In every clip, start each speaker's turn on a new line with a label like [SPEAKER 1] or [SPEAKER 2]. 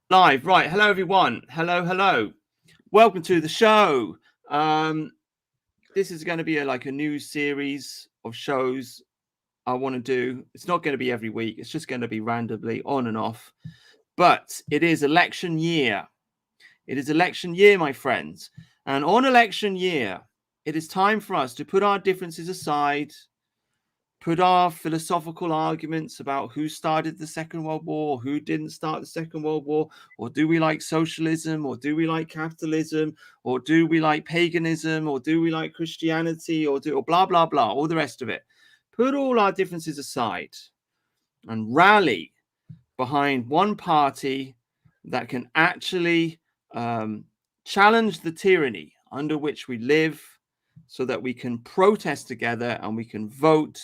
[SPEAKER 1] Live, right. Hello, everyone. Hello. Welcome to the show. This is going to be like a new series of shows I want to do. It's not going to be every week. It's just going to be randomly on and off. But it is election year. It is election year, my friends. And on election year, it is time for us to put our differences aside, put our philosophical arguments about who started the Second World War, who didn't start the Second World War, or do we like socialism, or do we like capitalism, or do we like paganism, or do we like Christianity, or blah blah blah, all the rest of it. Put all our differences aside and rally behind one party that can actually challenge the tyranny under which we live, so that we can protest together and we can vote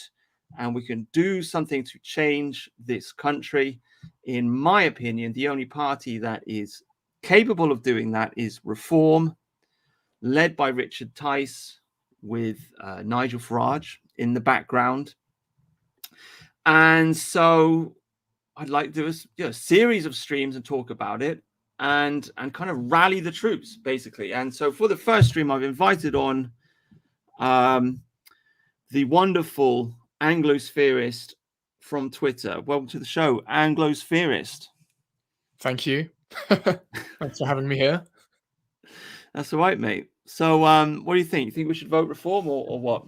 [SPEAKER 1] and we can do something to change this country. In my opinion, the only party that is capable of doing that is Reform, led by Richard Tice, with Nigel Farage in the background. And so I'd like to do a series of streams and talk about it and kind of rally the troops, basically. And so for the first stream, I've invited on the wonderful Anglospherist from Twitter. Welcome to the show, Anglospherist.
[SPEAKER 2] Thank you. Thanks for having me here.
[SPEAKER 1] That's all right, mate. So what do you think? You think we should vote Reform or what?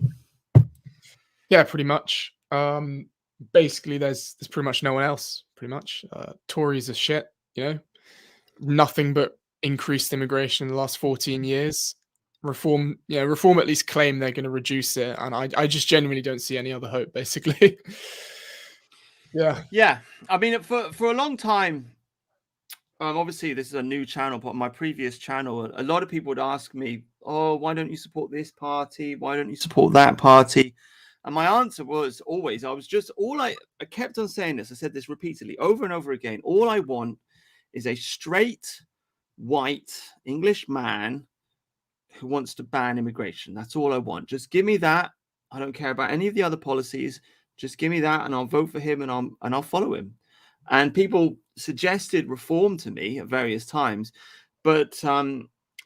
[SPEAKER 2] Yeah, pretty much. Basically, there's pretty much no one else, pretty much. Tories are shit, nothing but increased immigration in the last 14 years. Reform at least claim they're going to reduce it, and I just genuinely don't see any other hope, basically.
[SPEAKER 1] Yeah. I mean, for a long time, obviously this is a new channel, but on my previous channel, a lot of people would ask me, oh, why don't you support this party? Why don't you support that party? And my answer was always, I kept on saying this. I said this repeatedly over and over again. All I want is a straight, white English man who wants to ban immigration. That's all I want. Just give me that. I don't care about any of the other policies. Just give me that, and I'll vote for him, and I'll follow him. And people suggested Reform to me at various times, but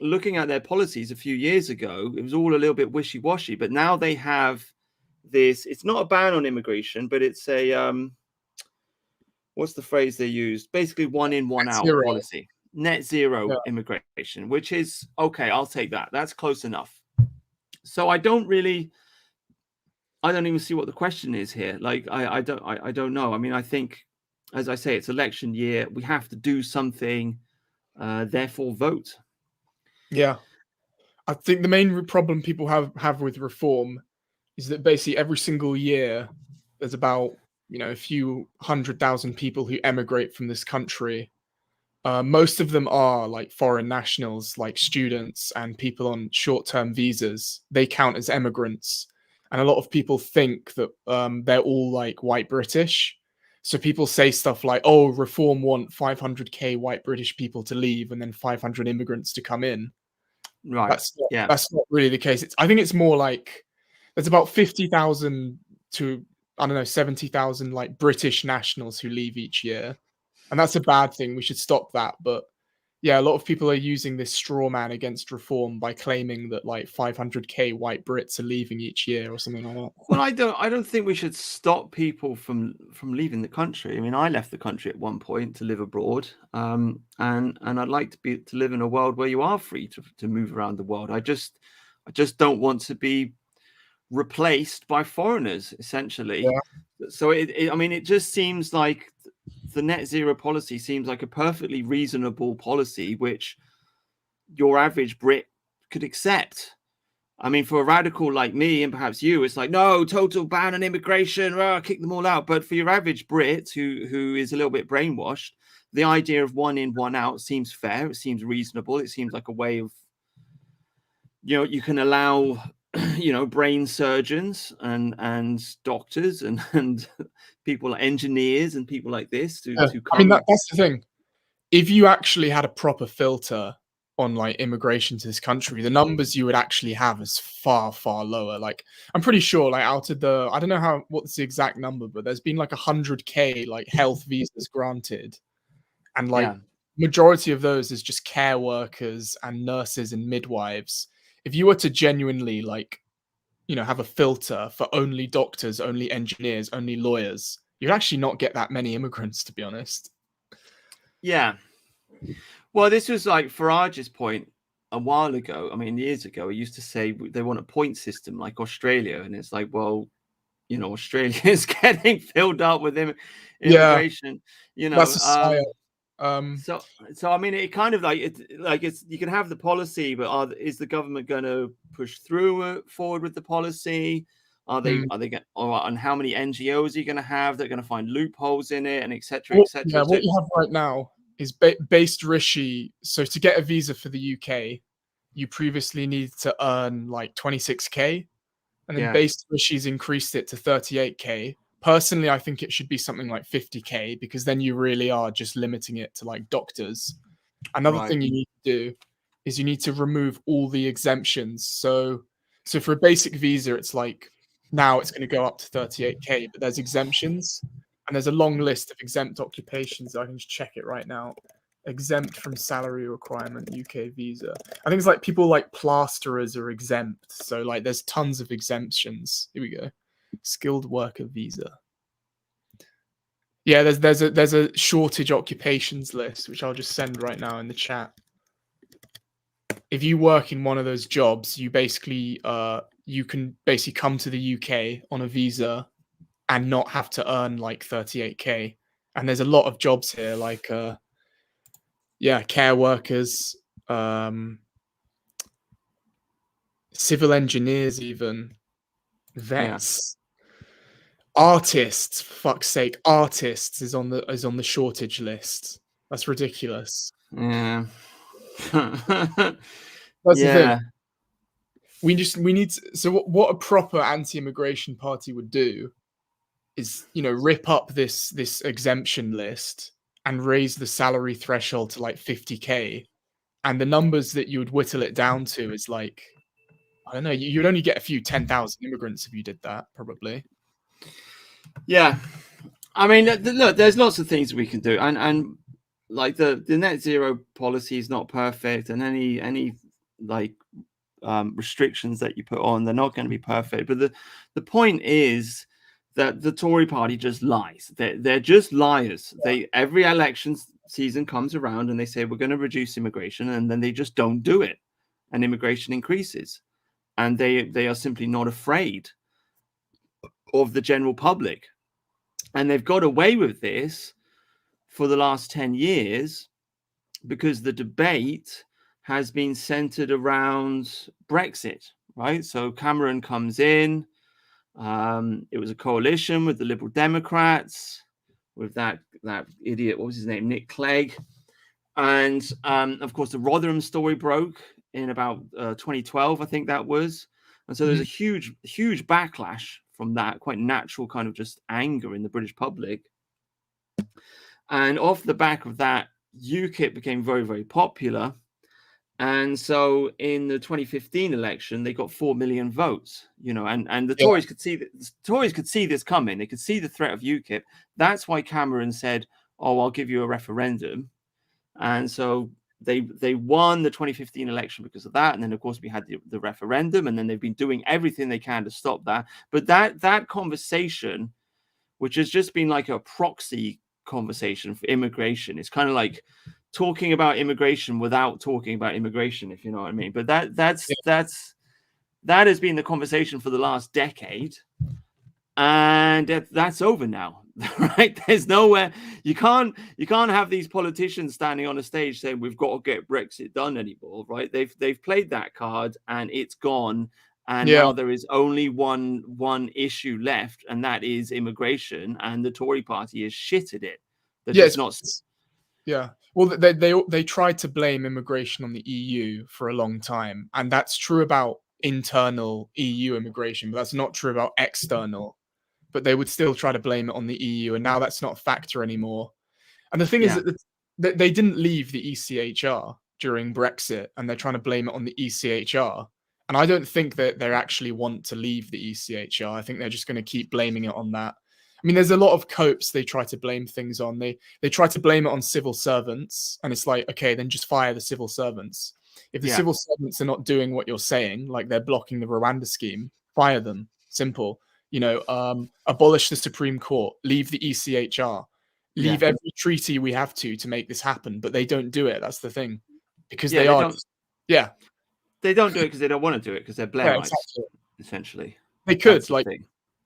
[SPEAKER 1] looking at their policies a few years ago, it was all a little bit wishy-washy. But now they have this. It's not a ban on immigration, but it's a what's the phrase they used? Basically, one in, one out policy. Net zero immigration, which is okay. I'll take that. That's close enough. So I don't even see what the question is here. Like I don't know. I mean, I think, as I say, it's election year. We have to do something. Therefore, vote.
[SPEAKER 2] Yeah, I think the main problem people have with Reform is that basically every single year there's about a few 100,000 people who emigrate from this country. Most of them are like foreign nationals, like students and people on short-term visas. They count as immigrants. And a lot of people think that they're all like white British. So people say stuff like, oh, Reform want 500k white British people to leave and then 500 immigrants to come in.
[SPEAKER 1] Right.
[SPEAKER 2] That's not really the case. I think it's more like there's about 50,000 to, I don't know, 70,000 like British nationals who leave each year. And that's a bad thing. We should stop that. But yeah, a lot of people are using this straw man against Reform by claiming that like 500k white Brits are leaving each year or something like that.
[SPEAKER 1] Well, I don't think we should stop people from leaving the country. I mean, I left the country at one point to live abroad, and I'd like to live in a world where you are free to move around the world. I just don't want to be replaced by foreigners, essentially. Yeah. So it just seems like the net zero policy seems like a perfectly reasonable policy, which your average Brit could accept. I mean, for a radical like me and perhaps you, it's like, no, total ban on immigration, kick them all out. But for your average Brit who is a little bit brainwashed, the idea of one in, one out seems fair. It seems reasonable. It seems like a way of, you can allow, brain surgeons and doctors and people like engineers and people like this to come.
[SPEAKER 2] I mean, that's the thing. If you actually had a proper filter on like immigration to this country, the numbers you would actually have is far, far lower. Like, I'm pretty sure like out of the, I don't know what's the exact number, but there's been like 100k like health visas granted. And like majority of those is just care workers and nurses and midwives. If you were to genuinely like, have a filter for only doctors, only engineers, only lawyers, you'd actually not get that many immigrants, to be honest.
[SPEAKER 1] Yeah. Well, this was like Farage's point a while ago. I mean, years ago, he used to say they want a point system like Australia, and it's like, well, Australia is getting filled up with immigration.
[SPEAKER 2] That's a psyop.
[SPEAKER 1] So I mean, it kind of like it's you can have the policy, but is the government going to push forward with the policy? Are they going? And how many NGOs are you going to have? They're going to find loopholes in it, and etc. etc.
[SPEAKER 2] Yeah, what you have right now is based Rishi. So to get a visa for the UK, you previously need to earn like 26k, and then based Rishi's increased it to 38k. Personally, I think it should be something like 50k, because then you really are just limiting it to like doctors. Another thing you need to do is you need to remove all the exemptions. So for a basic visa, it's like now it's going to go up to 38k, but there's exemptions, and there's a long list of exempt occupations. I can just check it right now. Exempt from salary requirement, UK visa. I think it's like people like plasterers are exempt. So like there's tons of exemptions. Here we go. Skilled worker visa. Yeah, there's a shortage occupations list, which I'll just send right now in the chat. If you work in one of those jobs, you basically you can basically come to the UK on a visa and not have to earn like 38k. And there's a lot of jobs here, like care workers, civil engineers, even vets. Artists, for fuck's sake, artists is on the shortage list. That's ridiculous.
[SPEAKER 1] Yeah.
[SPEAKER 2] That's the thing. We need to, so what a proper anti-immigration party would do is, rip up this exemption list and raise the salary threshold to like 50k, and the numbers that you would whittle it down to is like, I don't know, you'd only get a few 10,000 immigrants if you did that, probably.
[SPEAKER 1] Yeah, I mean, look, there's lots of things we can do, and like the net zero policy is not perfect, and any like restrictions that you put on, they're not going to be perfect. But the point is that the Tory party just lies. They're just liars. Every election season comes around and they say we're going to reduce immigration, and then they just don't do it, and immigration increases, and they are simply not afraid of the general public. And they've got away with this for the last 10 years because the debate has been centered around Brexit, right? So Cameron comes in. It was a coalition with the Liberal Democrats, with that idiot, what was his name, Nick Clegg. And of course, the Rotherham story broke in about 2012, I think that was. And so there's a huge backlash from that, quite natural kind of just anger in the British public. And off the back of that, UKIP became very, very popular. And so in the 2015 election, they got 4 million votes, and the Tories could see this coming. They could see the threat of UKIP. That's why Cameron said, "Oh, I'll give you a referendum." And so they won the 2015 election because of that. And then, of course, we had the referendum, and then they've been doing everything they can to stop that. But that conversation, which has just been like a proxy conversation for immigration, it's kind of like talking about immigration without talking about immigration, if you know what I mean. But that has been the conversation for the last decade, and that's over now. Right? There's nowhere you can't have these politicians standing on a stage saying we've got to get Brexit done anymore, right? They've played that card and it's gone, and now there is only one issue left, and that is immigration, and the Tory party is shit at it.
[SPEAKER 2] Well, they tried to blame immigration on the EU for a long time, and that's true about internal EU immigration, but that's not true about external. But they would still try to blame it on the EU, and now that's not a factor anymore. And the thing is that they didn't leave the ECHR during Brexit, and they're trying to blame it on the ECHR. And I don't think that they actually want to leave the ECHR. I think they're just going to keep blaming it on that. I mean, there's a lot of copes they try to blame things on. They try to blame it on civil servants, and it's like, okay, then just fire the civil servants. If the civil servants are not doing what you're saying, like they're blocking the Rwanda scheme, fire them. Simple. You know, abolish the Supreme Court, leave the ECHR, leave every treaty we have to make this happen. But they don't do it. That's the thing, because they are.
[SPEAKER 1] They don't do it because they don't want to do it because they're Blairites,
[SPEAKER 2] exactly.
[SPEAKER 1] Essentially.
[SPEAKER 2] They could, like,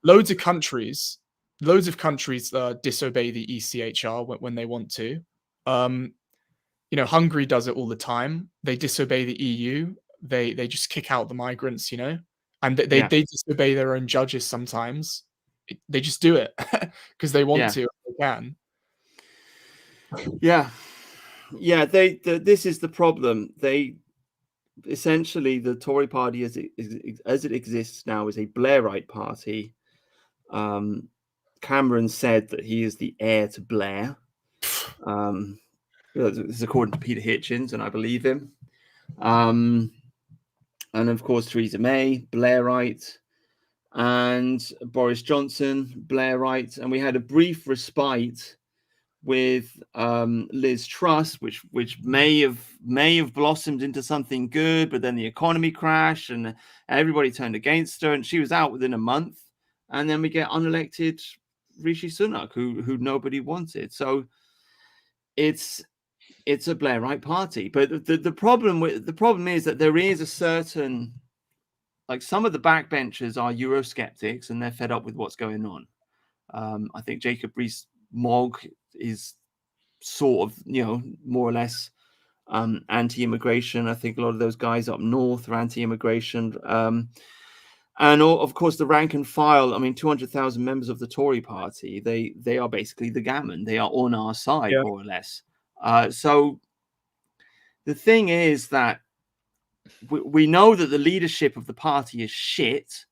[SPEAKER 2] loads of countries disobey the ECHR when they want to. You know, Hungary does it all the time. They disobey the EU. They just kick out the migrants, you know, and they disobey their own judges sometimes. They just do it because they want to. They can.
[SPEAKER 1] Yeah. This is the problem. Essentially, the Tory party as it exists now is a Blairite party. Cameron said that he is the heir to Blair. This is according to Peter Hitchens, and I believe him. And of course, Theresa May, Blairite, and Boris Johnson, Blairite. And we had a brief respite with Liz Truss, which may have blossomed into something good, but then the economy crashed and everybody turned against her, and she was out within a month. And then we get unelected Rishi Sunak, who nobody wanted. So it's a Blairite party. But the problem is that there is a certain, like, some of the backbenchers are Eurosceptics and they're fed up with what's going on. I think Jacob Rees-Mogg is sort of, you know, more or less anti-immigration. I think a lot of those guys up north are anti-immigration. And of course, the rank and file, I mean, 200,000 members of the Tory party, they are basically the gammon. They are on our side, more or less. So the thing is that we know that the leadership of the party is shit,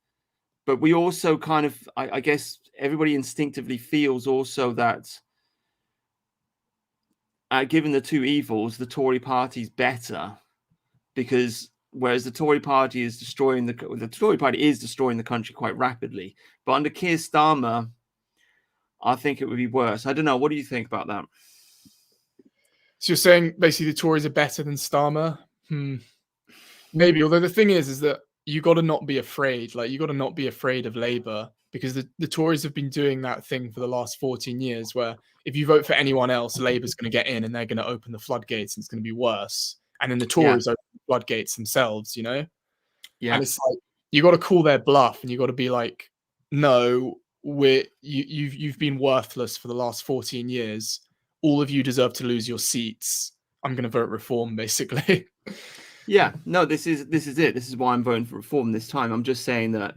[SPEAKER 1] but we also kind of, I guess, everybody instinctively feels also that given the two evils, the Tory party is better, because whereas the Tory party is destroying the country quite rapidly, but under Keir Starmer, I think it would be worse. I don't know. What do you think about that?
[SPEAKER 2] So you're saying basically the Tories are better than Starmer? Maybe. Although the thing is that you got to not be afraid. Like, you got to not be afraid of Labour, because the Tories have been doing that thing for the last 14 years where if you vote for anyone else, Labour's going to get in and they're going to open the floodgates and it's going to be worse. And then the Tories open the floodgates themselves, you know? Yeah. And it's like, you got to call their bluff and you got to be like, no, you've been worthless for the last 14 years. All of you deserve to lose your seats. I'm going to vote Reform, basically.
[SPEAKER 1] Yeah, no, this is it. This is why I'm voting for Reform this time. I'm just saying that,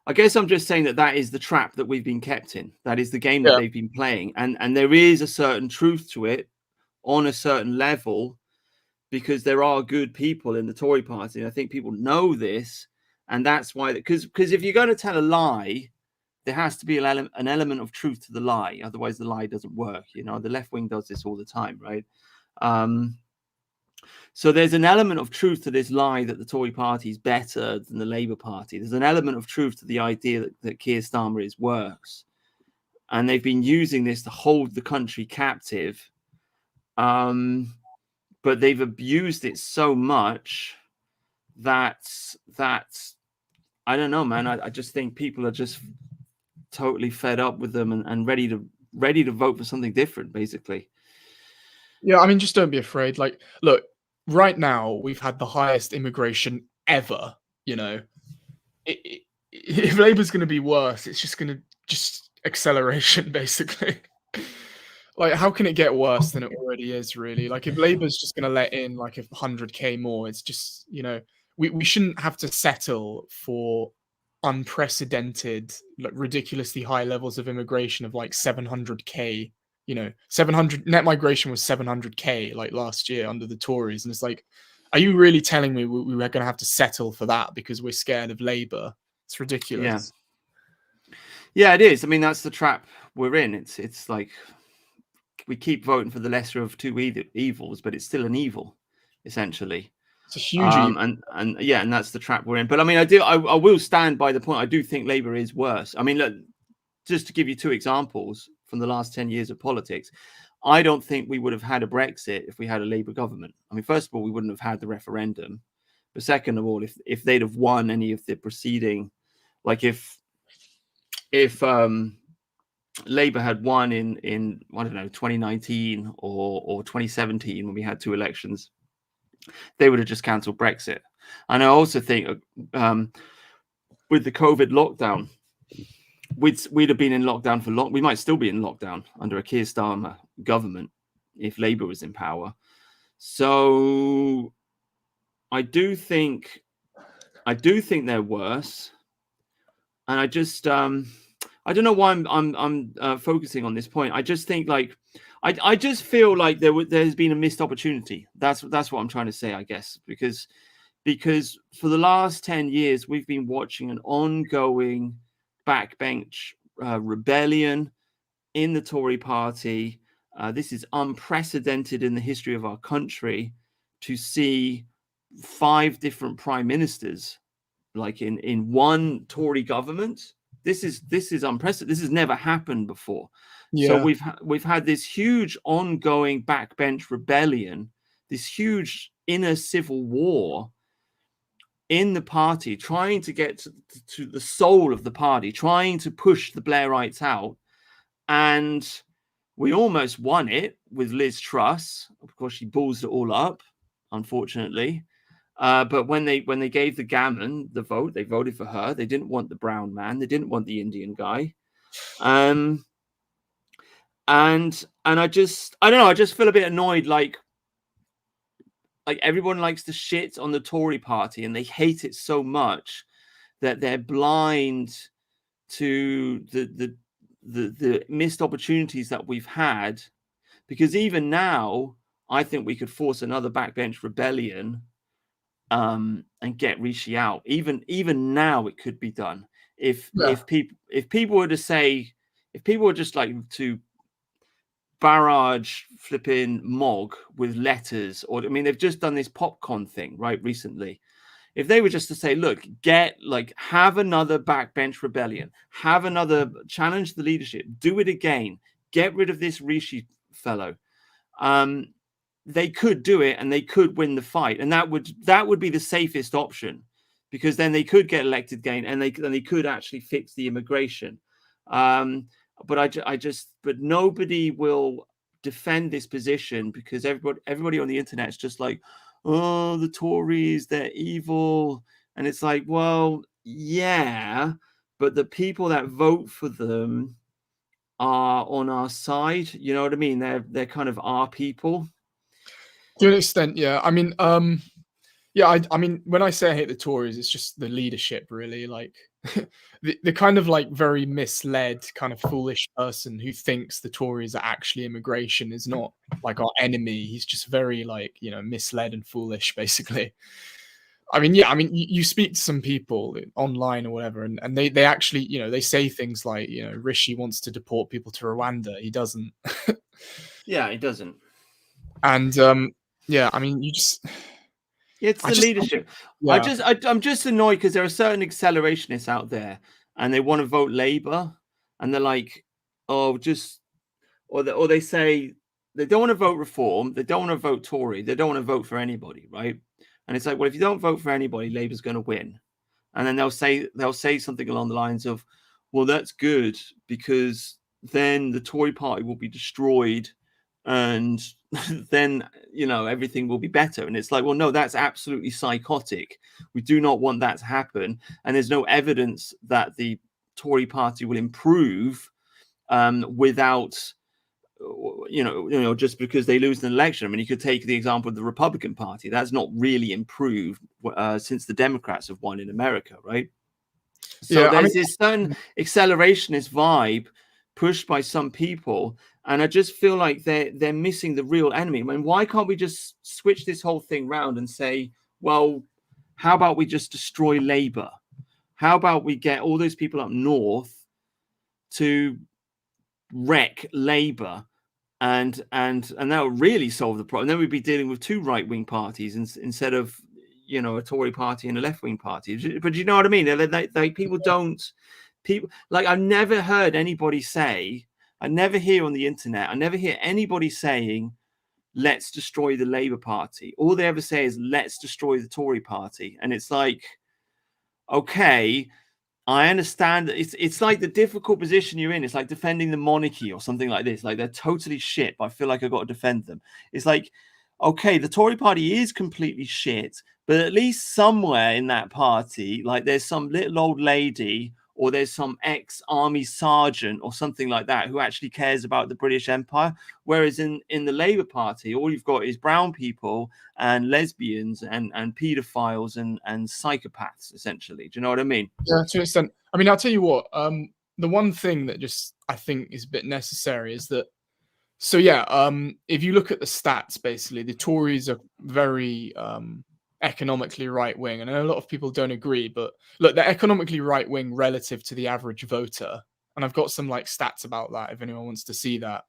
[SPEAKER 1] that is the trap that we've been kept in. That is the game that they've been playing. And there is a certain truth to it on a certain level, because there are good people in the Tory party. And I think people know this. And that's why, because if you're going to tell a lie, there has to be an element of truth to the lie. Otherwise, the lie doesn't work. You know, the left wing does this all the time, right? So there's an element of truth to this lie that the Tory party is better than the Labour Party. There's an element of truth to the idea that Keir Starmer is worse. And they've been using this to hold the country captive. But they've abused it so much that I don't know, man. I just think people are just totally fed up with them and ready to vote for something different, basically.
[SPEAKER 2] Yeah, I mean, just don't be afraid. Like, look, right now we've had the highest immigration ever. You know, if Labour's going to be worse, it's just going to acceleration, basically. Like, how can it get worse than it already is, really? Like, if Labour's just going to let in like 100K more, it's just, you know, we shouldn't have to settle for unprecedented, like, ridiculously high levels of immigration of like 700K. You know, 700 net migration was 700K like last year under the Tories. And it's like, are you really telling me we were going to have to settle for that because we're scared of Labour? It's ridiculous.
[SPEAKER 1] Yeah, it is. I mean, that's the trap we're in. It's like we keep voting for the lesser of two evils, but it's still an evil, essentially.
[SPEAKER 2] It's a huge evil.
[SPEAKER 1] And that's the trap we're in. But I mean, I will stand by the point. I do think Labour is worse. I mean, look, just to give you two examples from the last 10 years of politics, I don't think we would have had a Brexit if we had a Labour government. I mean, first of all, we wouldn't have had the referendum. But second of all, if they'd have won any of the preceding, like if Labour had won in I don't know 2019 or 2017 when we had two elections, they would have just cancelled Brexit. And I also think with the COVID lockdown, we'd have been in lockdown for long. We might still be in lockdown under a Keir Starmer government if Labour was in power. So I do think they're worse, and I just I don't know why I'm focusing on this point. I just think like I just feel like there's been a missed opportunity. That's what I'm trying to say, I guess, because for the last 10 years we've been watching an ongoing backbench rebellion in the Tory party. This is unprecedented in the history of our country to see 5 different prime ministers like in one Tory government. This is unprecedented. This has never happened before.
[SPEAKER 2] Yeah.
[SPEAKER 1] So we've had this huge ongoing backbench rebellion, this huge inner civil war in the party, trying to get to the soul of the party, trying to push the Blairites out. And we almost won it with Liz Truss. Of course, she balls it all up, unfortunately. But when they gave the gammon the vote, they voted for her. They didn't want the brown man. They didn't want the Indian guy. And I don't know. I just feel a bit annoyed. Like everyone likes to shit on the Tory party and they hate it so much that they're blind to the missed opportunities that we've had. Because even now, I think we could force another backbench rebellion and get Rishi out. Even now, it could be done. If people were just like to barrage flipping Mog with letters, or I mean, they've just done this popcorn thing right recently. If they were just to say, look, have another backbench rebellion, have another challenge the leadership, do it again, get rid of this Rishi fellow. They could do it and they could win the fight, and that would be the safest option, because then they could get elected again and they could actually fix the immigration. But but nobody will defend this position because everybody on the internet is just like, oh, the Tories, they're evil. And it's like, well, yeah, but the people that vote for them are on our side. You know what I mean? They're kind of our people.
[SPEAKER 2] To an extent, yeah. I mean, yeah, I mean, when I say I hate the Tories, it's just the leadership, really. Like the kind of like very misled, kind of foolish person who thinks the Tories are actually immigration is not like our enemy. He's just very like, misled and foolish, basically. I mean, yeah, I mean, you speak to some people online or whatever, and they actually, they say things like, Rishi wants to deport people to Rwanda. He doesn't.
[SPEAKER 1] Yeah, he doesn't.
[SPEAKER 2] And yeah, I mean,
[SPEAKER 1] it's the leadership. Yeah. I'm just annoyed because there are certain accelerationists out there and they want to vote Labour, and they're like, or they say they don't want to vote Reform, they don't want to vote Tory, they don't want to vote for anybody, right? And it's like, well, if you don't vote for anybody, Labour's going to win. And then they'll say something along the lines of, well, that's good because then the Tory party will be destroyed and then everything will be better. And it's like, well, no, that's absolutely psychotic. We do not want that to happen, and there's no evidence that the Tory party will improve without just because they lose an election. I mean, you could take the example of the Republican Party. That's not really improved since the Democrats have won in America, right? So there's this certain accelerationist vibe pushed by some people, and I just feel like they're missing the real enemy. I mean, why can't we just switch this whole thing round and say, well, how about we just destroy Labour? How about we get all those people up north to wreck Labour, and that would really solve the problem. Then we'd be dealing with 2 right-wing parties instead of a Tory party and a left-wing party. But you know what I mean? Like people don't people like I've never heard anybody say. I never hear on the internet. I never hear anybody saying, "Let's destroy the Labour Party." All they ever say is, "Let's destroy the Tory Party," and it's like, okay. I understand that it's like the difficult position you're in. It's like defending the monarchy or something like this. Like they're totally shit, but I feel like I've got to defend them. It's like, okay, the Tory party is completely shit, but at least somewhere in that party, like there's some little old lady or there's some ex-army sergeant or something like that who actually cares about the British Empire. Whereas in the Labour Party, all you've got is brown people and lesbians and paedophiles and psychopaths, essentially. Do you know what I mean?
[SPEAKER 2] Yeah, to an extent. I mean, I'll tell you what. The one thing that just I think is a bit necessary is that. So yeah, if you look at the stats, basically, the Tories are very economically right wing, and I know a lot of people don't agree, but look, they're economically right wing relative to the average voter, and I've got some like stats about that if anyone wants to see that.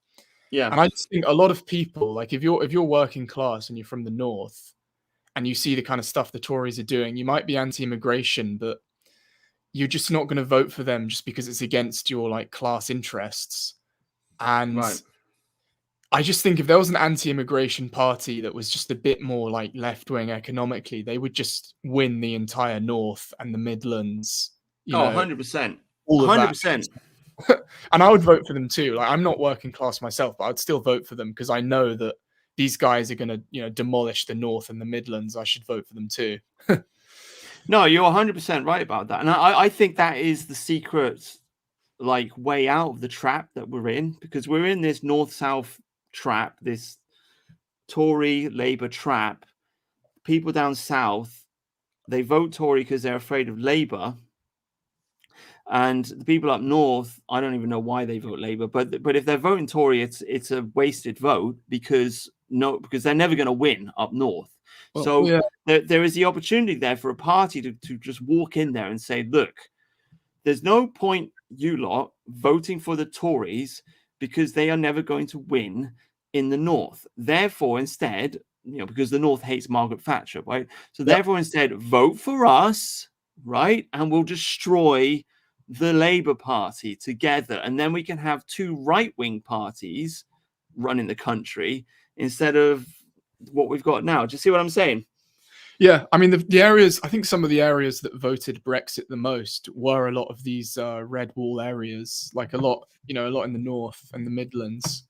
[SPEAKER 1] Yeah.
[SPEAKER 2] And I just think a lot of people, like if you're working class and you're from the north, and you see the kind of stuff the Tories are doing, you might be anti-immigration, but you're just not going to vote for them just because it's against your like class interests. And
[SPEAKER 1] Right.
[SPEAKER 2] I just think if there was an anti-immigration party that was just a bit more like left-wing economically, they would just win the entire North and the Midlands. You know,
[SPEAKER 1] 100%.
[SPEAKER 2] all of that.
[SPEAKER 1] 100%.
[SPEAKER 2] And I would vote for them too. Like I'm not working class myself, but I'd still vote for them because I know that these guys are going to, you know, demolish the North and the Midlands. I should vote for them too.
[SPEAKER 1] No, you're 100% right about that. And I think that is the secret, like, way out of the trap that we're in, because we're in this north-south trap, this Tory Labour trap. People down south, they vote Tory because they're afraid of Labour. And the people up north, I don't even know why they vote Labour, but if they're voting Tory, it's a wasted vote because they're never going to win up north.
[SPEAKER 2] Well,
[SPEAKER 1] so
[SPEAKER 2] yeah.
[SPEAKER 1] there is the opportunity there for a party to just walk in there and say, look, there's no point you lot voting for the Tories because they are never going to win in the north. Therefore, instead, you know, because the north hates Margaret Thatcher, right? So therefore, instead, vote for us, right? And we'll destroy the Labour Party together, and then we can have two right-wing parties running the country instead of what we've got now. Do you see what I'm saying?
[SPEAKER 2] Yeah, I mean the areas. I think some of the areas that voted Brexit the most were a lot of these red wall areas, like a lot in the north and the Midlands.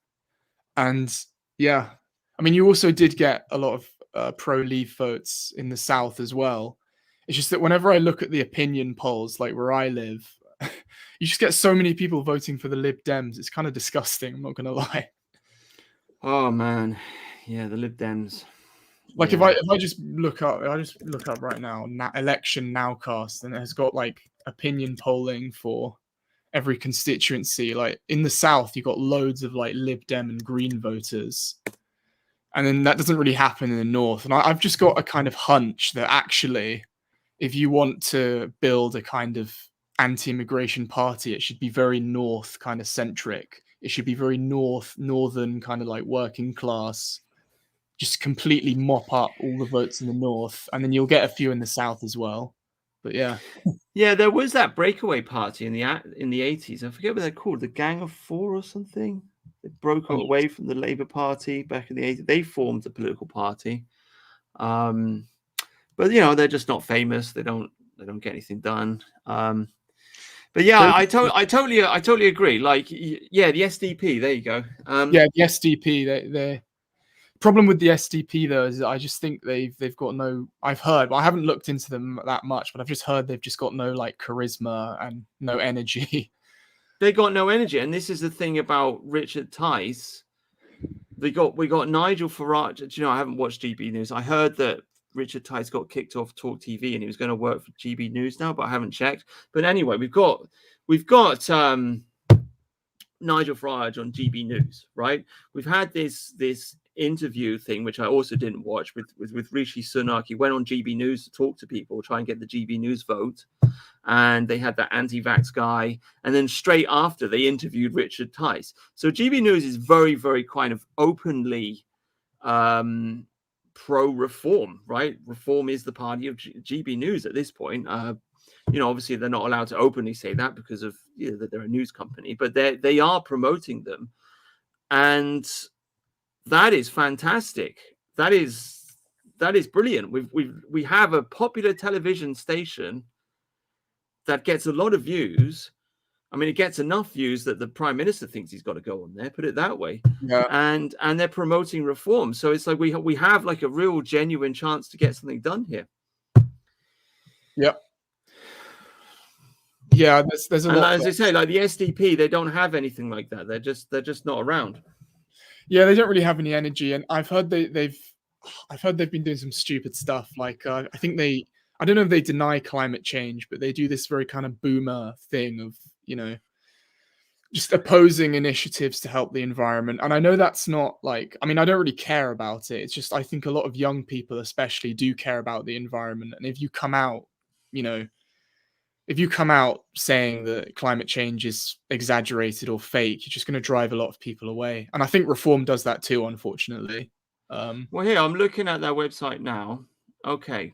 [SPEAKER 2] And yeah, I mean you also did get a lot of pro-Leave votes in the south as well. It's just that whenever I look at the opinion polls, like where I live, you just get so many people voting for the Lib Dems. It's kind of disgusting. I'm not going to lie.
[SPEAKER 1] Oh man, yeah, the Lib Dems.
[SPEAKER 2] Like
[SPEAKER 1] yeah.
[SPEAKER 2] if I just look up right now, election nowcast, and it has got like opinion polling for every constituency. Like in the south, you got loads of like Lib Dem and Green voters, and then that doesn't really happen in the north. And I've just got a kind of hunch that actually, if you want to build a kind of anti-immigration party, it should be very north kind of centric. It should be very northern kind of like working class. Just completely mop up all the votes in the north, and then you'll get a few in the south as well. But yeah,
[SPEAKER 1] there was that breakaway party in the 80s. I forget what they're called, the Gang of Four or something. They broke away from the Labour Party back in the 80s. They formed a political party, but you know they're just not famous. They don't get anything done. But yeah, I totally agree. Like, yeah, the SDP. There you go.
[SPEAKER 2] Yeah, the SDP. They problem with the SDP though is I just think they've got no. I've heard, but I haven't looked into them that much. But I've just heard they've just got no like charisma and no energy.
[SPEAKER 1] They got no energy, and this is the thing about Richard Tice. We got Nigel Farage. Do you know? I haven't watched GB News. I heard that Richard Tice got kicked off Talk TV and he was going to work for GB News now, but I haven't checked. But anyway, we've got Nigel Farage on GB News, right? We've had this interview thing, which I also didn't watch, with Rishi Sunak. He went on GB News to talk to people, try and get the GB News vote. And they had that anti-vax guy. And then straight after, they interviewed Richard Tice. So GB News is very, very kind of openly pro-reform, right? Reform is the party of GB News at this point. obviously they're not allowed to openly say that because of that they're a news company, but they are promoting them, and that is fantastic. That is brilliant. We have a popular television station that gets a lot of views. I mean, it gets enough views that the Prime Minister thinks he's got to go on there, put it that way.
[SPEAKER 2] Yeah.
[SPEAKER 1] And they're promoting reform. So it's like we have like a real genuine chance to get something done here.
[SPEAKER 2] Yep. Yeah, there's a lot.
[SPEAKER 1] As I say, like the SDP, they don't have anything like that. They're just not around.
[SPEAKER 2] Yeah, they don't really have any energy, and I've heard they've been doing some stupid stuff. Like I think I don't know if they deny climate change, but they do this very kind of boomer thing of just opposing initiatives to help the environment. And I know that's not like, I mean, I don't really care about it. It's just I think a lot of young people especially do care about the environment, and if you come out, saying that climate change is exaggerated or fake, you're just going to drive a lot of people away. And I think reform does that too, unfortunately.
[SPEAKER 1] Well, here, I'm looking at their website now. Okay.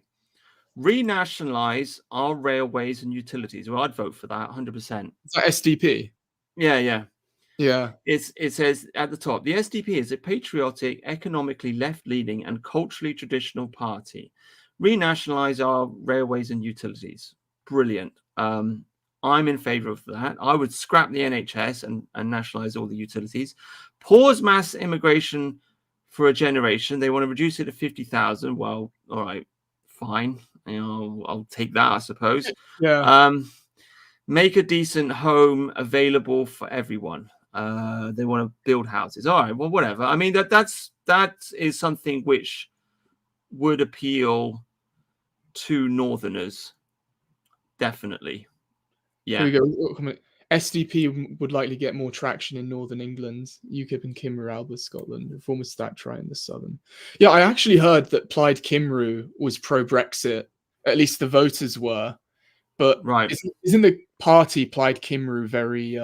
[SPEAKER 1] Renationalize our railways and utilities. Well, I'd vote for that 100%.
[SPEAKER 2] Is that SDP?
[SPEAKER 1] Yeah.
[SPEAKER 2] It
[SPEAKER 1] says at the top, the SDP is a patriotic, economically left-leaning and culturally traditional party. Renationalize our railways and utilities. Brilliant. I'm in favor of that. I would scrap the NHS and nationalize all the utilities. Pause mass immigration for a generation. They want to reduce it to 50,000. Well, all right, fine. I'll take that, I suppose.
[SPEAKER 2] Yeah.
[SPEAKER 1] Make a decent home available for everyone. They want to build houses. All right, well, whatever. I mean, that is something which would appeal to Northerners. Definitely. Yeah.
[SPEAKER 2] Here we go. SDP would likely get more traction in Northern England. UKIP and Cymru, Albert, Scotland. Reform is that try in the Southern. Yeah, I actually heard that Plaid Cymru was pro-Brexit. At least the voters were. But
[SPEAKER 1] right.
[SPEAKER 2] Isn't the party Plaid Cymru very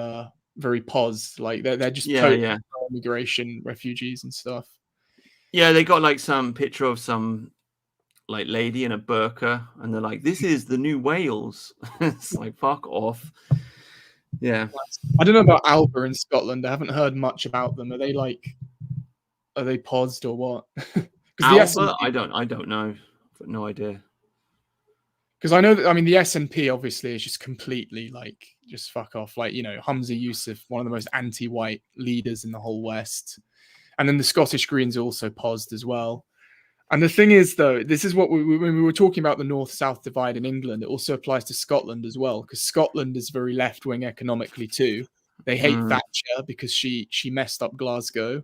[SPEAKER 2] very pos? Like they're just immigration, refugees and stuff.
[SPEAKER 1] Yeah, they got like some picture of some like lady in a burqa, and they're like, "This is the new Wales." It's like, fuck off. Yeah.
[SPEAKER 2] I don't know about Alba in Scotland. I haven't heard much about them. Are they paused or what?
[SPEAKER 1] Alba, I don't know. I've got no idea.
[SPEAKER 2] Because I know that, I mean, the SNP obviously is just completely like, just fuck off. Like, Humza Yousaf, one of the most anti-white leaders in the whole West. And then the Scottish Greens are also paused as well. And the thing is, though, this is what when we were talking about the North-South divide in England, it also applies to Scotland as well, because Scotland is very left-wing economically too. They hate Thatcher because she messed up Glasgow.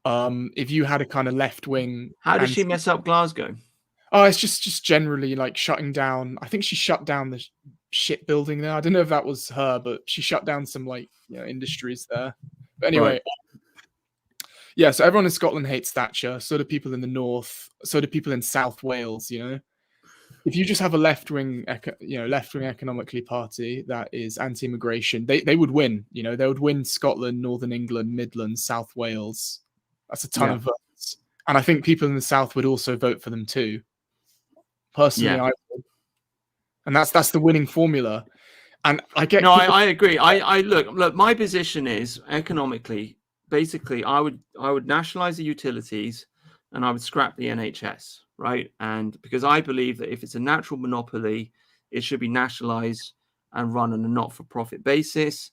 [SPEAKER 2] If you had a kind of left-wing...
[SPEAKER 1] How did she mess up Glasgow?
[SPEAKER 2] Oh, it's just generally like shutting down. I think she shut down the shipbuilding there. I don't know if that was her, but she shut down some industries there. But anyway... Yeah, so everyone in Scotland hates Thatcher. So do people in the north. So do people in South Wales. If you just have a left-wing economically party that is anti-immigration, they would win. They would win Scotland, Northern England, Midlands, South Wales. That's a ton of votes, and I think people in the south would also vote for them too. Personally, I would, and that's the winning formula. And I get
[SPEAKER 1] I agree. I look. My position is economically. Basically, I would nationalize the utilities and I would scrap the NHS, right? And because I believe that if it's a natural monopoly, it should be nationalized and run on a not-for-profit basis.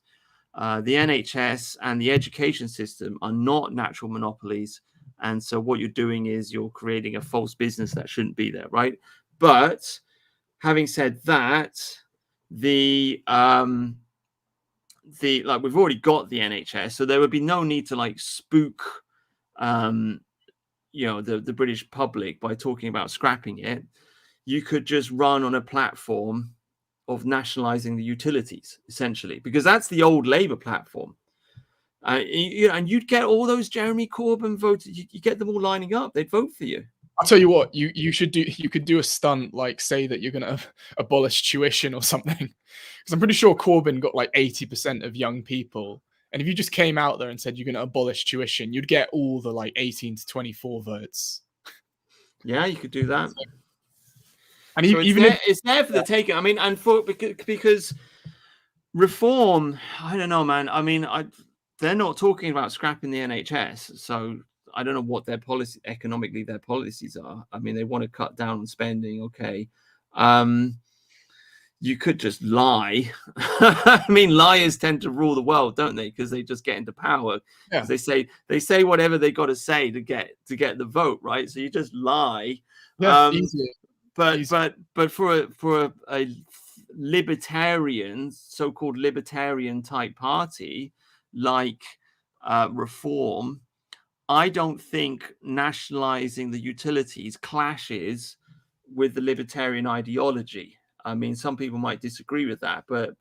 [SPEAKER 1] The NHS and the education system are not natural monopolies. And so what you're doing is you're creating a false business that shouldn't be there, right? But having said that, we've already got the NHS, so there would be no need to spook the British public by talking about scrapping it. You could just run on a platform of nationalizing the utilities, essentially, because that's the old Labour platform. And you'd get all those Jeremy Corbyn voters, you get them all lining up, they'd vote for you.
[SPEAKER 2] I'll tell you what, you could do a stunt, like say that you're going to abolish tuition or something. Because I'm pretty sure Corbyn got 80% of young people. And if you just came out there and said you're going to abolish tuition, you'd get all the 18 to 24 votes.
[SPEAKER 1] Yeah, you could do that.
[SPEAKER 2] And
[SPEAKER 1] So
[SPEAKER 2] even if
[SPEAKER 1] it's there for the taking. I mean, and because reform, I don't know, man. I mean, they're not talking about scrapping the NHS, so I don't know what their policy economically their policies are. I mean, they want to cut down on spending, okay. You could just lie. I mean, liars tend to rule the world, don't they? Because they just get into power.
[SPEAKER 2] Yeah.
[SPEAKER 1] They say whatever they got to say to get the vote, right? So you just lie.
[SPEAKER 2] yeah, easily.
[SPEAKER 1] But for a libertarian, so-called libertarian type party like Reform, I don't think nationalizing the utilities clashes with the libertarian ideology. I mean, some people might disagree with that, but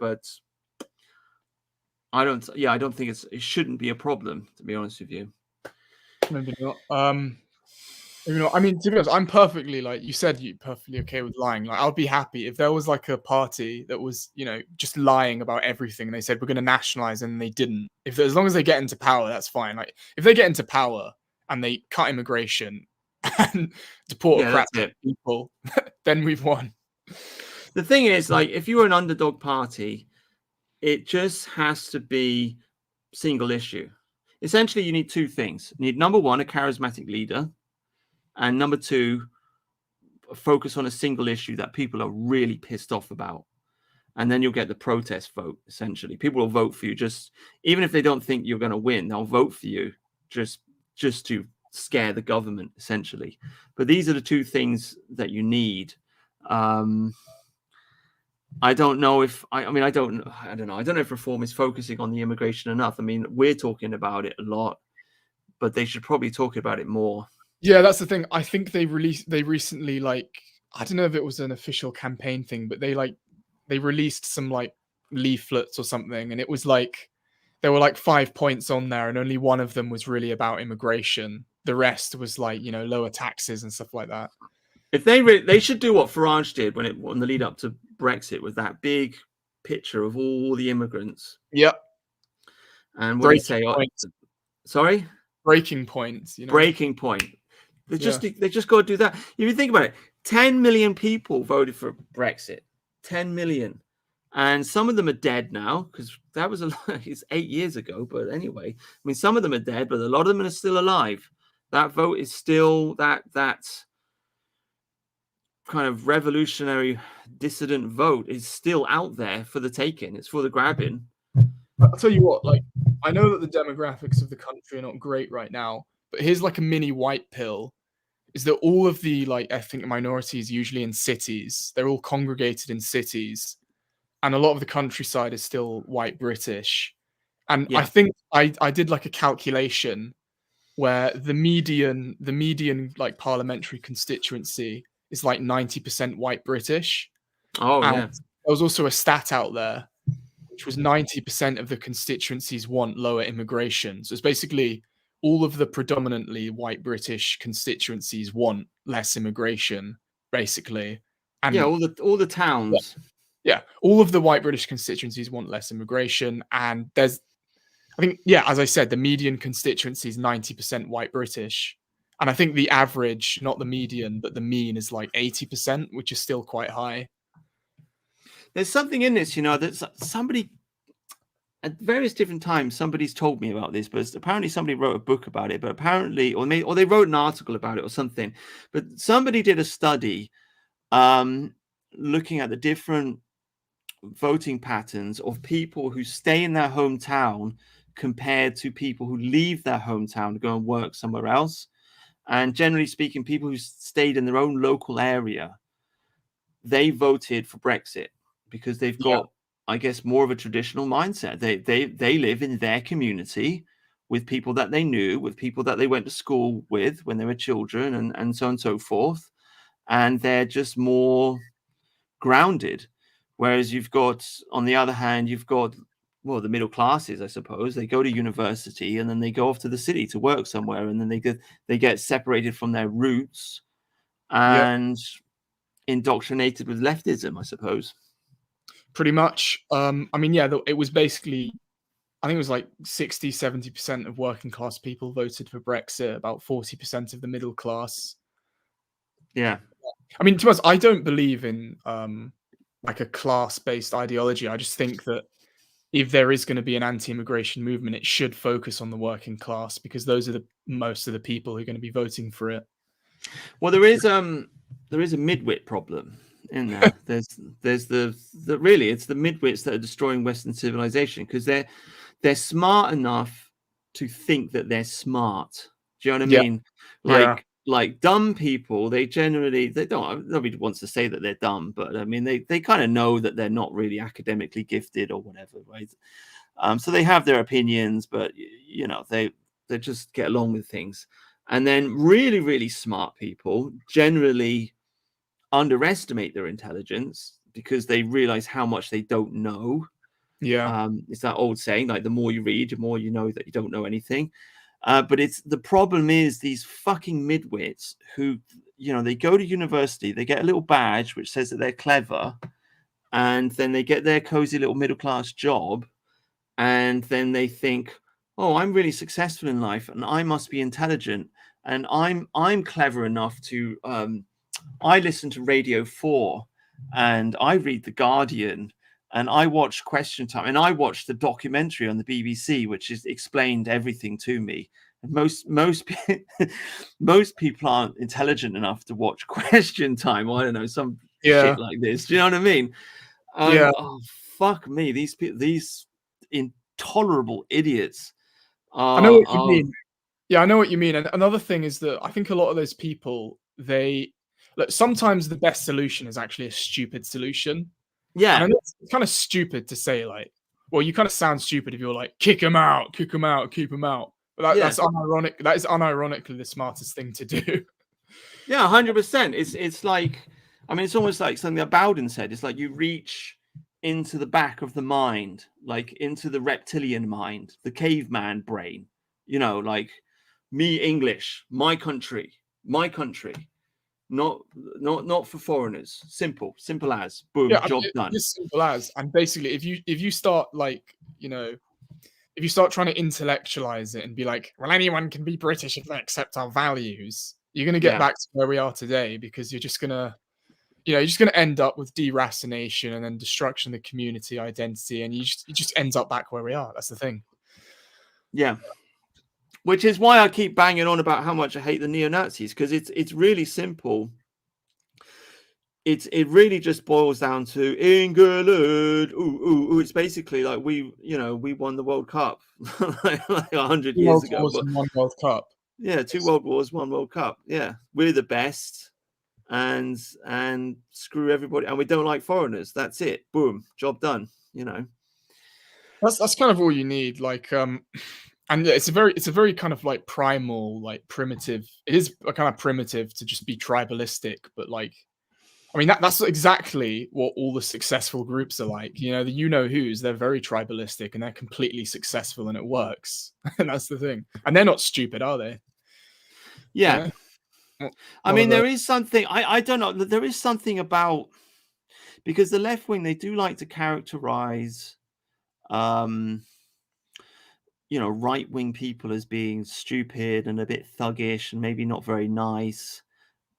[SPEAKER 1] I don't. Yeah, I don't think it shouldn't be a problem, to be honest with you.
[SPEAKER 2] Maybe not. Maybe not. I mean, to be honest, I'm perfectly like you said, you perfectly okay with lying. Like, I'll be happy if there was like a party that was, just lying about everything, and they said we're going to nationalize, and they didn't. As long as they get into power, that's fine. Like, if they get into power and they cut immigration and deport a crap
[SPEAKER 1] that's it.
[SPEAKER 2] people, then we've won.
[SPEAKER 1] The thing is, like, if you're an underdog party, it just has to be single issue. Essentially, you need two things. You need, number one, a charismatic leader, and number two, focus on a single issue that people are really pissed off about. And then you'll get the protest vote, essentially. People will vote for you, just even if they don't think you're going to win, they'll vote for you just to scare the government, essentially. But these are the two things that you need. I don't know if I don't know. I don't know if Reform is focusing on the immigration enough. I mean, we're talking about it a lot, but they should probably talk about it more.
[SPEAKER 2] Yeah, that's the thing. I think they recently, like, I don't know if it was an official campaign thing, but they released some like leaflets or something, and it was like there were like 5 points on there, and only one of them was really about immigration. The rest was like, lower taxes and stuff like that.
[SPEAKER 1] If they should do what Farage did on the lead up to Brexit, with that big picture of all the immigrants.
[SPEAKER 2] Yep.
[SPEAKER 1] And what do you say? Sorry?
[SPEAKER 2] Breaking points.
[SPEAKER 1] Breaking point. They just got to do that. If you think about it, 10 million people voted for Brexit. 10 million. And some of them are dead now, because that was it's 8 years ago. But anyway, I mean, some of them are dead, but a lot of them are still alive. That vote is still that kind of revolutionary dissident vote is still out there for the taking. It's for the grabbing.
[SPEAKER 2] I'll tell you what, like, I know that the demographics of the country are not great right now, but here's like a mini white pill, is that all of the like ethnic minorities, usually in cities, they're all congregated in cities, and a lot of the countryside is still white British. And I think I did like a calculation where the median like parliamentary constituency is like 90% white British.
[SPEAKER 1] Oh,
[SPEAKER 2] and
[SPEAKER 1] yeah.
[SPEAKER 2] There was also a stat out there, which was 90% of the constituencies want lower immigration. So it's basically all of the predominantly white British constituencies want less immigration, basically. And
[SPEAKER 1] all the towns.
[SPEAKER 2] Yeah, all of the white British constituencies want less immigration. And I think, as I said, the median constituency is 90% white British. And I think the average, not the median, but the mean is like 80%, which is still quite high.
[SPEAKER 1] There's something in this, that somebody at various different times, somebody's told me about this, but apparently somebody wrote a book about it, but apparently, or they wrote an article about it or something, but somebody did a study looking at the different voting patterns of people who stay in their hometown compared to people who leave their hometown to go and work somewhere else. And generally speaking, people who stayed in their own local area, they voted for Brexit because they've got, I guess, more of a traditional mindset. They live in their community with people that they knew, with people that they went to school with when they were children, and so on and so forth. And they're just more grounded. Whereas you've got, on the other hand, you've got, well, the middle classes, I suppose. They go to university and then they go off to the city to work somewhere, and then they get separated from their roots and indoctrinated with leftism, I suppose.
[SPEAKER 2] Pretty much. I mean, it was basically, I think it was like 60-70% of working class people voted for Brexit, about 40% of the middle class.
[SPEAKER 1] Yeah.
[SPEAKER 2] I mean, to be honest, I don't believe in like a class-based ideology. I just think that if there is going to be an anti-immigration movement, it should focus on the working class because those are the most of the people who are going to be voting for it.
[SPEAKER 1] Well, there is a midwit problem in there. There's the really it's the midwits that are destroying Western civilization because they're smart enough to think that they're smart. Do you know what I
[SPEAKER 2] Yeah,
[SPEAKER 1] mean?
[SPEAKER 2] yeah,
[SPEAKER 1] Like dumb people, they don't, nobody wants to say that they're dumb, but I mean they kind of know that they're not really academically gifted or whatever, right? So they have their opinions, but you know, they just get along with things. And then really, really smart people generally underestimate their intelligence because they realize how much they don't know.
[SPEAKER 2] yeah,
[SPEAKER 1] It's that old saying, like the more you read, the more you know that you don't know anything. But it's the problem is these fucking midwits who, you know, they go to university, they get a little badge which says that they're clever, and then they get their cozy little middle class job, and then they think, oh, I'm really successful in life and I must be intelligent and I'm clever enough to I listen to Radio 4 and I read The Guardian and I watch Question Time and I watch the documentary on the BBC which is explained everything to me. And most people aren't intelligent enough to watch Question Time. I don't know, some
[SPEAKER 2] yeah,
[SPEAKER 1] shit like this. Do you know what I mean?
[SPEAKER 2] yeah.
[SPEAKER 1] Oh fuck me, these intolerable idiots
[SPEAKER 2] I know what you
[SPEAKER 1] are
[SPEAKER 2] mean. Yeah, I know what you mean. And another thing is that I think a lot of those people, they look, sometimes the best solution is actually a stupid solution. And I
[SPEAKER 1] yeah,
[SPEAKER 2] know it's kind of stupid to say, like, well, you kind of sound stupid if you're like, kick him out, keep him out. But
[SPEAKER 1] yeah,
[SPEAKER 2] that's unironic. That is unironically the smartest thing to do.
[SPEAKER 1] yeah, 100%. It's like, I mean, it's almost like something that Bowden said. It's like you reach into the back of the mind, like into the reptilian mind, the caveman brain, you know, like me English, my country, not for foreigners. Simple as
[SPEAKER 2] Yeah,
[SPEAKER 1] boom,
[SPEAKER 2] I mean,
[SPEAKER 1] job done.
[SPEAKER 2] it's as simple as. And basically, if you start like, if you start trying to intellectualize it and be like, well, anyone can be British if they accept our values, you're going to get
[SPEAKER 1] Yeah.
[SPEAKER 2] back to where we are today because you're just going to, you're just going to end up with deracination and then destruction of the community identity, and it just ends up back where we are. That's the thing.
[SPEAKER 1] Yeah. Which is why I keep banging on about how much I hate the neo-Nazis, because it's really simple. It really just boils down to England. Ooh. It's basically like we won the World Cup like 100
[SPEAKER 2] Two
[SPEAKER 1] years
[SPEAKER 2] World
[SPEAKER 1] ago.
[SPEAKER 2] Wars
[SPEAKER 1] But
[SPEAKER 2] and one World Cup.
[SPEAKER 1] yeah, 2 World Wars, 1 World Cup. Yeah, we're the best, and screw everybody, and we don't like foreigners. That's it. Boom, job done. You know.
[SPEAKER 2] That's kind of all you need. Like, and it's a very kind of like primal, like primitive. It is a kind of primitive to just be tribalistic, but like, I mean, that's exactly what all the successful groups are like. You know, the who's, they're very tribalistic and they're completely successful and it works. And that's the thing. And they're not stupid, are they?
[SPEAKER 1] Yeah.
[SPEAKER 2] Yeah.
[SPEAKER 1] I mean, there is something I don't know. There is something about, because the left wing, they do like to characterize right wing people as being stupid and a bit thuggish and maybe not very nice.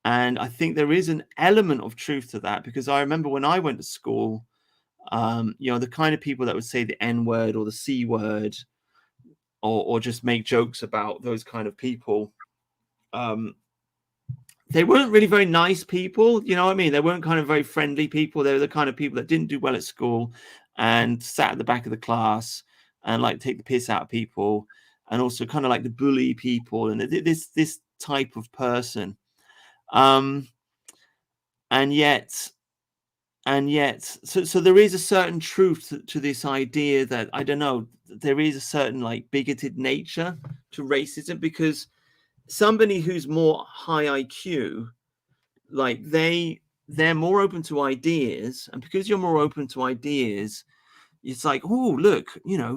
[SPEAKER 1] And I think there is an element of truth to that, because I remember when I went to school, the kind of people that would say the N word or the C word, or just make jokes about those kind of people. They weren't really very nice people, you know what I mean? They weren't kind of very friendly people. They were the kind of people that didn't do well at school and sat at the back of the class and like take the piss out of people, and also kind of like the bully people and this type of person. And yet, so there is a certain truth to this idea that, I don't know, there is a certain like bigoted nature to racism, because somebody who's more high IQ, like they're more open to ideas, and because you're more open to ideas, it's like, oh look,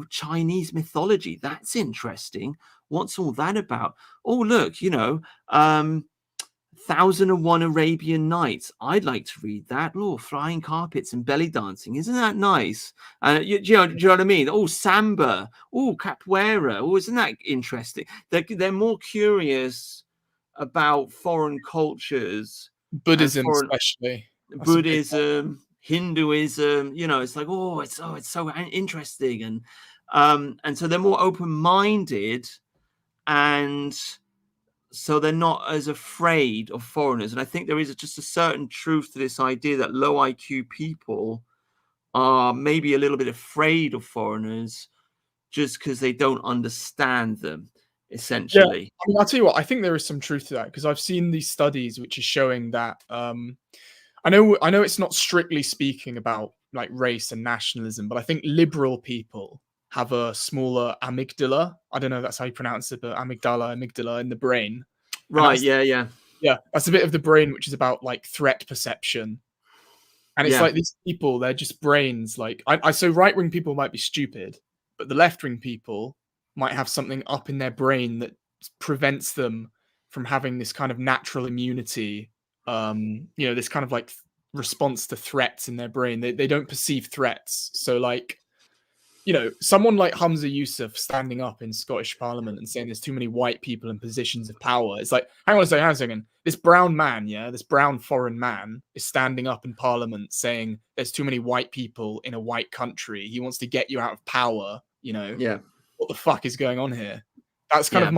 [SPEAKER 1] Chinese mythology, that's interesting. What's all that about? Oh look, 1001 Arabian Nights. I'd like to read that. Oh, flying carpets and belly dancing. Isn't that nice? Do you know what I mean? Oh, samba. Oh, capoeira. Oh, isn't that interesting? They're more curious about foreign cultures
[SPEAKER 2] Buddhism,
[SPEAKER 1] foreign
[SPEAKER 2] especially. That's a big one.
[SPEAKER 1] Buddhism, Hinduism, it's like, oh, it's so interesting. And so they're more open-minded, and so they're not as afraid of foreigners. And I think there is just a certain truth to this idea that low IQ people are maybe a little bit afraid of foreigners just because they don't understand them,
[SPEAKER 2] Yeah,
[SPEAKER 1] essentially.
[SPEAKER 2] I mean, I'll tell you what, I think there is some truth to that because I've seen these studies which are showing that I know it's not strictly speaking about like race and nationalism, but I think liberal people have a smaller amygdala. I don't know if that's how you pronounce it, but amygdala in the brain. And
[SPEAKER 1] Right, yeah.
[SPEAKER 2] that's a bit of the brain which is about like threat perception. And it's
[SPEAKER 1] Yeah.
[SPEAKER 2] like these people, they're just brains. Like I so right wing people might be stupid, but the left wing people might have something up in their brain that prevents them from having this kind of natural immunity. This kind of like response to threats in their brain. They don't perceive threats. So like, someone like Hamza Yusuf standing up in Scottish Parliament and saying there's too many white people in positions of power. It's like, hang on a second. This brown man, this brown foreign man is standing up in Parliament saying there's too many white people in a white country. He wants to get you out of power.
[SPEAKER 1] Yeah.
[SPEAKER 2] What the fuck is going on here? That's kind of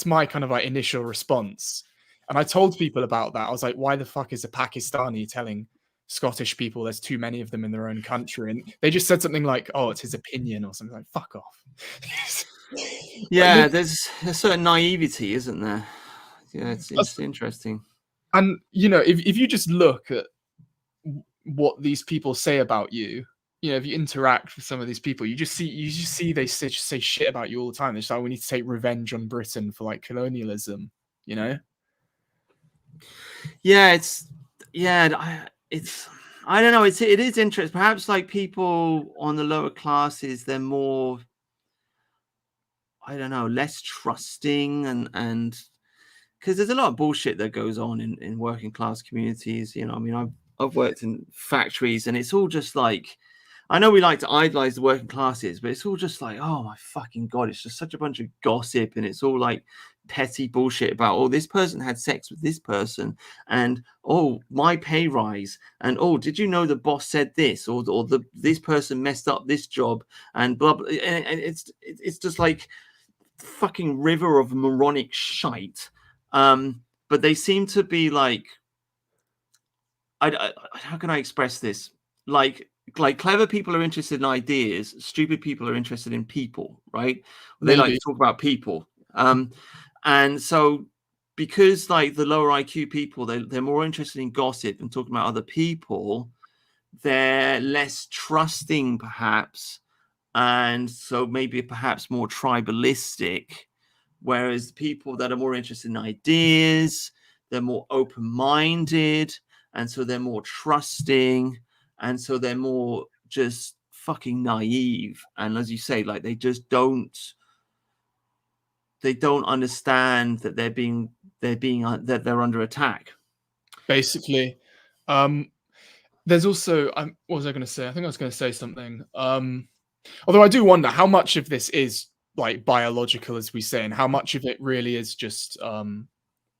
[SPEAKER 2] my kind of like initial response. And I told people about that. I was like, why the fuck is a Pakistani telling Scottish people there's too many of them in their own country? And they just said something like, oh, it's his opinion or something. Like, fuck off.
[SPEAKER 1] Yeah, there's a certain naivety, isn't there? Yeah, it's interesting.
[SPEAKER 2] And if you just look at what these people say about you, if you interact with some of these people, you just see they say shit about you all the time. They're just like, we need to take revenge on Britain for like colonialism,
[SPEAKER 1] Yeah, it's I don't know. It is interesting. Perhaps like people on the lower classes, they're more, I don't know, less trusting, and because there's a lot of bullshit that goes on in working class communities. I mean, I've worked in factories, and it's all just like, I know we like to idolize the working classes, but it's all just like, oh my fucking God, it's just such a bunch of gossip, and it's all like petty bullshit about, oh, this person had sex with this person, and oh, my pay rise, and oh, did you know the boss said this, or this person messed up this job, and blah blah. And it's just like fucking river of moronic shite. But they seem to be like, how can I express this? Like clever people are interested in ideas, stupid people are interested in people, right? They like to talk about people. And so because like the lower IQ people, they're more interested in gossip and talking about other people, they're less trusting perhaps, and so maybe perhaps more tribalistic, whereas people that are more interested in ideas, they're more open-minded, and so they're more trusting, and so they're more just fucking naive. And as you say, like they just don't understand that they're under attack.
[SPEAKER 2] Basically. There's also, what was I going to say? I think I was going to say something. Although I do wonder how much of this is like biological, as we say, and how much of it really is just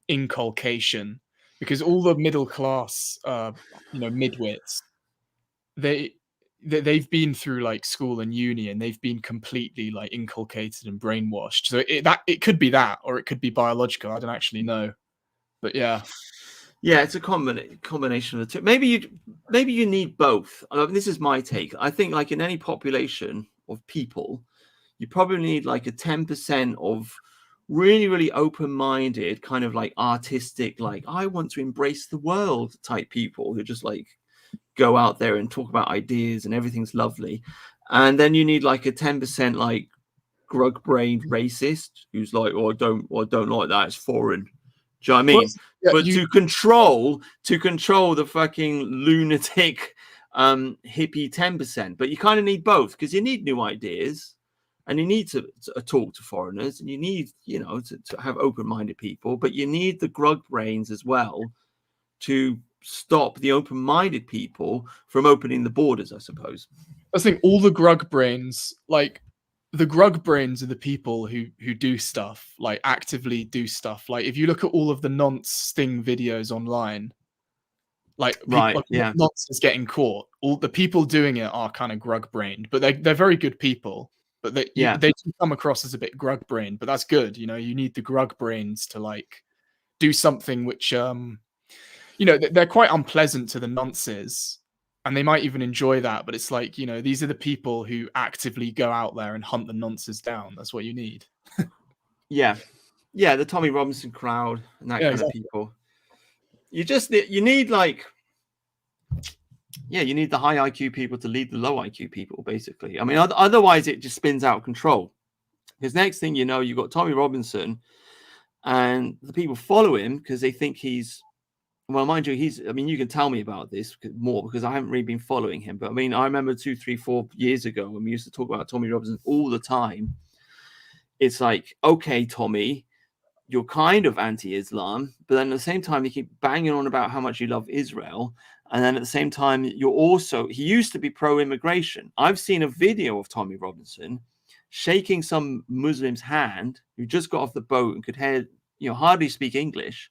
[SPEAKER 2] inculcation. Because all the middle class, midwits, they've been through like school and uni, and they've been completely like inculcated and brainwashed. So it could be that, or it could be biological. I don't actually know, but yeah.
[SPEAKER 1] Yeah, it's a combination of the two. Maybe you need both. I mean, this is my take. I think like in any population of people, you probably need like a 10% of really, really open-minded, kind of like artistic, like I want to embrace the world type people who just like go out there and talk about ideas and everything's lovely. And then you need like a 10% like grug-brained racist who's like, oh, I don't like that. It's foreign. Do you know what I mean? But to control the fucking lunatic hippie 10%. But you kind of need both, because you need new ideas, and you need to talk to foreigners, and you need, to have open-minded people, but you need the grug brains as well to stop the open-minded people from opening the borders, I suppose.
[SPEAKER 2] I think all the grug brains, like the grug brains are the people who do stuff, like actively do stuff. Like if you look at all of the nonce Sting videos online, Like
[SPEAKER 1] Right.
[SPEAKER 2] people,
[SPEAKER 1] Yeah.
[SPEAKER 2] nonsense getting caught. All the people doing it are kind of grug brained, but they're very good people. But
[SPEAKER 1] Yeah.
[SPEAKER 2] they do come across as a bit grug brained, but that's good. You know, you need the grug brains to like do something which you know, they're quite unpleasant to the nonces, and they might even enjoy that. But it's like, you know, these are the people who actively go out there and hunt the nonces down. That's what you need.
[SPEAKER 1] Yeah. Yeah. The Tommy Robinson crowd and that
[SPEAKER 2] Yeah,
[SPEAKER 1] kind of
[SPEAKER 2] exactly.
[SPEAKER 1] people. You need like, yeah, you need the high IQ people to lead the low IQ people, basically. I mean, otherwise it just spins out of control. Because next thing you know, you've got Tommy Robinson, and the people follow him because they think he's, well, mind you, I mean, you can tell me about this more because I haven't really been following him. But I mean, I remember 2, 3, 4 years ago when we used to talk about Tommy Robinson all the time. It's like, okay, Tommy, you're kind of anti-Islam, but then at the same time, you keep banging on about how much you love Israel. And then at the same time, he used to be pro-immigration. I've seen a video of Tommy Robinson shaking some Muslim's hand who just got off the boat and could hardly speak English.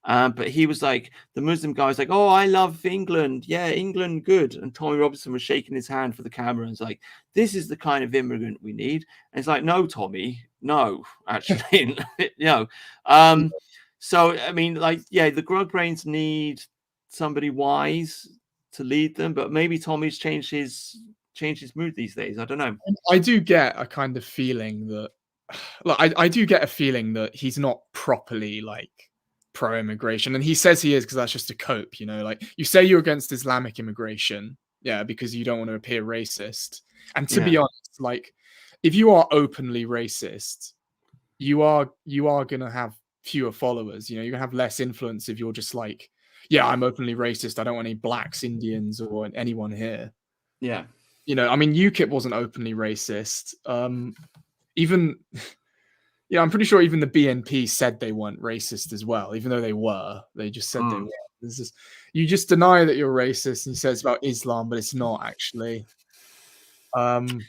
[SPEAKER 1] But he was like, the Muslim guy was like, oh, I love England. Yeah, England, good. And Tommy Robinson was shaking his hand for the camera and was like, this is the kind of immigrant we need. And it's like, no, Tommy, no, actually, So, I mean, like, yeah, the grug brains need somebody wise to lead them, but maybe Tommy's changed his mood these days. I don't know.
[SPEAKER 2] I do get a kind of feeling that, look, I do get a feeling that he's not properly like pro-immigration, and he says he is because that's just to cope. You know, like you say you're against Islamic immigration, yeah, because you don't want to appear racist. And to be honest, like if you are openly racist, you are gonna have fewer followers. You know, you're gonna have less influence if you're just like, yeah, I'm openly racist. I don't want any blacks, Indians, or anyone here.
[SPEAKER 1] Yeah.
[SPEAKER 2] You know, I mean, UKIP wasn't openly racist. Even, yeah, I'm pretty sure even the BNP said they weren't racist as well, even though they were. They just said they were. You just deny that you're racist, and you say it's about Islam, but it's not actually. I mean,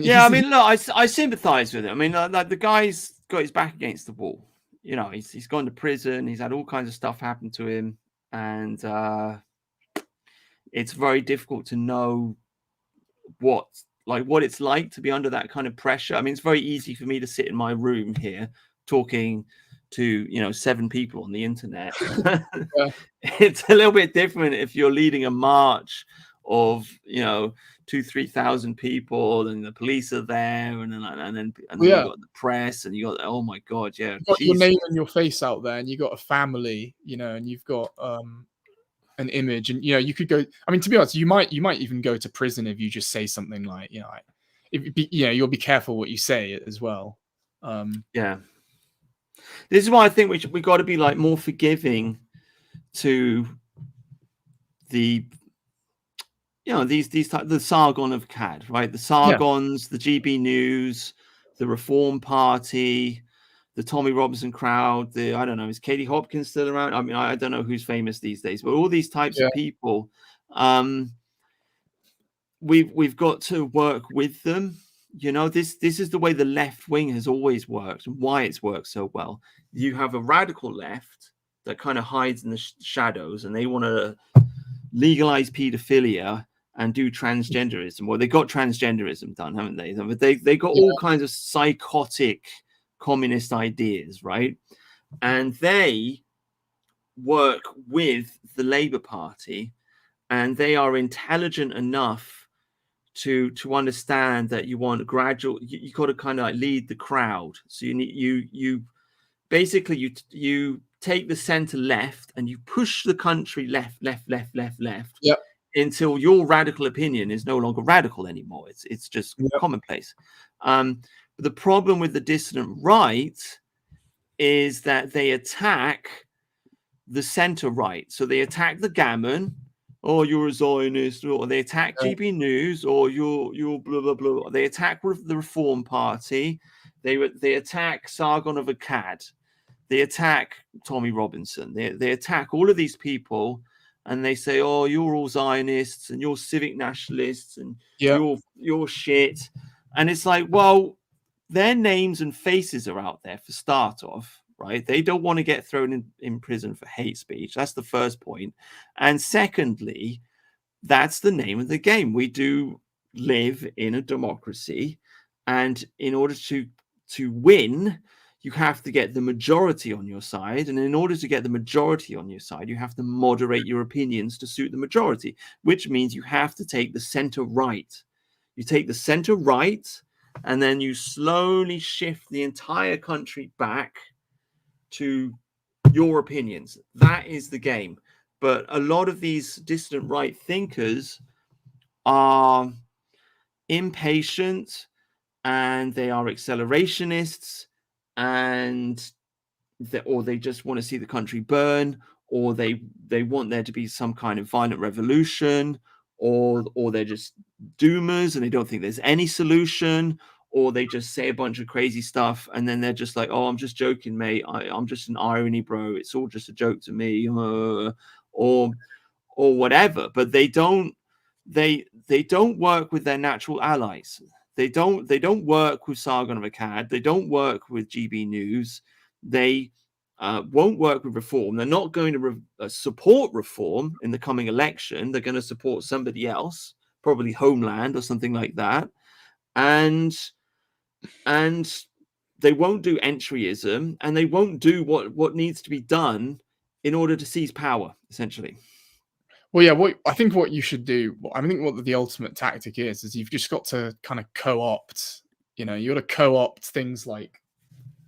[SPEAKER 1] yeah, I mean, look, I sympathise with him. I mean, like the guy's got his back against the wall. You know, he's gone to prison. He's had all kinds of stuff happen to him, and it's very difficult to know what it's like to be under that kind of pressure. I mean, it's very easy for me to sit in my room here talking to 7 people on the internet. It's a little bit different if you're leading a march of 2,000-3,000 people, and the police are there, and then you got the press, and you got, oh my god, yeah,
[SPEAKER 2] you've got your name and your face out there, and you got a family, and you've got an image, and you could go. I mean, to be honest, you might even go to prison if you just say something like, you'll be careful what you say as well.
[SPEAKER 1] Yeah, this is why I think we got to be like more forgiving to the the Sargon of Cad, right? The Sargons, the GB News, the Reform Party, the Tommy Robinson crowd, I don't know, is Katie Hopkins still around? I mean, I don't know who's famous these days, but all these types of people, we've got to work with them. This is the way the left wing has always worked, and why it's worked so well. You have a radical left that kind of hides in the shadows, and they want to legalize pedophilia and do transgenderism. Well, they got transgenderism done, haven't they? But they got all kinds of psychotic communist ideas, right? And they work with the Labour Party, and they are intelligent enough to understand that you want gradual. You got to kind of like lead the crowd. So you basically take the center left and you push the country left until your radical opinion is no longer radical anymore. It's just commonplace. But the problem with the dissident right is that they attack the center right. So they attack the Gammon, or you're a Zionist, or they attack GB News, or you're blah blah blah. They attack the Reform Party. They attack Sargon of Akkad. They attack Tommy Robinson. They attack all of these people, and they say, "Oh, you're all Zionists, and you're civic nationalists, and you're shit." And it's like, well, their names and faces are out there for start off, right? They don't want to get thrown in prison for hate speech. That's the first point. And secondly, that's the name of the game. We do live in a democracy, and in order to win, you have to get the majority on your side. And in order to get the majority on your side, you have to moderate your opinions to suit the majority, which means you have to take the center right. You take the center right, and then you slowly shift the entire country back to your opinions. That is the game. But a lot of these dissident right thinkers are impatient, and they are accelerationists, and or they just want to see the country burn, or they want there to be some kind of violent revolution, or they're just doomers and they don't think there's any solution, or they just say a bunch of crazy stuff and then they're just like, oh, I'm just joking, mate. I'm just an irony, bro. It's all just a joke to me, or whatever. But they don't work with their natural allies. They don't work with Sargon of Akkad. They don't work with GB News. They won't work with Reform. They're not going to support Reform in the coming election. They're going to support somebody else, probably Homeland or something like that. And they won't do entryism, and they won't do what needs to be done in order to seize power, essentially.
[SPEAKER 2] Well, yeah, I think what you should do, I think what the ultimate tactic is you've just got to kind of co-opt, you got to co-opt things like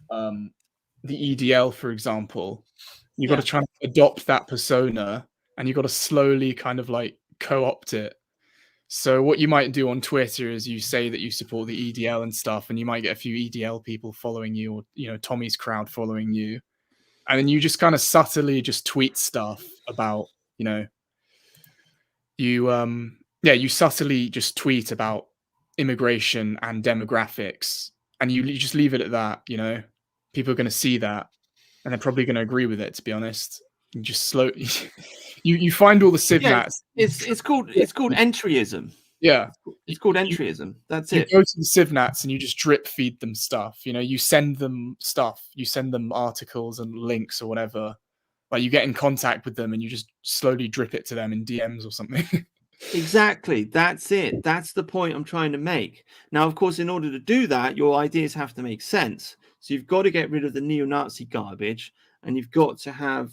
[SPEAKER 2] the EDL, for example. You've got to try and adopt that persona, and you've got to slowly kind of like co-opt it. So what you might do on Twitter is you say that you support the EDL and stuff, and you might get a few EDL people following you, or, Tommy's crowd following you. And then you just kind of subtly just tweet stuff about, you subtly just tweet about immigration and demographics, and you just leave it at that. People are going to see that, and they're probably going to agree with it. To be honest, you just you find all the civnats.
[SPEAKER 1] It's called entryism.
[SPEAKER 2] Yeah,
[SPEAKER 1] it's called entryism. That's
[SPEAKER 2] it. You go to the civnats and you just drip feed them stuff. You send them stuff. You send them articles and links or whatever. Like, you get in contact with them and you just slowly drip it to them in DMs or something.
[SPEAKER 1] Exactly. That's it. That's the point I'm trying to make. Now, of course, in order to do that, your ideas have to make sense. So you've got to get rid of the neo-Nazi garbage, and you've got to have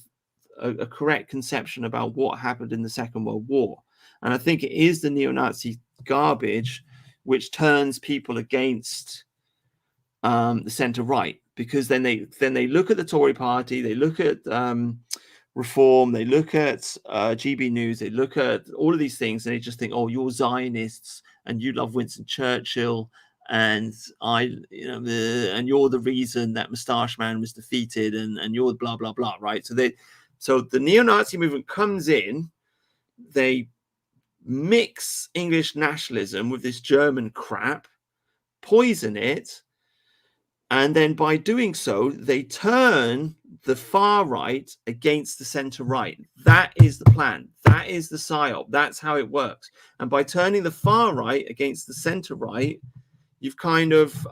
[SPEAKER 1] a correct conception about what happened in the Second World War. And I think it is the neo-Nazi garbage which turns people against the centre right, because then they look at the Tory party, they look at Reform, they look at GB News, they look at all of these things, and they just think, oh, you're Zionists and you love Winston Churchill, and and you're the reason that Moustache Man was defeated, and you're blah blah blah, right? So the neo-Nazi movement comes in, they mix English nationalism with this German crap, poison it, and then by doing so, they turn the far right against the center right. That is the plan. That is the psyop. That's how it works. And by turning the far right against the center right, you've kind of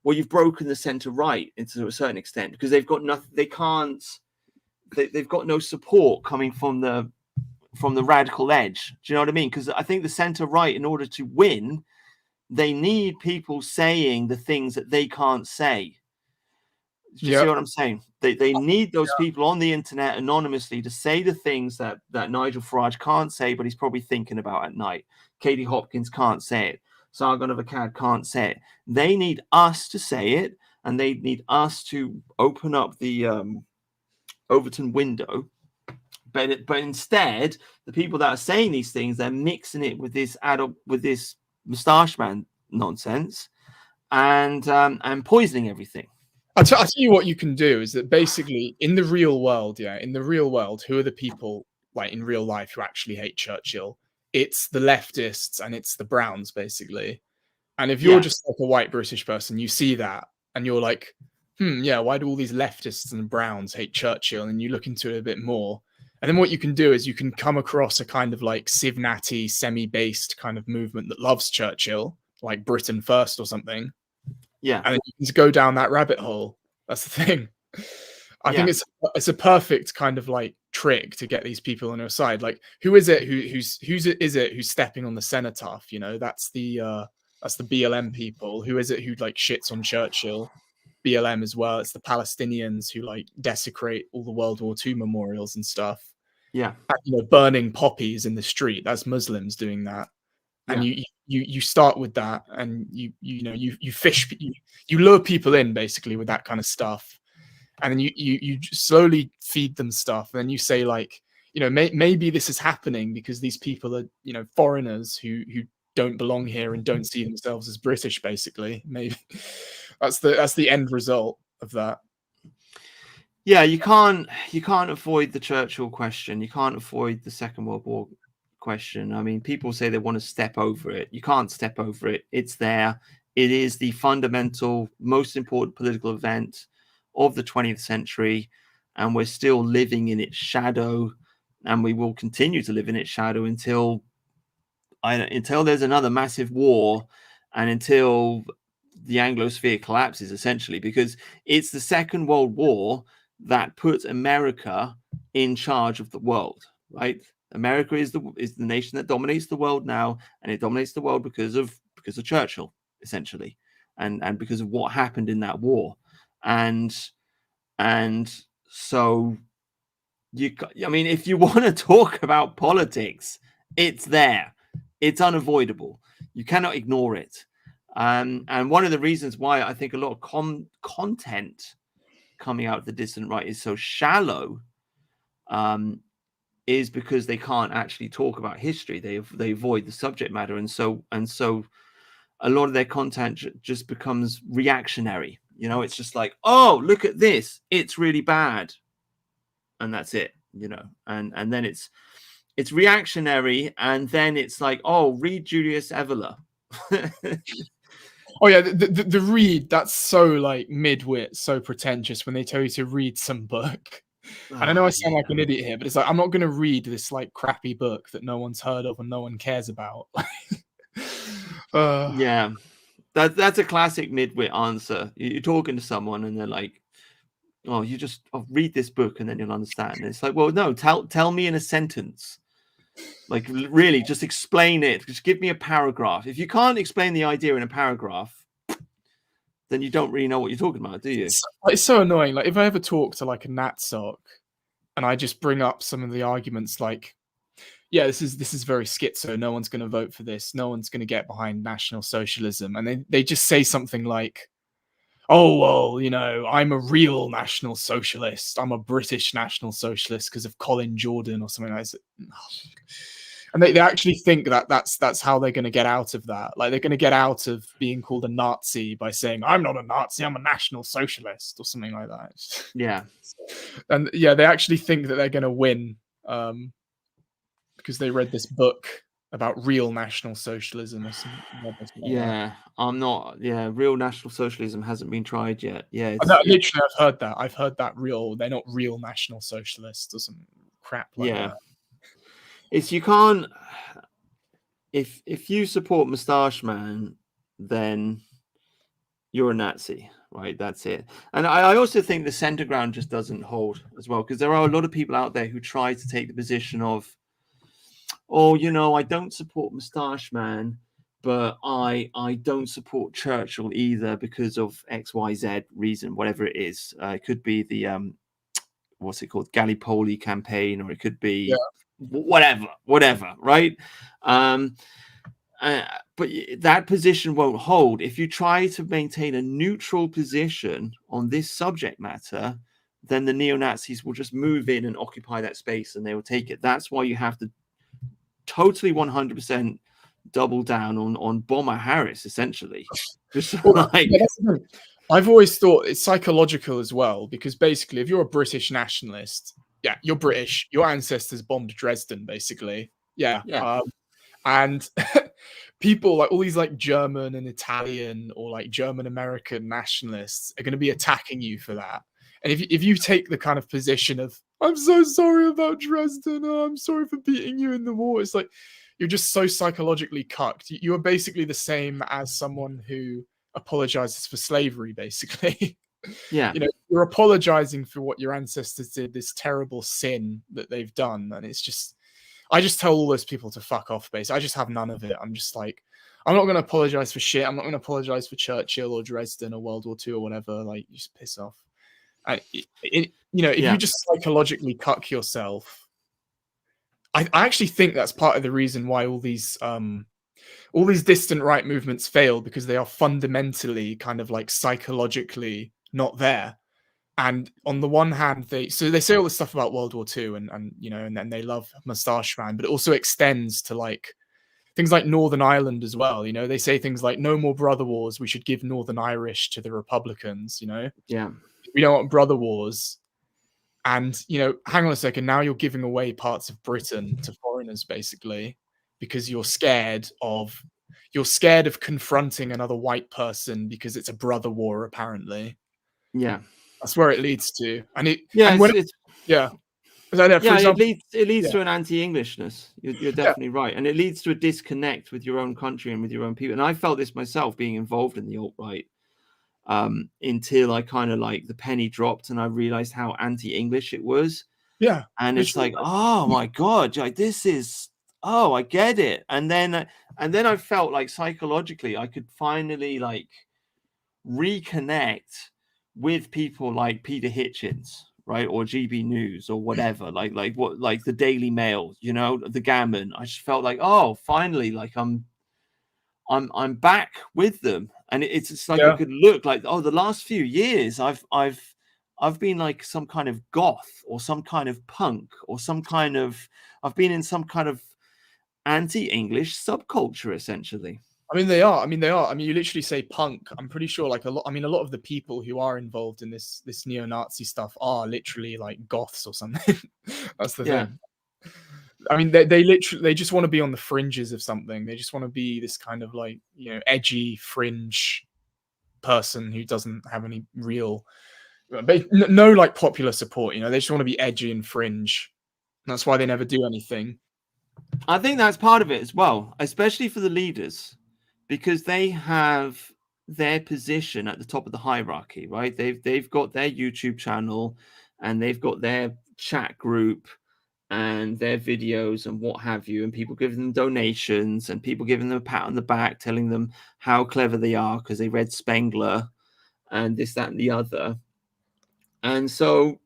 [SPEAKER 1] you've broken the center right to a certain extent, because they've got nothing. They've got no support coming from the radical edge. Do you know what I mean? Because I think the center right, in order to win, they need people saying the things that they can't say. Do you see what I'm saying? They need those people on the internet anonymously to say the things that Nigel Farage can't say, but he's probably thinking about at night. Katie Hopkins can't say it. Sargon of Akkad can't say it. They need us to say it, and they need us to open up the Overton window. But instead, the people that are saying these things, they're mixing it with this Moustache Man nonsense, and poisoning everything.
[SPEAKER 2] I'll tell you what you can do is that basically in the real world, who are the people like in real life who actually hate Churchill? It's the leftists and it's the Browns, basically. And if you're just like a white British person, you see that and you're like, why do all these leftists and Browns hate Churchill? And you look into it a bit more. And then what you can do is you can come across a kind of like Civnati, semi-based kind of movement that loves Churchill, like Britain First or something.
[SPEAKER 1] Yeah.
[SPEAKER 2] And then you can go down that rabbit hole. That's the thing. I
[SPEAKER 1] Yeah.
[SPEAKER 2] think it's a perfect kind of like trick to get these people on your side. Like, who is it who's stepping on the cenotaph? You know, that's the BLM people. Who is it who like shits on Churchill? BLM as well. It's the Palestinians who like desecrate all the World War II memorials and stuff.
[SPEAKER 1] Yeah.
[SPEAKER 2] You know, burning poppies in the street. That's Muslims doing that. And
[SPEAKER 1] Yeah.
[SPEAKER 2] you start with that, and you lure people in basically with that kind of stuff, and then you slowly feed them stuff, and then you say like, you know, maybe this is happening because these people are, you know, foreigners who don't belong here and don't see themselves as British. Basically, maybe that's the end result of that.
[SPEAKER 1] Yeah, you can't avoid the Churchill question. You can't avoid the Second World War question. I mean, people say they want to step over it. You can't step over it. It's there. It is the fundamental, most important political event of the 20th century, and we're still living in its shadow, and we will continue to live in its shadow until there's another massive war, and until the Anglosphere collapses, essentially, because it's the Second World War that puts America in charge of the world, right? America is the nation that dominates the world now, and it dominates the world because of Churchill, essentially, and because of what happened in that war, and so I mean, if you want to talk about politics, it's there, it's unavoidable. You cannot ignore it. And one of the reasons why I think a lot of content coming out of the dissident right is so shallow is because they can't actually talk about history. They avoid the subject matter, and so a lot of their content just becomes reactionary. You know, it's just like, oh, look at this, it's really bad, and that's it. You know, and then it's reactionary, and then it's like, oh, read Julius Evola.
[SPEAKER 2] Oh yeah, the read, that's so like mid-wit, so pretentious when they tell you to read some book. And I know I sound like an idiot here, but it's like, I'm not going to read this like crappy book that no one's heard of and no one cares about.
[SPEAKER 1] Yeah, that's a classic mid-wit answer. You're talking to someone and they're like, oh, you just read this book and then you'll understand. And it's like, well, no, tell me in a sentence. Like, really, just explain it. Just give me a paragraph. If you can't explain the idea in a paragraph, then you don't really know what you're talking about, do you?
[SPEAKER 2] It's so annoying. Like, if I ever talk to like a NatSoc and I just bring up some of the arguments, like, yeah, this is very schizo. No one's going to vote for this. No one's going to get behind National Socialism. And they just say something like, oh, well, you know, I'm a real National Socialist. I'm a British National Socialist because of Colin Jordan or something like that. And they actually think that that's how they're going to get out of that. Like, they're going to get out of being called a Nazi by saying, I'm not a Nazi, I'm a National Socialist, or something like that.
[SPEAKER 1] Yeah.
[SPEAKER 2] And yeah, they actually think that they're going to win because they read this book about real National Socialism or something like
[SPEAKER 1] yeah,
[SPEAKER 2] that.
[SPEAKER 1] I'm not. Yeah, real National Socialism hasn't been tried yet. Yeah,
[SPEAKER 2] literally, I've heard that. I've heard that they're not real National Socialists or some crap like that.
[SPEAKER 1] It's you can't. If you support Moustache Man, then you're a Nazi, right? That's it. And I also think the center ground just doesn't hold as well, because there are a lot of people out there who try to take the position of, oh, you know, I don't support Moustache Man, but I don't support Churchill either because of XYZ reason, whatever it is. It could be the what's it called, Gallipoli campaign, or it could be whatever, right? But that position won't hold if you try to maintain a neutral position on this subject matter. Then the neo-Nazis will just move in and occupy that space, and they will take it. That's why you have to totally 100% double down on Bomber Harris, essentially. Just like,
[SPEAKER 2] I've always thought it's psychological as well, because basically, if you're a British nationalist, yeah, you're British. Your ancestors bombed Dresden, basically. Yeah. And people like all these like German and Italian or like German American nationalists are going to be attacking you for that. And if you take the kind of position of, I'm so sorry about Dresden, oh, I'm sorry for beating you in the war, it's like you're just so psychologically cucked. You are basically the same as someone who apologizes for slavery, basically.
[SPEAKER 1] Yeah.
[SPEAKER 2] You know, you're apologizing for what your ancestors did, this terrible sin that they've done. And it's just, I just tell all those people to fuck off, basically. I just have none of it. I'm just like, I'm not going to apologize for shit. I'm not going to apologize for Churchill or Dresden or World War II or whatever. Like, you just piss off. And you know, if you just psychologically cuck yourself, I actually think that's part of the reason why all these distant right movements fail, because they are fundamentally kind of like psychologically not there. And on the one hand, they say all this stuff about World War II and you know, and then they love Moustache Man, but it also extends to like things like Northern Ireland as well. You know, they say things like no more brother wars. We should give Northern Irish to the Republicans. You know, we don't want brother wars. And you know, hang on a second. Now you're giving away parts of Britain to foreigners, basically, because you're scared of confronting another white person because it's a brother war, apparently.
[SPEAKER 1] Yeah.
[SPEAKER 2] That's where it leads to. And it,
[SPEAKER 1] yeah,
[SPEAKER 2] and when,
[SPEAKER 1] it's,
[SPEAKER 2] yeah.
[SPEAKER 1] It leads to an anti-Englishness. You're definitely right, and it leads to a disconnect with your own country and with your own people. And I felt this myself, being involved in the alt-right, until I kind of like the penny dropped and I realized how anti-English it was.
[SPEAKER 2] Yeah,
[SPEAKER 1] and it's like, oh my god, like this is, oh, I get it. And then I felt like psychologically I could finally like reconnect with people like Peter Hitchens, right, or GB News or whatever, like the Daily Mail, you know, the Gammon. I just felt like, oh, finally, like I'm back with them, and it's just like I could look like, oh, the last few years I've been like some kind of goth or some kind of punk or some kind of, I've been in some kind of anti-English subculture, essentially.
[SPEAKER 2] I mean, they are. I mean, you literally say punk. I'm pretty sure like a lot of the people who are involved in this neo-Nazi stuff are literally like goths or something. That's the thing. I mean, they just want to be on the fringes of something. They just want to be this kind of like, you know, edgy fringe person who doesn't have any real, no like popular support. You know, they just want to be edgy and fringe. And that's why they never do anything.
[SPEAKER 1] I think that's part of it as well, especially for the leaders, because they have their position at the top of the hierarchy, right? They've got their YouTube channel and they've got their chat group and their videos and what have you, and people giving them donations and people giving them a pat on the back, telling them how clever they are because they read Spengler and this, that, and the other. And so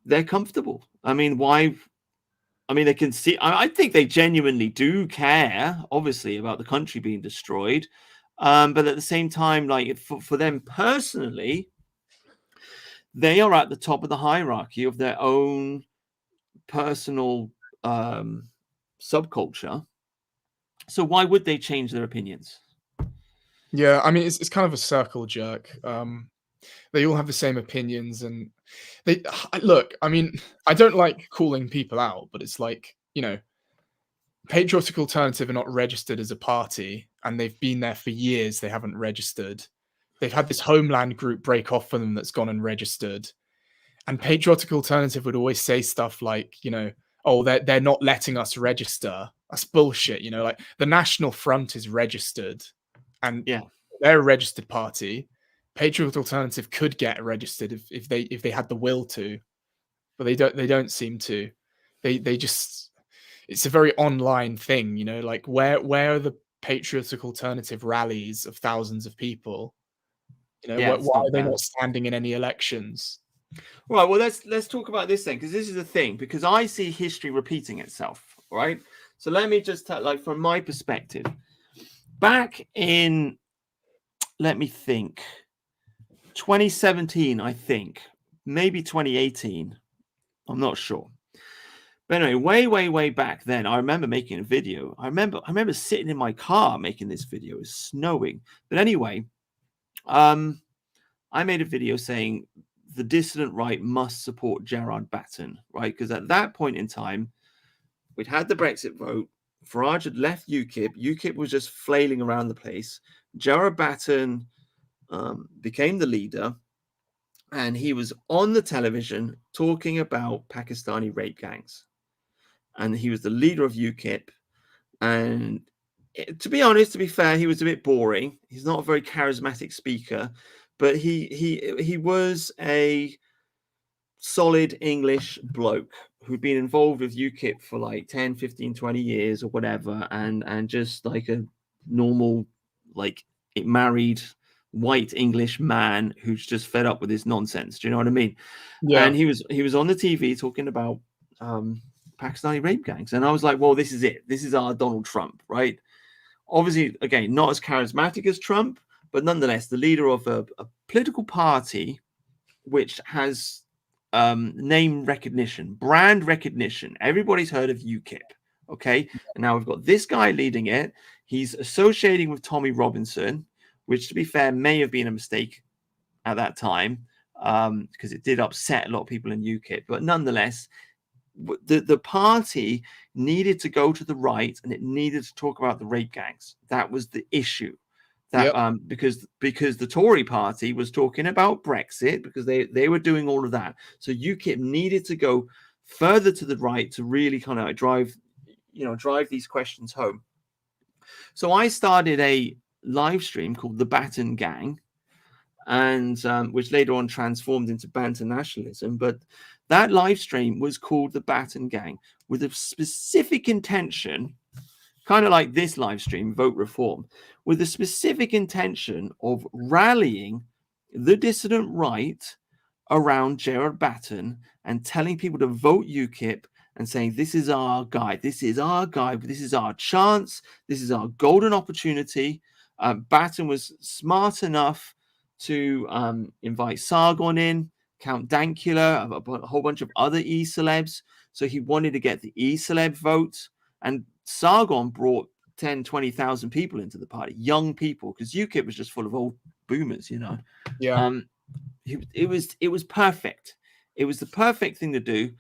[SPEAKER 1] they're comfortable. I mean, why? I mean, they can see, I think they genuinely do care, obviously, about the country being destroyed. But at the same time, like for them personally, they are at the top of the hierarchy of their own personal subculture. So why would they change their opinions?
[SPEAKER 2] Yeah, I mean, it's kind of a circle jerk. They all have the same opinions, and they look. I mean, I don't like calling people out, but it's like, you know, Patriotic Alternative are not registered as a party, and they've been there for years. They haven't registered. They've had this Homeland group break off for them that's gone and registered. And Patriotic Alternative would always say stuff like, you know, oh, they're not letting us register. That's bullshit. You know, like the National Front is registered, and they're a registered party. Patriot Alternative could get registered if they had the will to, but they don't seem to. They just, it's a very online thing, you know, like where are the Patriotic Alternative rallies of thousands of people? You know, why are they not standing in any elections?
[SPEAKER 1] Right, well, let's talk about this then, because this is the thing, because I see history repeating itself, right? So let me just tell, like, from my perspective, back in, let me think, 2017, I think, maybe 2018, I'm not sure. But anyway, way back then, I remember making a video. I remember sitting in my car making this video. It was snowing. But anyway, I made a video saying the dissident right must support Gerard Batten, right? Because at that point in time, we'd had the Brexit vote. Farage had left UKIP. UKIP was just flailing around the place. Gerard Batten became the leader, and he was on the television talking about Pakistani rape gangs. And he was the leader of UKIP. And to be honest, to be fair, he was a bit boring. He's not a very charismatic speaker. but he was a solid English bloke who'd been involved with UKIP for like 10, 15, 20 years or whatever, and just like a normal, like married white English man who's just fed up with this nonsense. Do you know what I mean?
[SPEAKER 2] Yeah.
[SPEAKER 1] And he was on the TV talking about Pakistani rape gangs, and I was like, well, this is it. This is our Donald Trump, right? Obviously, again, not as charismatic as Trump, but nonetheless, the leader of a political party which has name recognition, brand recognition. Everybody's heard of UKIP, okay? And now we've got this guy leading it. He's associating with Tommy Robinson, which, to be fair, may have been a mistake at that time, because it did upset a lot of people in UKIP. But nonetheless, the party needed to go to the right, and it needed to talk about the rape gangs. That was the issue. That because the Tory party was talking about Brexit, because they were doing all of that. So UKIP needed to go further to the right to really kind of drive these questions home. So I started a live stream called the Batten Gang, and which later on transformed into Banter Nationalism. But that live stream was called the Batten Gang with a specific intention, kind of like this live stream, Vote Reform, with a specific intention of rallying the dissident right around Gerard Batten and telling people to vote UKIP and saying, this is our guy, this is our guy, this is our chance, this is our golden opportunity. Batten was smart enough to invite Sargon in, Count Dankula, a whole bunch of other E-celebs. So he wanted to get the E-celeb vote. And Sargon brought 10, 20,000 people into the party, young people, because UKIP was just full of old boomers, you know.
[SPEAKER 2] Yeah.
[SPEAKER 1] It was perfect. It was the perfect thing to do.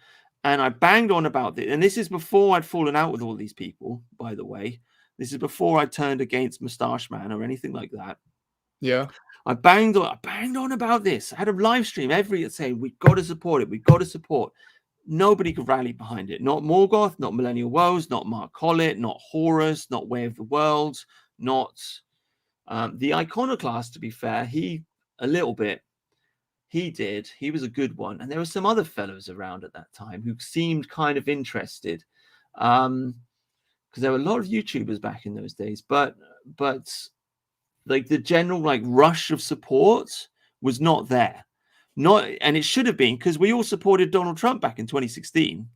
[SPEAKER 1] And I banged on about this. And this is before I'd fallen out with all these people, by the way. This is before I turned against Moustache Man or anything like that.
[SPEAKER 2] Yeah.
[SPEAKER 1] I banged on about this. I had a live stream saying, we've got to support it. We've got to support. Nobody could rally behind it. Not Morgoth, not Millennial Woes, not Mark Collett, not Horus, not Way of the World, not the Iconoclast, to be fair. He did. He was a good one. And there were some other fellows around at that time who seemed kind of interested. Because there were a lot of YouTubers back in those days. But like the general like rush of support was not there. And it should have been, because we all supported Donald Trump back in 2016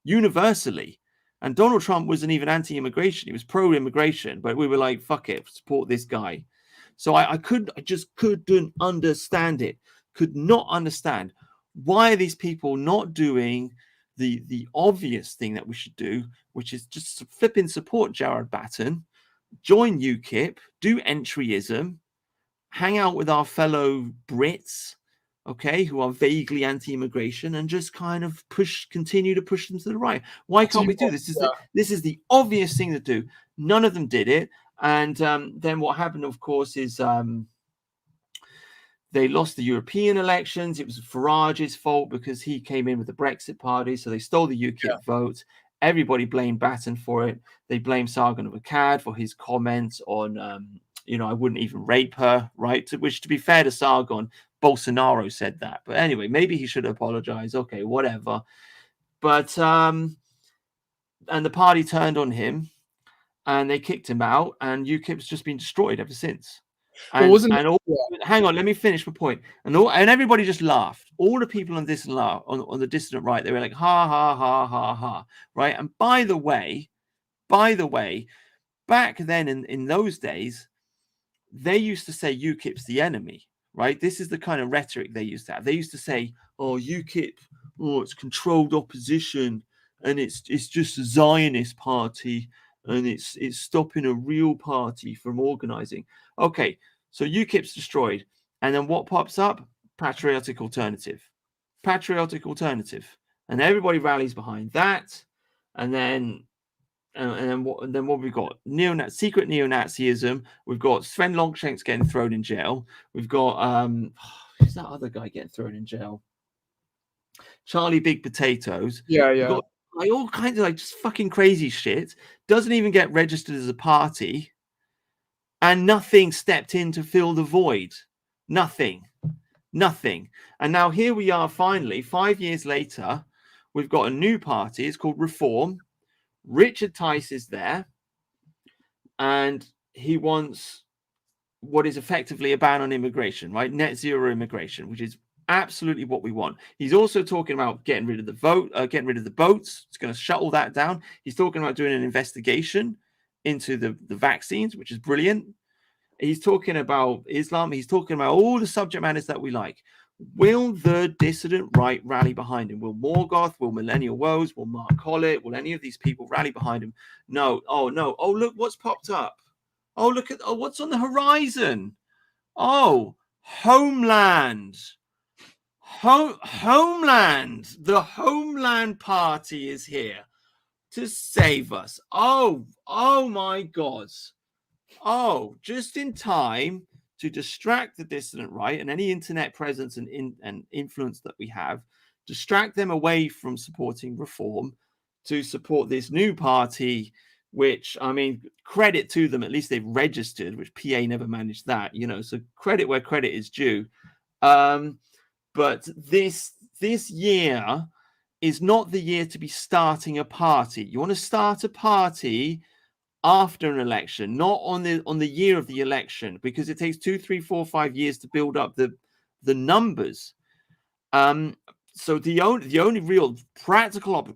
[SPEAKER 1] universally, and Donald Trump wasn't even anti-immigration. He was pro-immigration, but we were like, fuck it, support this guy. So I just couldn't understand it. Could not understand why are these people not doing the obvious thing that we should do, which is just flipping support Gerard Batten, join UKIP, do entryism, hang out with our fellow Brits, okay, who are vaguely anti-immigration, and just kind of continue to push them to the right. Why can't we do this? This is the obvious thing to do. None of them did it. And then what happened, of course, is they lost the European elections. It was Farage's fault because he came in with the Brexit party. So they stole the UKIP vote. Everybody blamed Batten for it. They blamed Sargon of Akkad for his comments on, I wouldn't even rape her, right? Which, to be fair to Sargon, Bolsonaro said that. But anyway, maybe he should apologize. Okay, whatever. But, and the party turned on him and they kicked him out, and UKIP's just been destroyed ever since. And, hang on, let me finish my point. And everybody just laughed. All the people on this on the dissident right, they were like, ha, ha, ha, ha, ha. Right. And by the way, back then in those days, they used to say UKIP's the enemy. Right. This is the kind of rhetoric they used to have. They used to say, oh, UKIP, it's controlled opposition, and it's just a Zionist party, and it's stopping a real party from organizing. Okay, so UKIP's destroyed. And then what pops up? Patriotic Alternative. And everybody rallies behind that. And then what we've got? Secret neo-Nazism. We've got Sven Longshanks getting thrown in jail. We've got who's that other guy getting thrown in jail? Charlie Big Potatoes.
[SPEAKER 2] Yeah.
[SPEAKER 1] We've got like all kinds of like just fucking crazy shit. Doesn't even get registered as a party. And nothing stepped in to fill the void. Nothing. Nothing. And now here we are finally, 5 years later, we've got a new party. It's called Reform. Richard Tice is there, and he wants what is effectively a ban on immigration, right? Net zero immigration, which is absolutely what we want. He's also talking about getting rid of the getting rid of the boats. It's going to shut all that down. He's talking about doing an investigation into the vaccines, which is brilliant. He's talking about Islam. He's talking about all the subject matters that we like. Will the dissident right rally behind him? Will Morgoth? Will Millennial Woes? Will Mark Collett? Will any of these people rally behind him? No. Oh, no. Oh, look what's popped up. Oh, look at what's on the horizon. Oh, Homeland. Homeland. The Homeland Party is here to save us. Oh my God. Oh, just in time to distract the dissident right and any internet presence and influence that we have, distract them away from supporting reform to support this new party, which, I mean, credit to them, at least they've registered, which PA never managed that, so credit where credit is due. But this year is not the year to be starting a party. You want to start a party after an election, not on the year of the election, because it takes 2, 3, 4, 5 years to build up the numbers. So the only real practical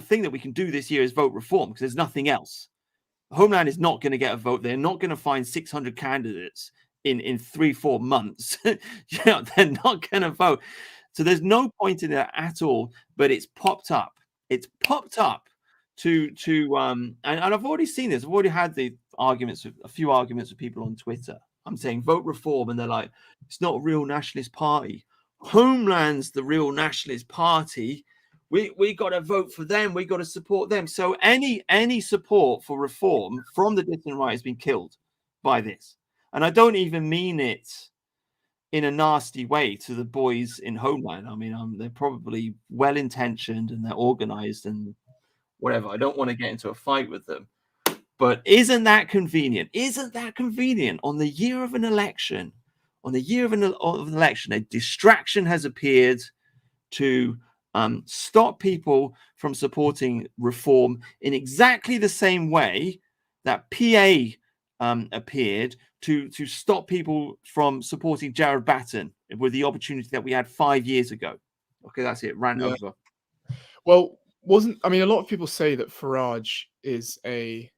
[SPEAKER 1] thing that we can do this year is vote Reform, because there's nothing else. Homeland is not going to get a vote. They're not going to find 600 candidates in 3-4 months. They're not going to vote. So there's no point in it at all. But it's popped up. It's popped up. And I've already seen this. I've already had a few arguments with people on Twitter. I'm saying vote Reform, and they're like, it's not a real nationalist party. Homeland's the real nationalist party. We got to vote for them. We got to support them. So any support for Reform from the dissident right has been killed by this. And I don't even mean it in a nasty way to the boys in Homeland. I mean, they're probably well intentioned and they're organized and whatever. I don't want to get into a fight with them. But isn't that convenient? Isn't that convenient? On the year of an election, a distraction has appeared to stop people from supporting Reform in exactly the same way that PA appeared to stop people from supporting Jared Batten with the opportunity that we had 5 years ago. Okay, that's it. Rant over.
[SPEAKER 2] Well, a lot of people say that Farage is a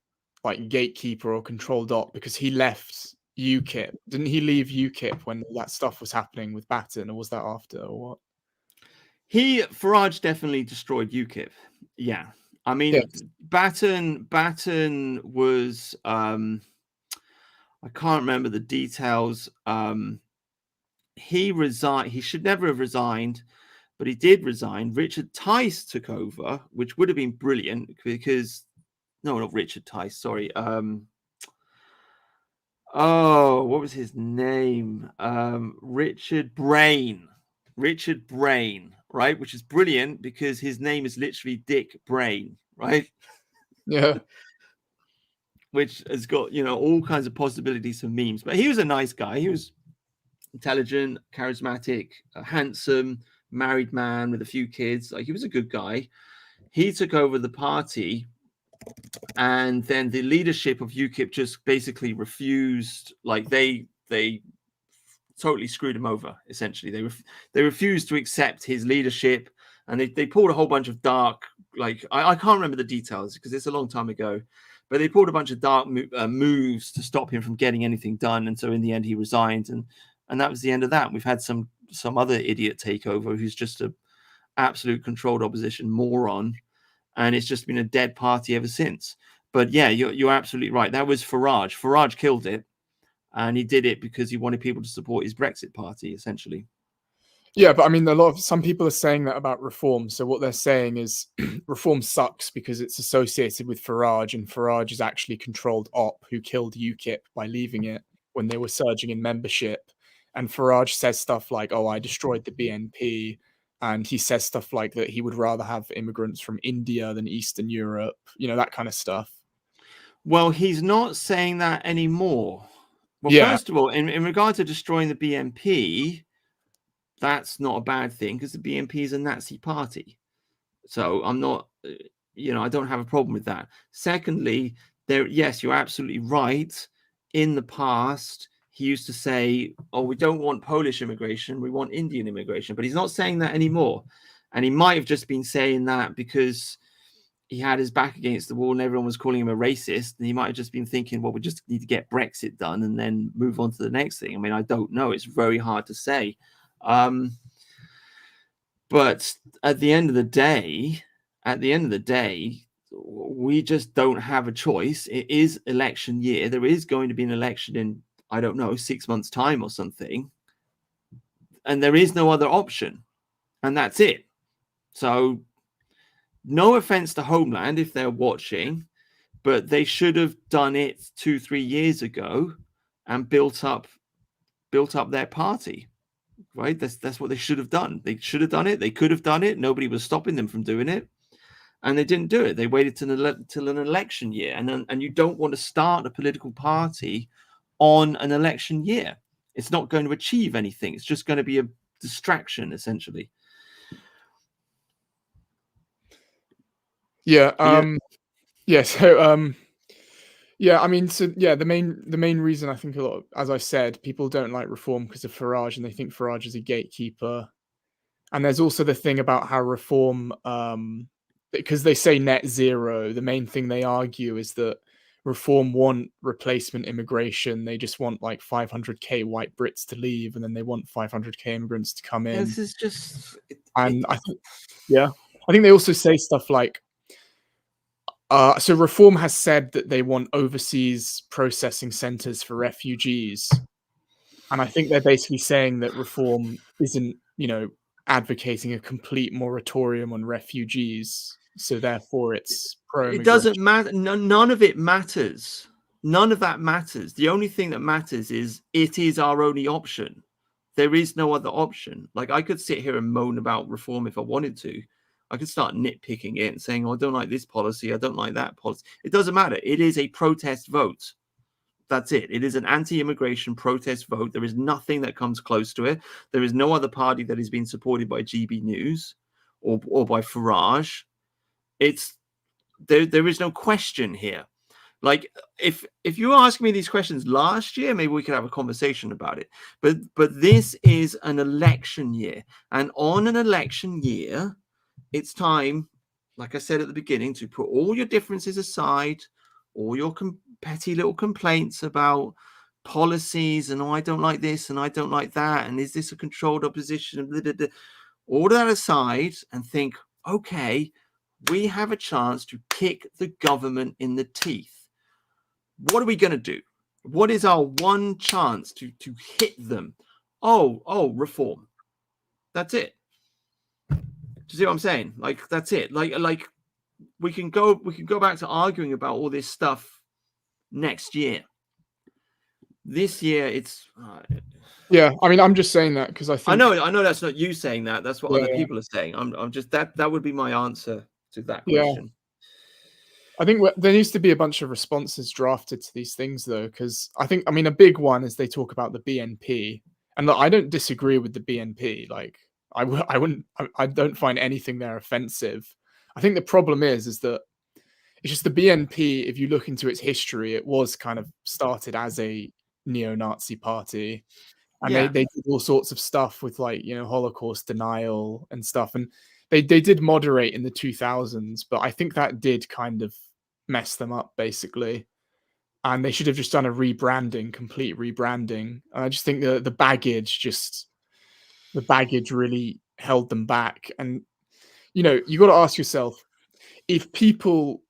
[SPEAKER 2] gatekeeper or controlled op because he left UKIP. Didn't he leave UKIP when that stuff was happening with Batten, or was that after, or what?
[SPEAKER 1] Farage definitely destroyed UKIP. Yeah. I mean, yes. Batten was I can't remember the details. He resigned. He should never have resigned, but he did resign. Richard Tice took over, which would have been brilliant because no, not Richard Tice. Sorry. What was his name? Richard Brain. Richard Brain, right? Which is brilliant because his name is literally Dick Brain, right?
[SPEAKER 2] Yeah.
[SPEAKER 1] Which has got, all kinds of possibilities for memes. But he was a nice guy. He was intelligent, charismatic, handsome, married man with a few kids. Like, he was a good guy. He took over the party, and then the leadership of UKIP just basically refused. Like, they totally screwed him over, essentially. They refused to accept his leadership, and they pulled a whole bunch of dark, I can't remember the details because it's a long time ago, but they pulled a bunch of dark moves to stop him from getting anything done. And so in the end, he resigned, and that was the end of that. We've had some other idiot take over who's just a absolute controlled opposition moron, and it's just been a dead party ever since. But yeah, you're absolutely right. That was Farage. Farage killed it, and he did it because he wanted people to support his Brexit party, essentially.
[SPEAKER 2] Yeah, but I mean, some people are saying that about Reform. So what they're saying is Reform sucks because it's associated with Farage, and Farage is actually controlled op who killed UKIP by leaving it when they were surging in membership. And Farage says stuff like, "Oh, I destroyed the BNP," and he says stuff like that he would rather have immigrants from India than Eastern Europe, that kind of stuff.
[SPEAKER 1] Well, he's not saying that anymore. Well,
[SPEAKER 2] Yeah.
[SPEAKER 1] first of all, in regard to destroying the BNP, that's not a bad thing because the BNP is a Nazi party. So I'm not, I don't have a problem with that. Secondly, yes, you're absolutely right. In the past, he used to say, "Oh, we don't want Polish immigration, we want Indian immigration," but he's not saying that anymore. And he might have just been saying that because he had his back against the wall and everyone was calling him a racist. And he might have just been thinking, well, we just need to get Brexit done and then move on to the next thing. I mean, I don't know. It's very hard to say. But at the end of the day, we just don't have a choice. It is election year. There is going to be an election in, I don't know, 6 months' time or something. And there is no other option. And that's it. So no offense to Homeland if they're watching, but they should have done it 2-3 years ago and built up their party. Right? That's what they should have done. They should have done it. They could have done it. Nobody was stopping them from doing it. And they didn't do it. They waited till an election year. And you don't want to start a political party on an election year. It's not going to achieve anything. It's just going to be a distraction, essentially.
[SPEAKER 2] Yeah. I mean, the main reason I think a lot, as I said, people don't like reform because of Farage, and they think Farage is a gatekeeper. And there's also the thing about how reform, because they say net zero, the main thing they argue is that reform want replacement immigration. They just want like 500k white Brits to leave, and then they want 500k immigrants to come in.
[SPEAKER 1] This is just,
[SPEAKER 2] I think they also say stuff like, so reform has said that they want overseas processing centers for refugees. And I think they're basically saying that reform isn't, advocating a complete moratorium on refugees. So therefore it's pro-immigration.
[SPEAKER 1] It doesn't matter. None of it matters. None of that matters. The only thing that matters is it is our only option. There is no other option. Like, I could sit here and moan about reform if I wanted to. I could start nitpicking it and saying, oh, I don't like this policy. I don't like that policy. It doesn't matter. It is a protest vote. That's it. It is an anti-immigration protest vote. There is nothing that comes close to it. There is no other party that is being supported by GB News or by Farage. It's there is no question here. Like, if you were asking me these questions last year, maybe we could have a conversation about it. But this is an election year, and on an election year, it's time, like I said at the beginning, to put all your differences aside, all your petty little complaints about policies and, oh, I don't like this and I don't like that, and is this a controlled opposition? Blah, blah, blah. All that aside, and think, okay, we have a chance to kick the government in the teeth. What are we going to do? What is our one chance to hit them? Oh, reform. That's it. Do you see what I'm saying? Like, that's it. Like we can go back to arguing about all this stuff next year. This year, it's
[SPEAKER 2] yeah. I mean, I'm just saying that because I think
[SPEAKER 1] I know that's not you saying that. That's what other people are saying. I'm just that would be my answer to that question.
[SPEAKER 2] I think there needs to be a bunch of responses drafted to these things, though, because I mean, a big one is they talk about the BNP, and look, I don't disagree with the BNP. Like, I don't find anything there offensive. I think the problem is that it's just the BNP. If you look into its history, it was kind of started as a neo-Nazi party, and they did all sorts of stuff with, like, Holocaust denial and stuff, and they did moderate in the 2000s, but I think that did kind of mess them up, basically. And they should have just done a complete rebranding. I just think the baggage really held them back. And, you got to ask yourself, if people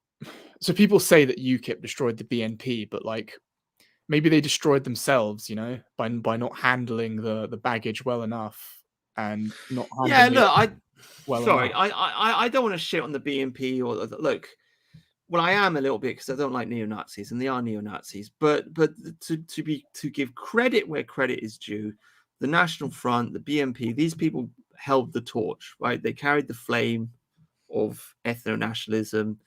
[SPEAKER 2] say that UKIP destroyed the BNP, but, like, maybe they destroyed themselves, by not handling the baggage well enough and not handling
[SPEAKER 1] I don't want to shit on the BNP or look. Well, I am a little bit because I don't like neo-Nazis, and they are neo-Nazis. But to give credit where credit is due, the National Front, the BNP, these people held the torch, right? They carried the flame of ethno-nationalism.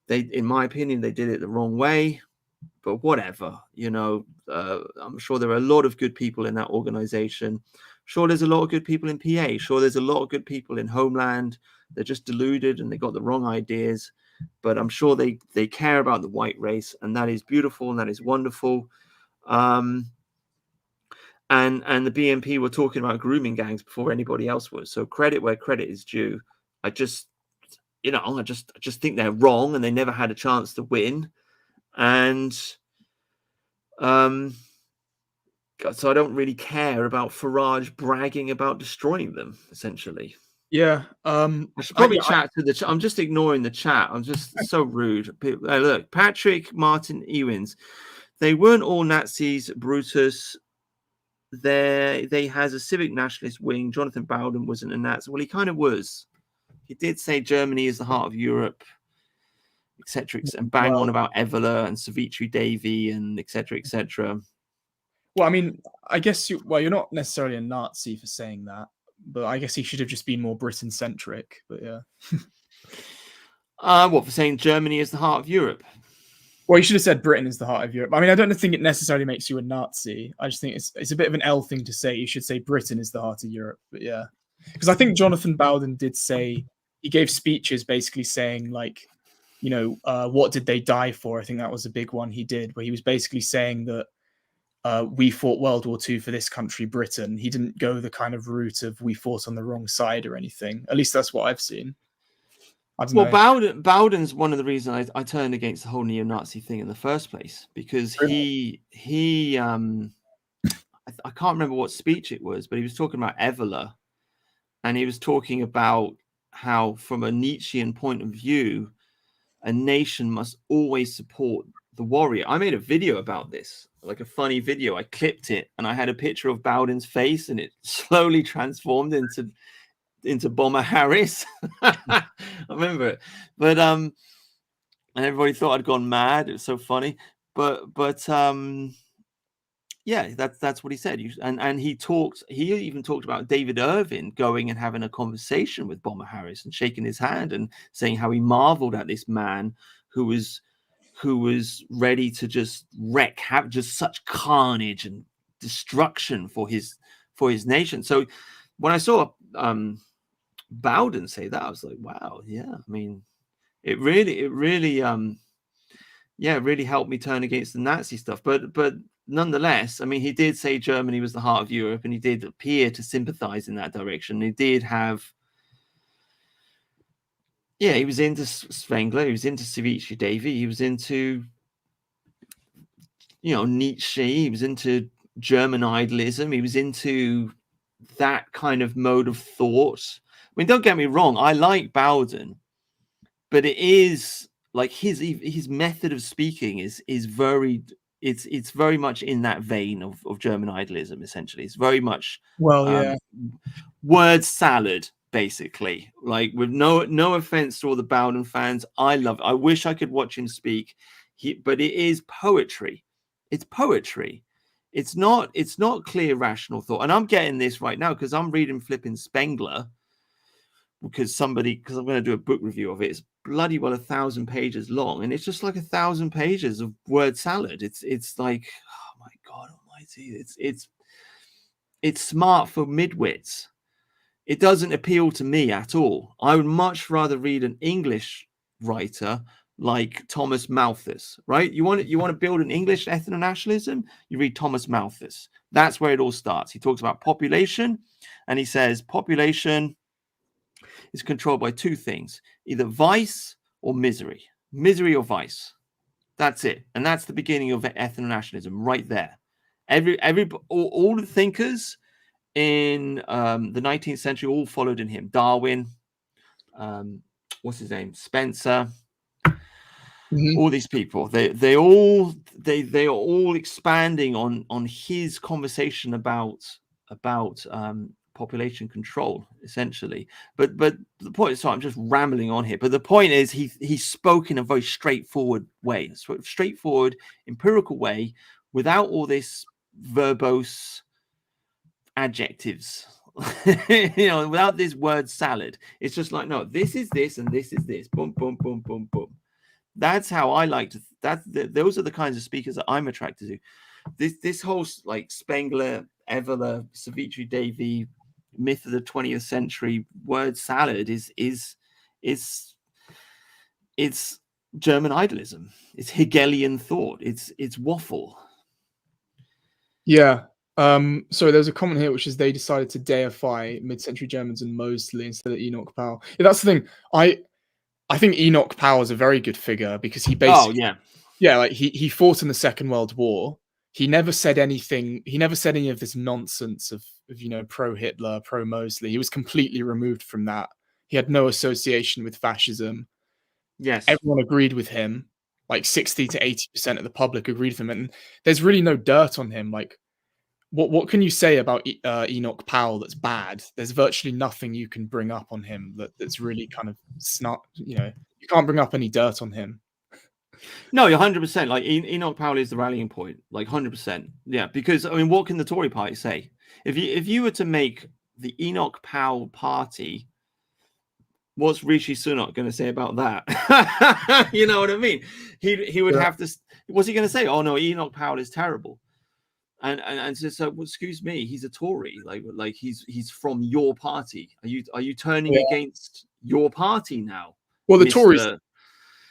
[SPEAKER 1] In my opinion, they did it the wrong way. whatever, I'm sure there are a lot of good people in that organization. Sure, there's a lot of good people in PA. Sure, there's a lot of good people in Homeland. They're just deluded and they got the wrong ideas. But I'm sure they care about the white race, and that is beautiful and that is wonderful. And the BNP were talking about grooming gangs before anybody else was. So credit where credit is due. I just think they're wrong, and they never had a chance to win. And so I don't really care about Farage bragging about destroying them, essentially.
[SPEAKER 2] Yeah.
[SPEAKER 1] I should probably chat to the chat. I'm just ignoring the chat. I'm just so rude. Look, Patrick Martin Ewins. They weren't all Nazis, Brutus. They has a civic nationalist wing. Jonathan Bowden wasn't a Nazi. Well, he kind of was. He did say Germany is the heart of Europe, etc., and bang on about Evola and Savitri Davy and etc.
[SPEAKER 2] Well, I mean, I guess you're not necessarily a Nazi for saying that, but I guess he should have just been more Britain-centric. But yeah.
[SPEAKER 1] What, for saying Germany is the heart of Europe?
[SPEAKER 2] Well, you should have said Britain is the heart of Europe. I mean, I don't think it necessarily makes you a Nazi. I just think it's a bit of an L thing to say. You should say Britain is the heart of Europe. But yeah, because I think Jonathan Bowden did say, he gave speeches basically saying, like, what did they die for? I think that was a big one he did, where he was basically saying that we fought World War II for this country, Britain. He didn't go the kind of route of we fought on the wrong side or anything. At least that's what I've seen.
[SPEAKER 1] Bowden's one of the reasons I turned against the whole neo-Nazi thing in the first place, because I can't remember what speech it was, but he was talking about Evola, and he was talking about how, from a Nietzschean point of view, a nation must always support the warrior. I made a video about this, like a funny video. I clipped it, and I had a picture of Bowden's face, and it slowly transformed into Bomber Harris. I remember it, but and everybody thought I'd gone mad. It was so funny, but yeah, that's what he said. And he even talked about David Irving going and having a conversation with Bomber Harris and shaking his hand and saying how he marveled at this man who was ready to just have just such carnage and destruction for his nation. So when I saw Bowden say that, I was like, wow, yeah. I mean, it really helped me turn against the Nazi stuff. But nonetheless, I mean, he did say Germany was the heart of Europe, and he did appear to sympathize in that direction. He did have, he was into Spengler, he was into Savitri Davy, he was into, Nietzsche, he was into German idealism, he was into that kind of mode of thought. I mean, don't get me wrong, I like Bowden, but it is like his method of speaking is very, it's very much in that vein of German idealism. Essentially, it's very much word salad, basically. Like, with no offense to all the Bowden fans, I love it. I wish I could watch him speak. But it is poetry. It's poetry. It's not clear, rational thought. And I'm getting this right now because I'm reading flipping Spengler, because I'm going to do a book review of it. It's bloody well 1,000 pages long, and it's just like 1,000 pages of word salad. It's like, oh my God almighty, it's smart for midwits. It doesn't appeal to me at all. I would much rather read an English writer like Thomas Malthus, right? You want to build an English ethno-nationalism, you read Thomas Malthus. That's where it all starts. He talks about population, and he says population is controlled by two things: either vice or misery. Misery or vice. That's it. And that's the beginning of ethno-nationalism right there. All the thinkers in the 19th century all followed in him. Darwin, what's his name? Spencer. Mm-hmm. All these people, they are all expanding on his conversation about population control, essentially. But the point is, so I'm just rambling on here, but the point is he spoke in a very straightforward way, sort of straightforward, empirical way, without all this verbose adjectives, without this word salad. It's just like, no, this is this and this is this, boom, boom, boom, boom, boom. That's how I like to. Those are the kinds of speakers that I'm attracted to. This whole like Spengler, Evola, Savitri Devi myth of the 20th century word salad is it's German idealism. It's Hegelian thought. It's waffle.
[SPEAKER 2] Yeah. So there's a comment here which is they decided to deify mid-century Germans and Mosley instead of Enoch Powell. Yeah, that's the thing. I think Enoch Powell is a very good figure because he basically, like he fought in the Second World War. He never said anything. He never said any of this nonsense of pro Hitler, pro Mosley. He was completely removed from that. He had no association with fascism.
[SPEAKER 1] Yes,
[SPEAKER 2] everyone agreed with him. Like 60 to 80% of the public agreed with him, and there's really no dirt on him. Like, what can you say about Enoch Powell that's bad? There's virtually nothing you can bring up on him that's really kind of snot. You can't bring up any dirt on him.
[SPEAKER 1] No, you're 100%. Like Enoch Powell is the rallying point. Like 100%. Yeah, because I mean, what can the Tory party say? If you were to make the Enoch Powell party, what's Rishi Sunak going to say about that? You know what I mean? He would have to. What's he going to say? Oh no, Enoch Powell is terrible. And so well, excuse me, he's a Tory. Like he's from your party. Are you turning against your party now?
[SPEAKER 2] Well, the Tories.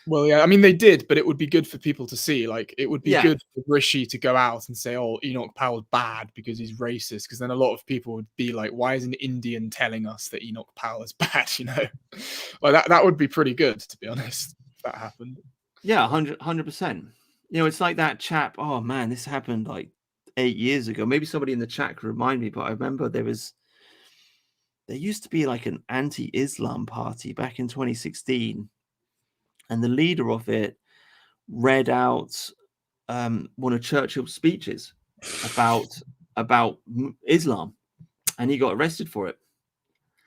[SPEAKER 2] Well, yeah, I mean they did, but it would be good for people to see. Like, it would be good for Rishi to go out and say, "Oh, Enoch Powell's bad because he's racist." Because then a lot of people would be like, "Why is an Indian telling us that Enoch Powell is bad?" Like that would be pretty good, to be honest, if that happened.
[SPEAKER 1] Yeah, 100%. It's like that chap. Oh man, this happened like 8 years ago. Maybe somebody in the chat could remind me, but I remember there used to be like an anti-Islam party back in 2016. And the leader of it read out one of Churchill's speeches about Islam, and he got arrested for it.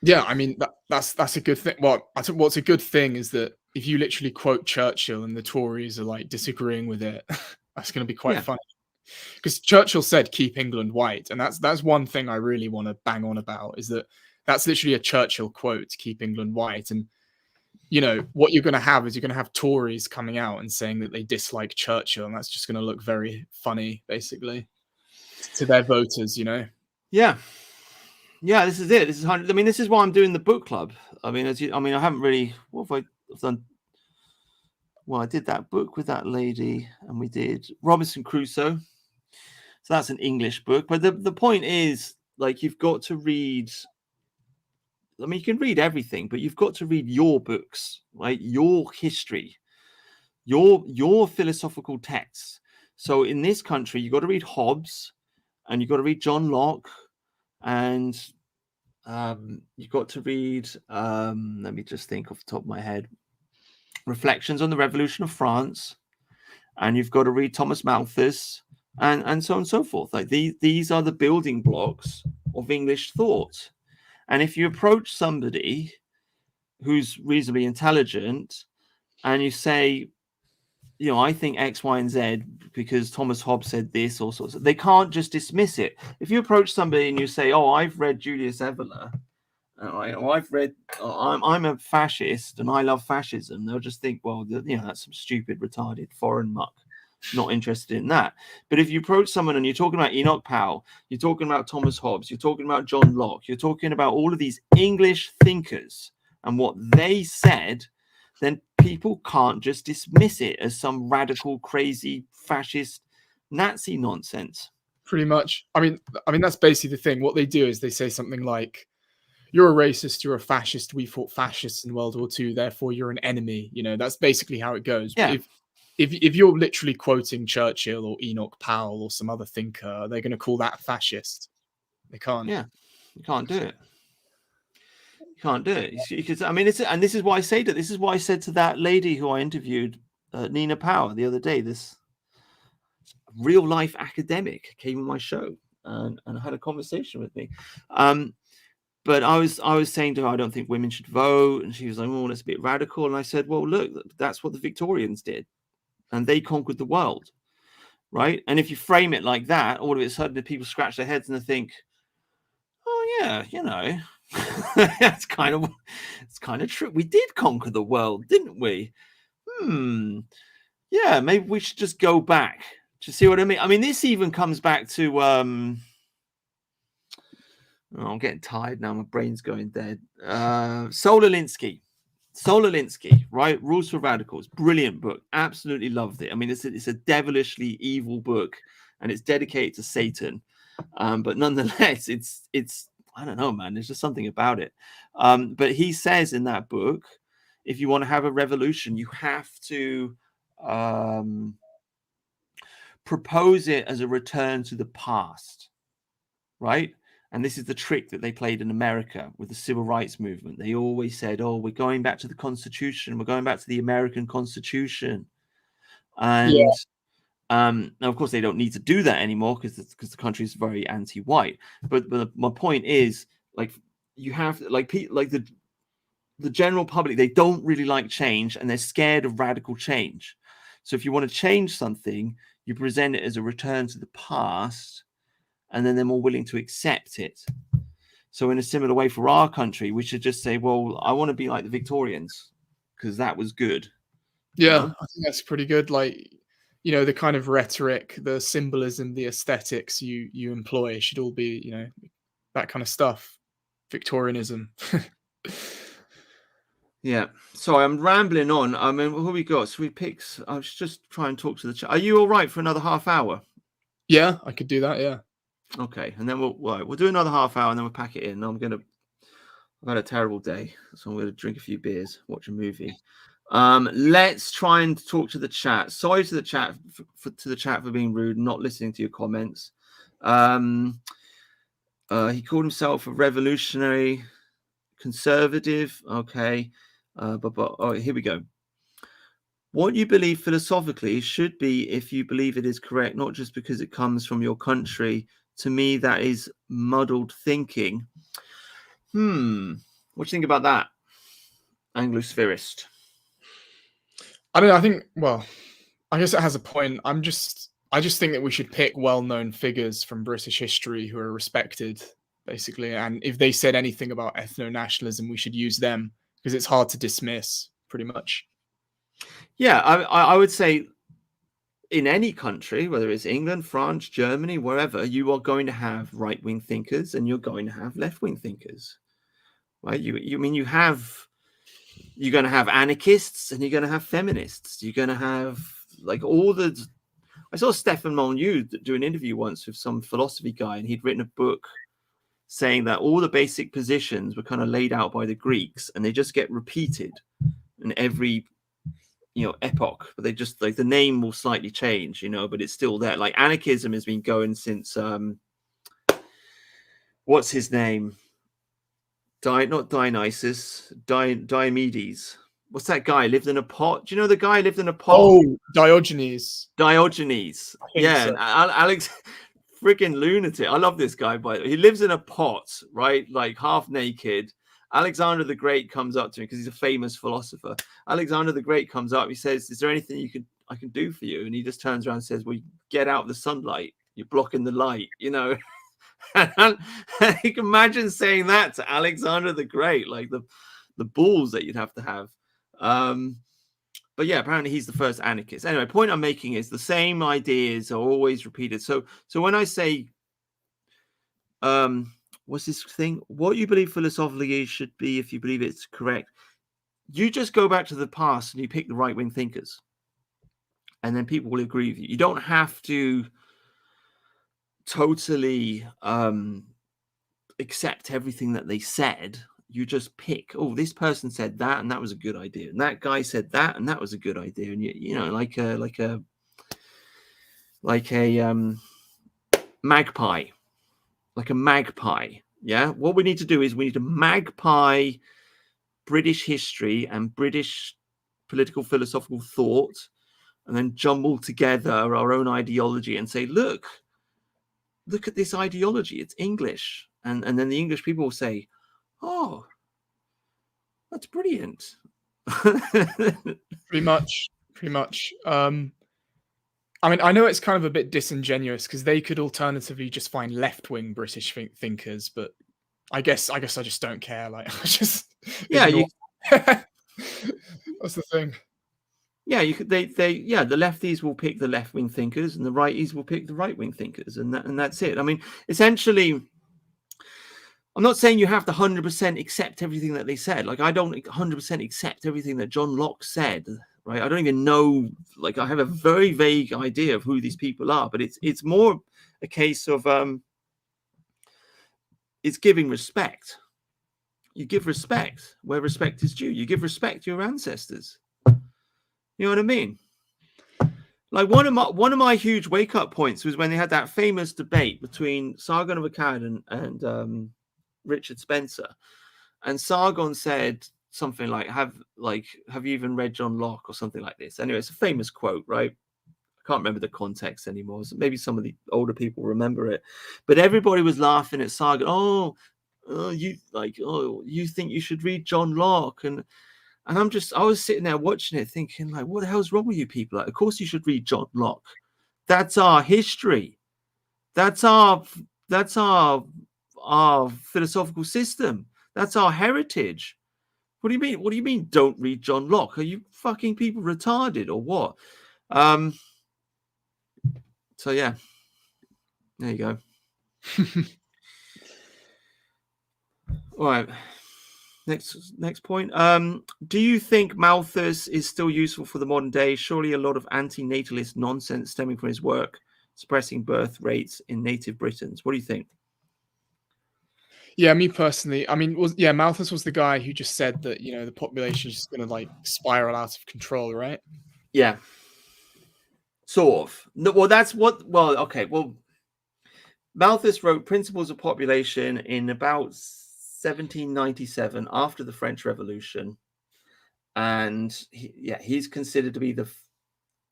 [SPEAKER 2] Yeah, I mean that's a good thing. Well, I think what's a good thing is that if you literally quote Churchill and the Tories are like disagreeing with it, that's going to be quite funny. Because Churchill said, "Keep England white," and that's one thing I really want to bang on about, is that's literally a Churchill quote: "Keep England white." And what you're going to have is you're going to have Tories coming out and saying that they dislike Churchill, and that's just going to look very funny, basically, to their voters.
[SPEAKER 1] Yeah, this is it. This is 100. I mean, this is why I'm doing the book club. I mean, I haven't really. What have I done? Well, I did that book with that lady, and we did Robinson Crusoe. So that's an English book. But the point is, like, you've got to read. I mean, you can read everything, but you've got to read your books, right? Your history, your philosophical texts. So in this country, you've got to read Hobbes, and you've got to read John Locke, and you've got to read. Let me just think off the top of my head. Reflections on the Revolution of France, and you've got to read Thomas Malthus, and so on and so forth. Like these are the building blocks of English thought. And if you approach somebody who's reasonably intelligent and you say, I think X, Y, and Z because Thomas Hobbes said this, or sorts of, they can't just dismiss it. If you approach somebody and you say, "Oh, I've read Julius Evola, I'm a fascist and I love fascism," they'll just think, well, that's some stupid, retarded foreign muck. Not interested in that. But if you approach someone and you're talking about Enoch Powell, you're talking about Thomas Hobbes, you're talking about John Locke, you're talking about all of these English thinkers and what they said, then people can't just dismiss it as some radical, crazy, fascist, Nazi nonsense.
[SPEAKER 2] Pretty much. I mean, that's basically the thing. What they do is they say something like, "You're a racist, you're a fascist, we fought fascists in World War II, therefore you're an enemy." That's basically how it goes.
[SPEAKER 1] Yeah.
[SPEAKER 2] If you're literally quoting Churchill or Enoch Powell or some other thinker, they're going to call that a fascist. They can't.
[SPEAKER 1] Yeah, you can't do it. You can't do it. Because I mean, and this is why I say that. This is why I said to that lady who I interviewed, Nina Power, the other day, this real life academic came on my show and had a conversation with me. But I was saying to her, I don't think women should vote, and she was like, "Oh, that's a bit radical." And I said, "Well, look, that's what the Victorians did. And they conquered the world, right?" And if you frame it like that, all of a sudden the people scratch their heads and they think, "Oh yeah, it's kind of true. We did conquer the world, didn't we? yeah, maybe we should just go back. Do you see what I mean? I mean, this even comes back to I'm getting tired now. My brain's going dead. Saul Alinsky, right? Rules for Radicals. Brilliant book. Absolutely loved it. I mean, it's a devilishly evil book, and it's dedicated to Satan. But nonetheless, it's I don't know, man. There's just something about it. But he says in that book, if you want to have a revolution, you have to propose it as a return to the past, right? And this is the trick that they played in America with the civil rights movement. They always said, oh, we're going back to the Constitution. We're going back to the American Constitution. And now, of course, they don't need to do that anymore because the country is very anti-white. But my point is, like, you have the general public, they don't really like change, and they're scared of radical change. So if you want to change something, you present it as a return to the past, and then they're more willing to accept it. So in a similar way for our country, we should just say, well, I want to be like the Victorians because that was good.
[SPEAKER 2] Yeah, I think that's pretty good. Like, you know, the kind of rhetoric, the symbolism, the aesthetics you employ should all be, you know, that kind of stuff. Victorianism.
[SPEAKER 1] Yeah. So I'm rambling on. I mean, who we got? So we pick. I was just trying to talk to the chat. Are you all right for another half hour?
[SPEAKER 2] Yeah, I could do that. Yeah.
[SPEAKER 1] Okay, and then we'll do another half hour, and then we'll pack it in. I've had a terrible day, so I'm gonna drink a few beers, watch a movie. Let's try and talk to the chat. Sorry to the chat for being rude, not listening to your comments. He called himself a revolutionary conservative. Okay, but here we go. What you believe philosophically should be if you believe it is correct, not just because it comes from your country. To me, that is muddled thinking. What do you think about that, Anglospherist?
[SPEAKER 2] I don't know. I think, well, I guess it has a point. I just think that we should pick well-known figures from British history who are respected, basically. And if they said anything about ethno-nationalism, we should use them because it's hard to dismiss, pretty much.
[SPEAKER 1] Yeah, I would say in any country, whether it's England, France, Germany, wherever, you are going to have right-wing thinkers and you're going to have left-wing thinkers, right? You're going to have anarchists and you're going to have feminists. You're going to have like all the. I saw Stefan Molyneux do an interview once with some philosophy guy, and he'd written a book saying that all the basic positions were kind of laid out by the Greeks, and they just get repeated in every epoch, but they just like the name will slightly change, but it's still there. Like anarchism has been going since what's his name? Not Dionysus, Diomedes. What's that guy? Lived in a pot. Do you know the guy lived in a pot?
[SPEAKER 2] Oh, Diogenes.
[SPEAKER 1] Yeah, so. Alex, freaking lunatic. I love this guy, but he lives in a pot, right? Like half naked. Alexander the Great comes up to him because he's a famous philosopher. Alexander the Great comes up. He says, "Is there anything I can do for you?" And he just turns around and says, "Well, get out of the sunlight. You're blocking the light." And you can imagine saying that to Alexander the Great, like the balls that you'd have to have. But yeah, apparently he's the first anarchist. Anyway, point I'm making is the same ideas are always repeated. So when I say, what's this thing? What you believe philosophically should be if you believe it's correct. You just go back to the past and you pick the right-wing thinkers. And then people will agree with you. You don't have to totally accept everything that they said. You just pick, oh, this person said that, and that was a good idea. And that guy said that, and that was a good idea. And like a magpie. Like a magpie, yeah? What we need to do is we need to magpie British history and British political philosophical thought and then jumble together our own ideology and say, look at this ideology. It's English. And then the English people will say, oh, that's brilliant.
[SPEAKER 2] Pretty much. I mean, I know it's kind of a bit disingenuous because they could alternatively just find left-wing British thinkers, but I guess I just don't care. Like, I just
[SPEAKER 1] that's
[SPEAKER 2] the thing.
[SPEAKER 1] Yeah, you could. Yeah, the lefties will pick the left-wing thinkers, and the righties will pick the right-wing thinkers, and that's it. I mean, essentially, I'm not saying you have to 100% accept everything that they said. Like, I don't 100% accept everything that John Locke said, right? I don't even know. Like, I have a very vague idea of who these people are, but it's more a case of it's giving respect. You give respect where respect is due. You give respect to your ancestors. You know what I mean? Like one of my huge wake up points was when they had that famous debate between Sargon of Akkad and Richard Spencer, and Sargon said something like have you even read John Locke or something like this. Anyway, it's a famous quote, right? I can't remember the context anymore. So maybe some of the older people remember it, but everybody was laughing at Sargon. You think you should read John Locke, and I was sitting there watching it thinking, like, what the hell's wrong with you people? Like, of course you should read John Locke. That's our history. That's our philosophical system. That's our heritage. What do you mean? What do you mean don't read John Locke? Are you fucking people retarded or what? So yeah. There you go. All right. Next point. Do you think Malthus is still useful for the modern day? Surely a lot of anti-natalist nonsense stemming from his work suppressing birth rates in native Britons. What do you think?
[SPEAKER 2] Yeah, me personally, I mean, Malthus was the guy who just said that, the population is just going to like spiral out of control, right?
[SPEAKER 1] Yeah. Sort of. No, well, that's what. Well, okay. Well, Malthus wrote Principles of Population in about 1797 after the French Revolution, and he's considered to be the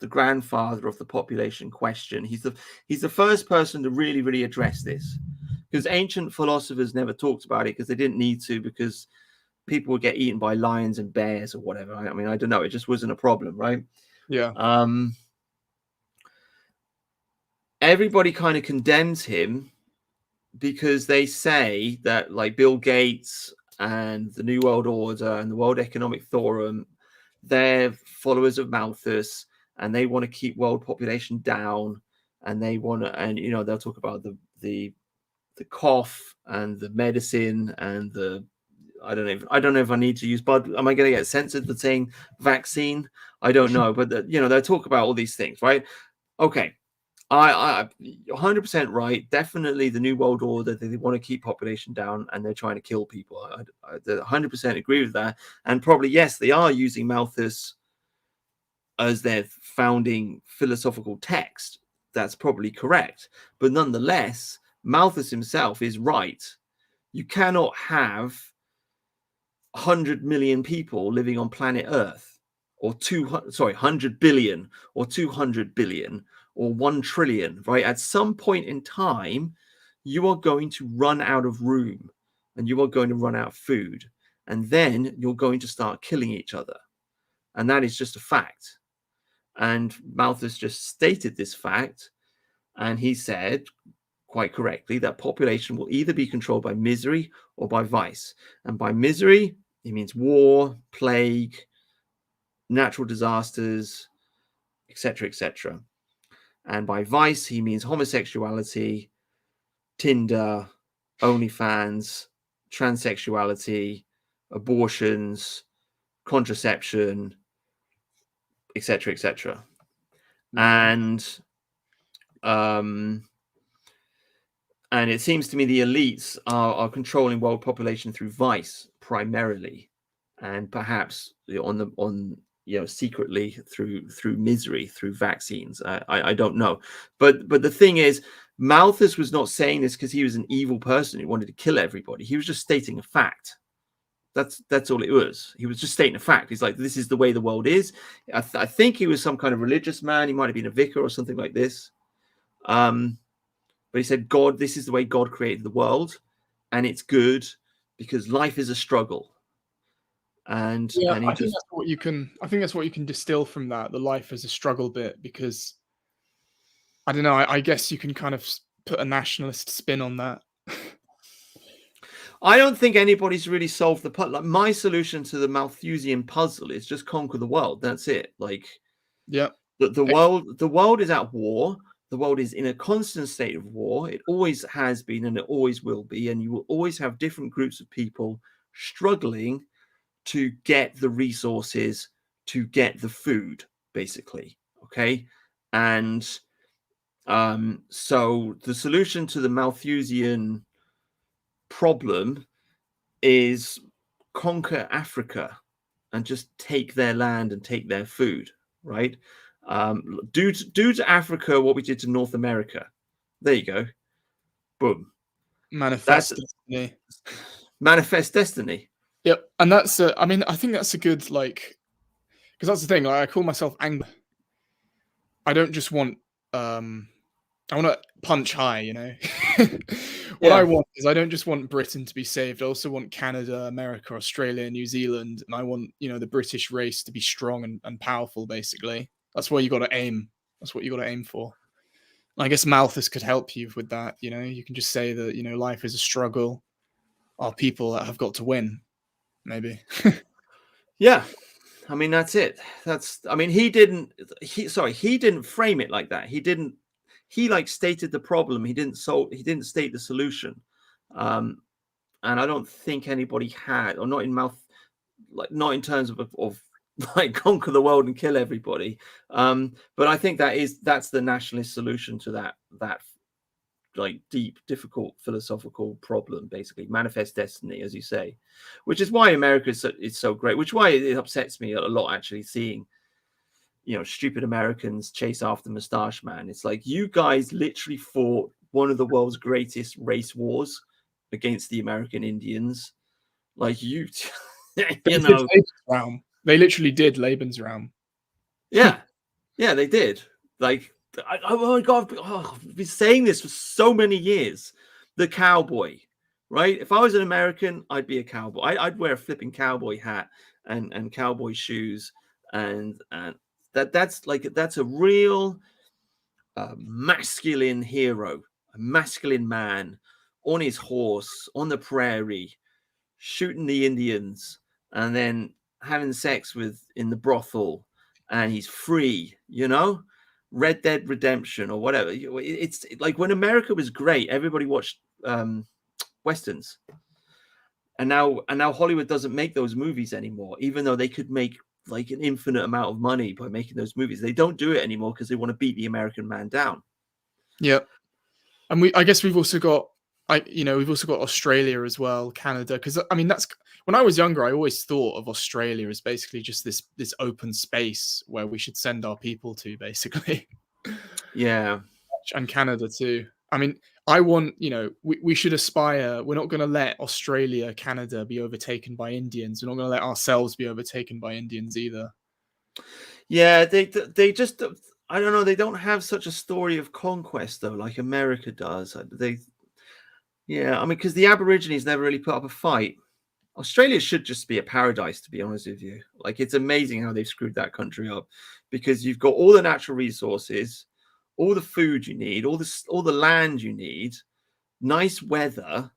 [SPEAKER 1] grandfather of the population question. He's the first person to really address this, because ancient philosophers never talked about it because they didn't need to, because people would get eaten by lions and bears or whatever. I mean, I don't know. It just wasn't a problem, right?
[SPEAKER 2] Yeah.
[SPEAKER 1] Everybody kind of condemns him because they say that, like, Bill Gates and the New World Order and the World Economic Forum, they're followers of Malthus, and they want to keep world population down, and they want to, and they'll talk about the cough and the medicine and the I don't know if I need to use am I going to get censored for saying vaccine? I don't know, but they'll talk about all these things, right? Okay. I 100% right. Definitely the New World Order, they want to keep population down and they're trying to kill people. I 100% agree with that. And probably, yes, they are using Malthus as their founding philosophical text. That's probably correct. But nonetheless, Malthus himself is right. You cannot have 100 million people living on planet Earth, or 100 billion or 200 billion or 1 trillion, right? At some point in time, you are going to run out of room and you are going to run out of food. And then you're going to start killing each other. And that is just a fact. And Malthus just stated this fact. And he said, quite correctly, that population will either be controlled by misery or by vice. And by misery, it means war, plague, natural disasters, etc., etc. And by vice, he means homosexuality, Tinder, OnlyFans, transsexuality, abortions, contraception, etc., etc. And it seems to me the elites are controlling world population through vice primarily, and perhaps secretly through misery, through vaccines. I don't know, but the thing is, Malthus was not saying this because he was an evil person who wanted to kill everybody. He was just stating a fact. That's all it was. He was just stating a fact. He's like, this is the way the world is. I think he was some kind of religious man. He might have been a vicar or something like this. But he said, this is the way God created the world, and it's good because life is a struggle. I think
[SPEAKER 2] that's what you can distill from that, the life as a struggle bit, because I don't know, I guess you can kind of put a nationalist spin on that.
[SPEAKER 1] I don't think anybody's really solved the puzzle. Like my solution to the Malthusian puzzle is just conquer the world. That's it. Like
[SPEAKER 2] Yeah.
[SPEAKER 1] the world is at war. The world is in a constant state of war. It always has been and it always will be. And you will always have different groups of people struggling to get the resources, to get the food, basically. Okay. And so the solution to the Malthusian problem is conquer Africa and just take their land and take their food, right? Do to Africa what we did to North America. There you go. Boom.
[SPEAKER 2] Manifest destiny.
[SPEAKER 1] Manifest destiny.
[SPEAKER 2] Yep. And that's I mean, I think that's a good, like, because that's the thing. Like, I call myself angry. I don't just want I want to punch high, you know. What I want is, I don't just want Britain to be saved. I also want Canada, America, Australia, New Zealand, and I want, you know, the British race to be strong and powerful. Basically, that's where you got to aim. That's what you got to aim for. And I guess Malthus could help you with that. You know, you can just say that, you know, life is a struggle. Our people that have got to win. Maybe.
[SPEAKER 1] Yeah. I mean, that's it. I mean, he didn't frame it like that. He like stated the problem. He didn't state the solution. And I don't think anybody had, or not not in terms of like conquer the world and kill everybody. But I think that's the nationalist solution to that like deep, difficult philosophical problem, basically manifest destiny, as you say, which is why America is so great, which is why it upsets me a lot, actually, seeing, you know, stupid Americans chase after Mustache Man. It's like, you guys literally fought one of the world's greatest race wars against the American Indians. Like, you know,
[SPEAKER 2] they literally did Lebensraum.
[SPEAKER 1] Yeah, they did. Like, oh my God, I've been saying this for so many years. The cowboy, right? If I was an American, I'd be a cowboy. I'd wear a flipping cowboy hat and cowboy shoes, and that's a real masculine hero, a masculine man on his horse on the prairie, shooting the Indians, and then having sex in the brothel, and he's free, you know. Red Dead Redemption or whatever. It's like when America was great, everybody watched westerns, and now Hollywood doesn't make those movies anymore, even though they could make like an infinite amount of money by making those movies. They don't do it anymore because they want to beat the American man down.
[SPEAKER 2] Yeah, and I guess we've also got Australia as well, Canada, because I mean, that's, when I was younger, I always thought of Australia as basically just this open space where we should send our people to, basically.
[SPEAKER 1] Yeah.
[SPEAKER 2] And Canada too. I mean, I want, you know, we should aspire. We're not going to let Australia, Canada be overtaken by Indians. We're not going to let ourselves be overtaken by Indians either.
[SPEAKER 1] Yeah, they just, I don't know, they don't have such a story of conquest though, like America does. Yeah, I mean, because the Aborigines never really put up a fight. Australia should just be a paradise, to be honest with you. Like, it's amazing how they've screwed that country up, because you've got all the natural resources, all the food you need, all the land you need, nice weather.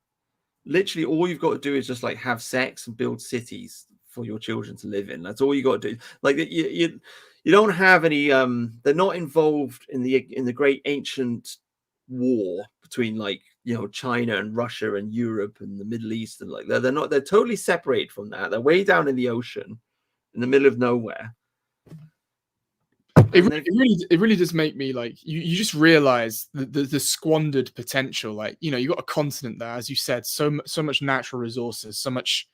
[SPEAKER 1] Literally, all you've got to do is just like have sex and build cities for your children to live in. That's all you got to do. Like, you don't have any. They're not involved in the great ancient war between, like, you know, China and Russia and Europe and the Middle East, and like they're totally separated from that. They're way down in the ocean, in the middle of nowhere.
[SPEAKER 2] It really does make me, like, you just realize the squandered potential. Like, you know, you got a continent there, as you said, so much natural resources, so much,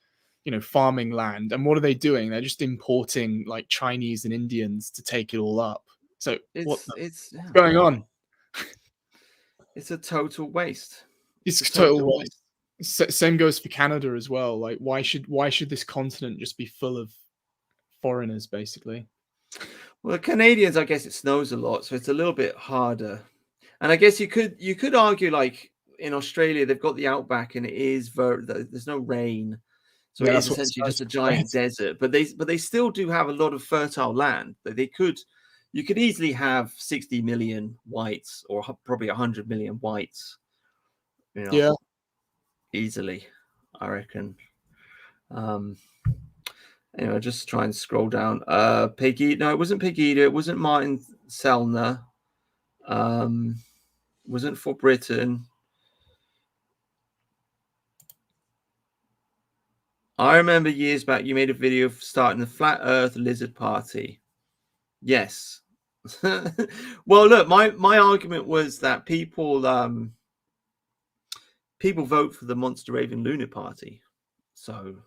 [SPEAKER 2] you know, farming land, and what are they doing? They're just importing like Chinese and Indians to take it all up. So what's going on?
[SPEAKER 1] It's a total waste.
[SPEAKER 2] It's a total waste. Same goes for Canada as well. Like, why should this continent just be full of foreigners, basically?
[SPEAKER 1] Well, the Canadians, I guess it snows a lot, so it's a little bit harder. And I guess you could argue, like, in Australia, they've got the outback, and it is there's no rain, so yeah, it is essentially just a giant desert. But they still do have a lot of fertile land. You could easily have 60 million whites, or probably 100 million whites. You know,
[SPEAKER 2] yeah,
[SPEAKER 1] easily. I reckon. Anyway, just try and scroll down. Peggy, no, it wasn't Pegida. It wasn't Martin Sellner. Wasn't for Britain. I remember years back you made a video of starting the Flat Earth Lizard Party. Yes. Well, look, my argument was that people vote for the Monster Raven Lunar Party. So,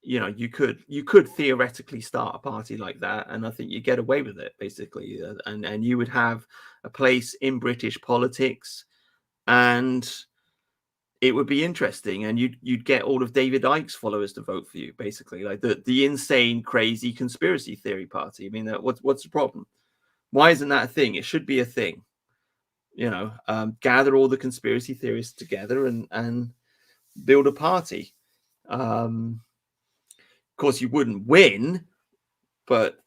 [SPEAKER 1] you know, you could theoretically start a party like that, and I think you get away with it basically, and you would have a place in British politics, and it would be interesting, and you'd get all of David Icke's followers to vote for you, basically, like the insane, crazy conspiracy theory party. I mean, what's the problem? Why isn't that a thing? It should be a thing. You know, gather all the conspiracy theorists together and build a party. Of course, you wouldn't win, but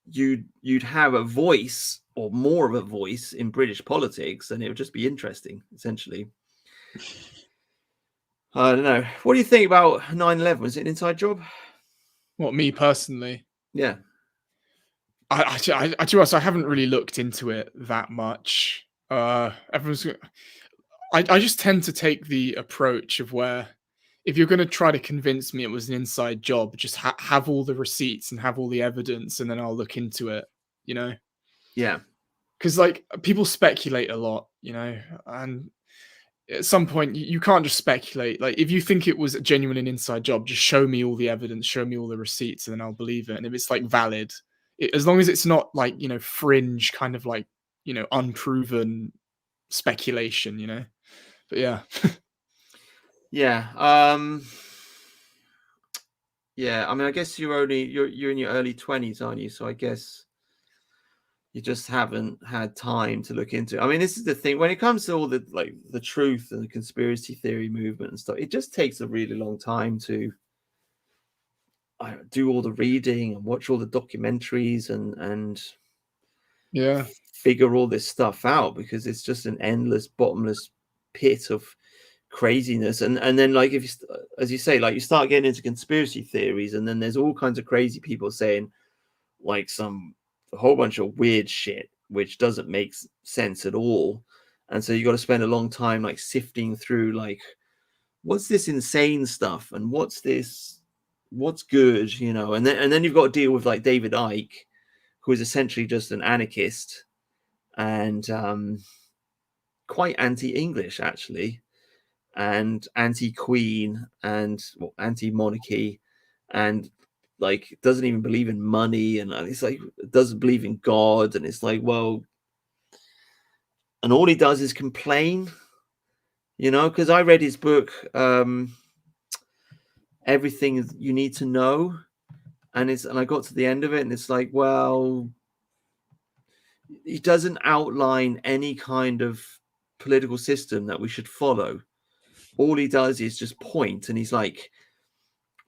[SPEAKER 1] you'd have a voice, or more of a voice, in British politics, and it would just be interesting, essentially. I don't know. What do you think about 9/11? Was it an inside job?
[SPEAKER 2] What, me personally?
[SPEAKER 1] Yeah.
[SPEAKER 2] I haven't really looked into it that much. Everyone's. I just tend to take the approach of where, if you're going to try to convince me it was an inside job, just have all the receipts and have all the evidence, and then I'll look into it. You know?
[SPEAKER 1] Yeah.
[SPEAKER 2] Because like people speculate a lot, you know, and at some point you can't just speculate. Like if you think it was a genuine and inside job, just show me all the evidence, show me all the receipts, and then I'll believe it. And if it's like valid, as long as it's not like, you know, fringe kind of like, you know, unproven speculation, you know. But yeah.
[SPEAKER 1] Yeah. Yeah, I mean, I guess you're in your early 20s, aren't you? So I guess you just haven't had time to look into it. I mean, this is the thing, when it comes to all the truth and the conspiracy theory movement and stuff, it just takes a really long time to do all the reading and watch all the documentaries and
[SPEAKER 2] Yeah.
[SPEAKER 1] figure all this stuff out, because it's just an endless, bottomless pit of craziness. And then, like, if you, as you say, like, you start getting into conspiracy theories, and then there's all kinds of crazy people saying like a whole bunch of weird shit which doesn't make sense at all, and so you got to spend a long time like sifting through, like, what's this insane stuff and what's good, you know. And then you've got to deal with like David Icke, who is essentially just an anarchist and quite anti-English actually, and anti-Queen, and anti-monarchy, and like doesn't even believe in money, and it's like doesn't believe in God, and it's like, well, and all he does is complain, you know. Because I read his book, Everything You Need to Know, and I got to the end of it, and it's like, well, he doesn't outline any kind of political system that we should follow. All he does is just point, and he's like,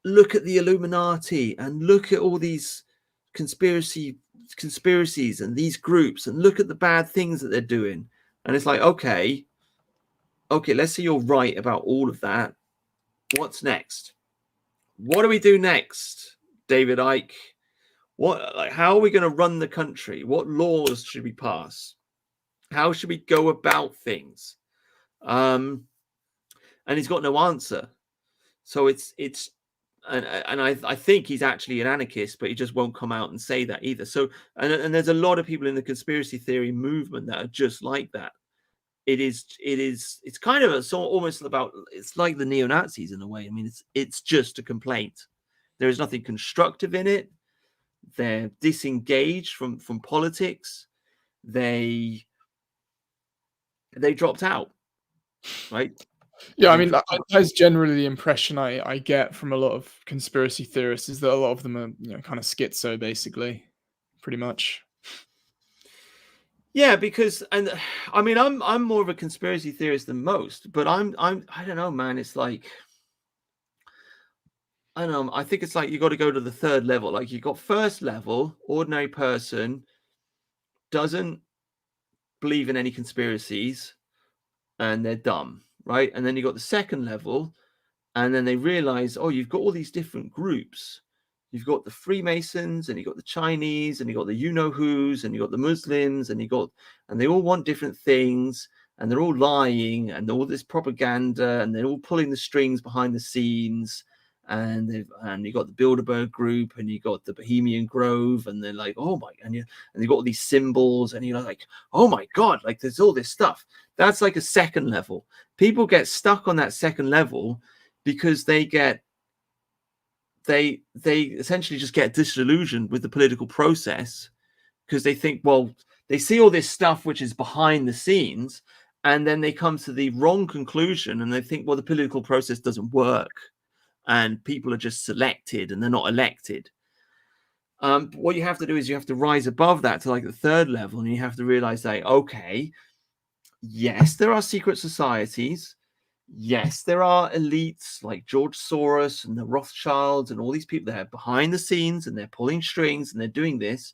[SPEAKER 1] look at the Illuminati and look at all these conspiracies and these groups, and look at the bad things that they're doing. And it's like, okay, let's say you're right about all of that. What's next? What do we do next, David Icke? How are we going to run the country? What laws should we pass? How should we go about things? And he's got no answer. So it's and I think he's actually an anarchist, but he just won't come out and say that either. So and there's a lot of people in the conspiracy theory movement that are just like that. It's kind of almost about, it's like the neo-Nazis in a way. I mean, it's just a complaint. There is nothing constructive in it. They're disengaged from politics. They dropped out, right?
[SPEAKER 2] Yeah, I mean, that's generally the impression I get from a lot of conspiracy theorists, is that a lot of them are, you know, kind of schizo, basically, pretty much.
[SPEAKER 1] Yeah, because, and I mean, I'm more of a conspiracy theorist than most, but I don't know, man. It's like, I don't know. I think it's like you got to go to the third level. Like, you got first level, ordinary person, doesn't believe in any conspiracies, and they're dumb, right? And then you got the second level, And then they realize, oh, you've got all these different groups. You've got the Freemasons, and you've got the Chinese, and you've got the you-know-whos, and you've got the Muslims, and they all want different things, and they're all lying, and all this propaganda, and they're all pulling the strings behind the scenes. And you got the Bilderberg group, and you got the Bohemian Grove, and they're like, oh my, and you got all these symbols, and you're like, oh my God, like there's all this stuff. That's like a second level. People get stuck on that second level because they essentially just get disillusioned with the political process, because they think, well, they see all this stuff which is behind the scenes, and then they come to the wrong conclusion, and they think, well, the political process doesn't work, and people are just selected and they're not elected. What you have to do is you have to rise above that to like the third level, and you have to realize that, okay, yes, there are secret societies. Yes, there are elites like George Soros and the Rothschilds and all these people that are behind the scenes, and they're pulling strings and they're doing this.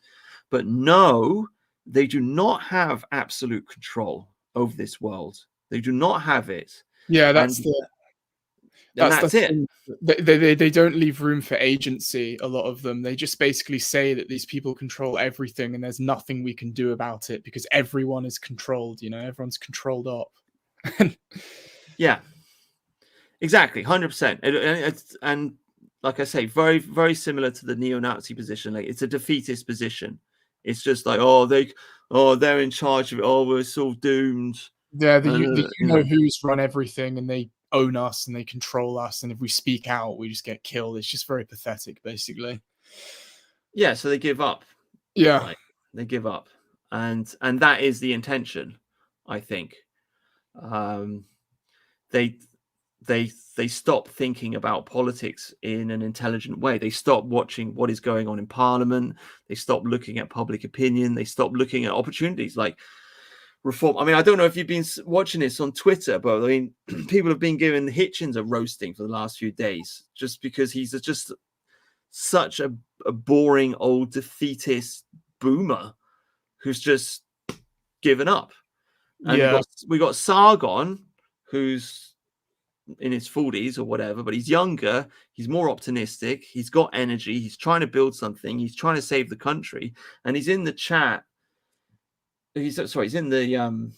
[SPEAKER 1] But no, they do not have absolute control over this world. They do not have it.
[SPEAKER 2] Yeah,
[SPEAKER 1] that's
[SPEAKER 2] the
[SPEAKER 1] it.
[SPEAKER 2] thing. They don't leave room for agency, a lot of them. They just basically say that these people control everything and there's nothing we can do about it because everyone is controlled, everyone's controlled up.
[SPEAKER 1] Yeah, exactly, 100%. And like I say, very, very similar to the neo-Nazi position. Like, it's a defeatist position. It's just like, they're in charge of it. Oh, we're so doomed.
[SPEAKER 2] Yeah, the you-know-who's run everything, and they own us and they control us, and if we speak out, we just get killed. It's just very pathetic, basically.
[SPEAKER 1] Yeah, so they give up.
[SPEAKER 2] Yeah,
[SPEAKER 1] right? They give up, and that is the intention, I think. They stop thinking about politics in an intelligent way. They stop watching what is going on in Parliament. They stop looking at public opinion. They stop looking at opportunities like reform. I mean, I don't know if you've been watching this on Twitter, but I mean, people have been giving Hitchens a roasting for the last few days just because he's just such a boring old defeatist boomer who's just given up. And
[SPEAKER 2] yeah.
[SPEAKER 1] we got Sargon, who's in his 40s or whatever, but he's younger, he's more optimistic, he's got energy, he's trying to build something, he's trying to save the country, and he's in the chat. He's in the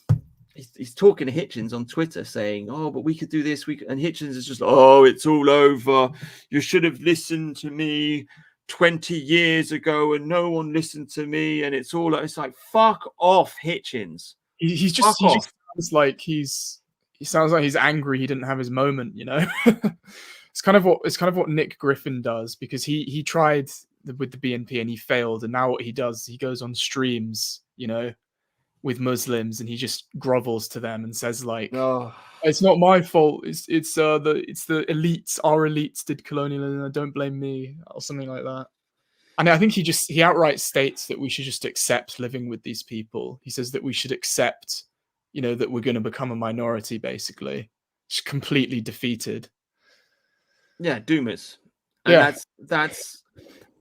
[SPEAKER 1] he's talking to Hitchens on Twitter saying, oh, but we could do this, and Hitchens is just, oh, it's all over, you should have listened to me 20 years ago and no one listened to me, and it's like, fuck off, Hitchens.
[SPEAKER 2] He just sounds like he's angry he didn't have his moment, It's kind of what Nick Griffin does, because he tried with the BNP and he failed, and now what he does, he goes on streams, with Muslims, and he just grovels to them and says like, oh, it's not my fault, it's the elites, our elites did colonialism, don't blame me, or something like that. And I think he outright states that we should just accept living with these people. He says that we should accept, that we're going to become a minority, basically. Just completely defeated.
[SPEAKER 1] Yeah, doomers. And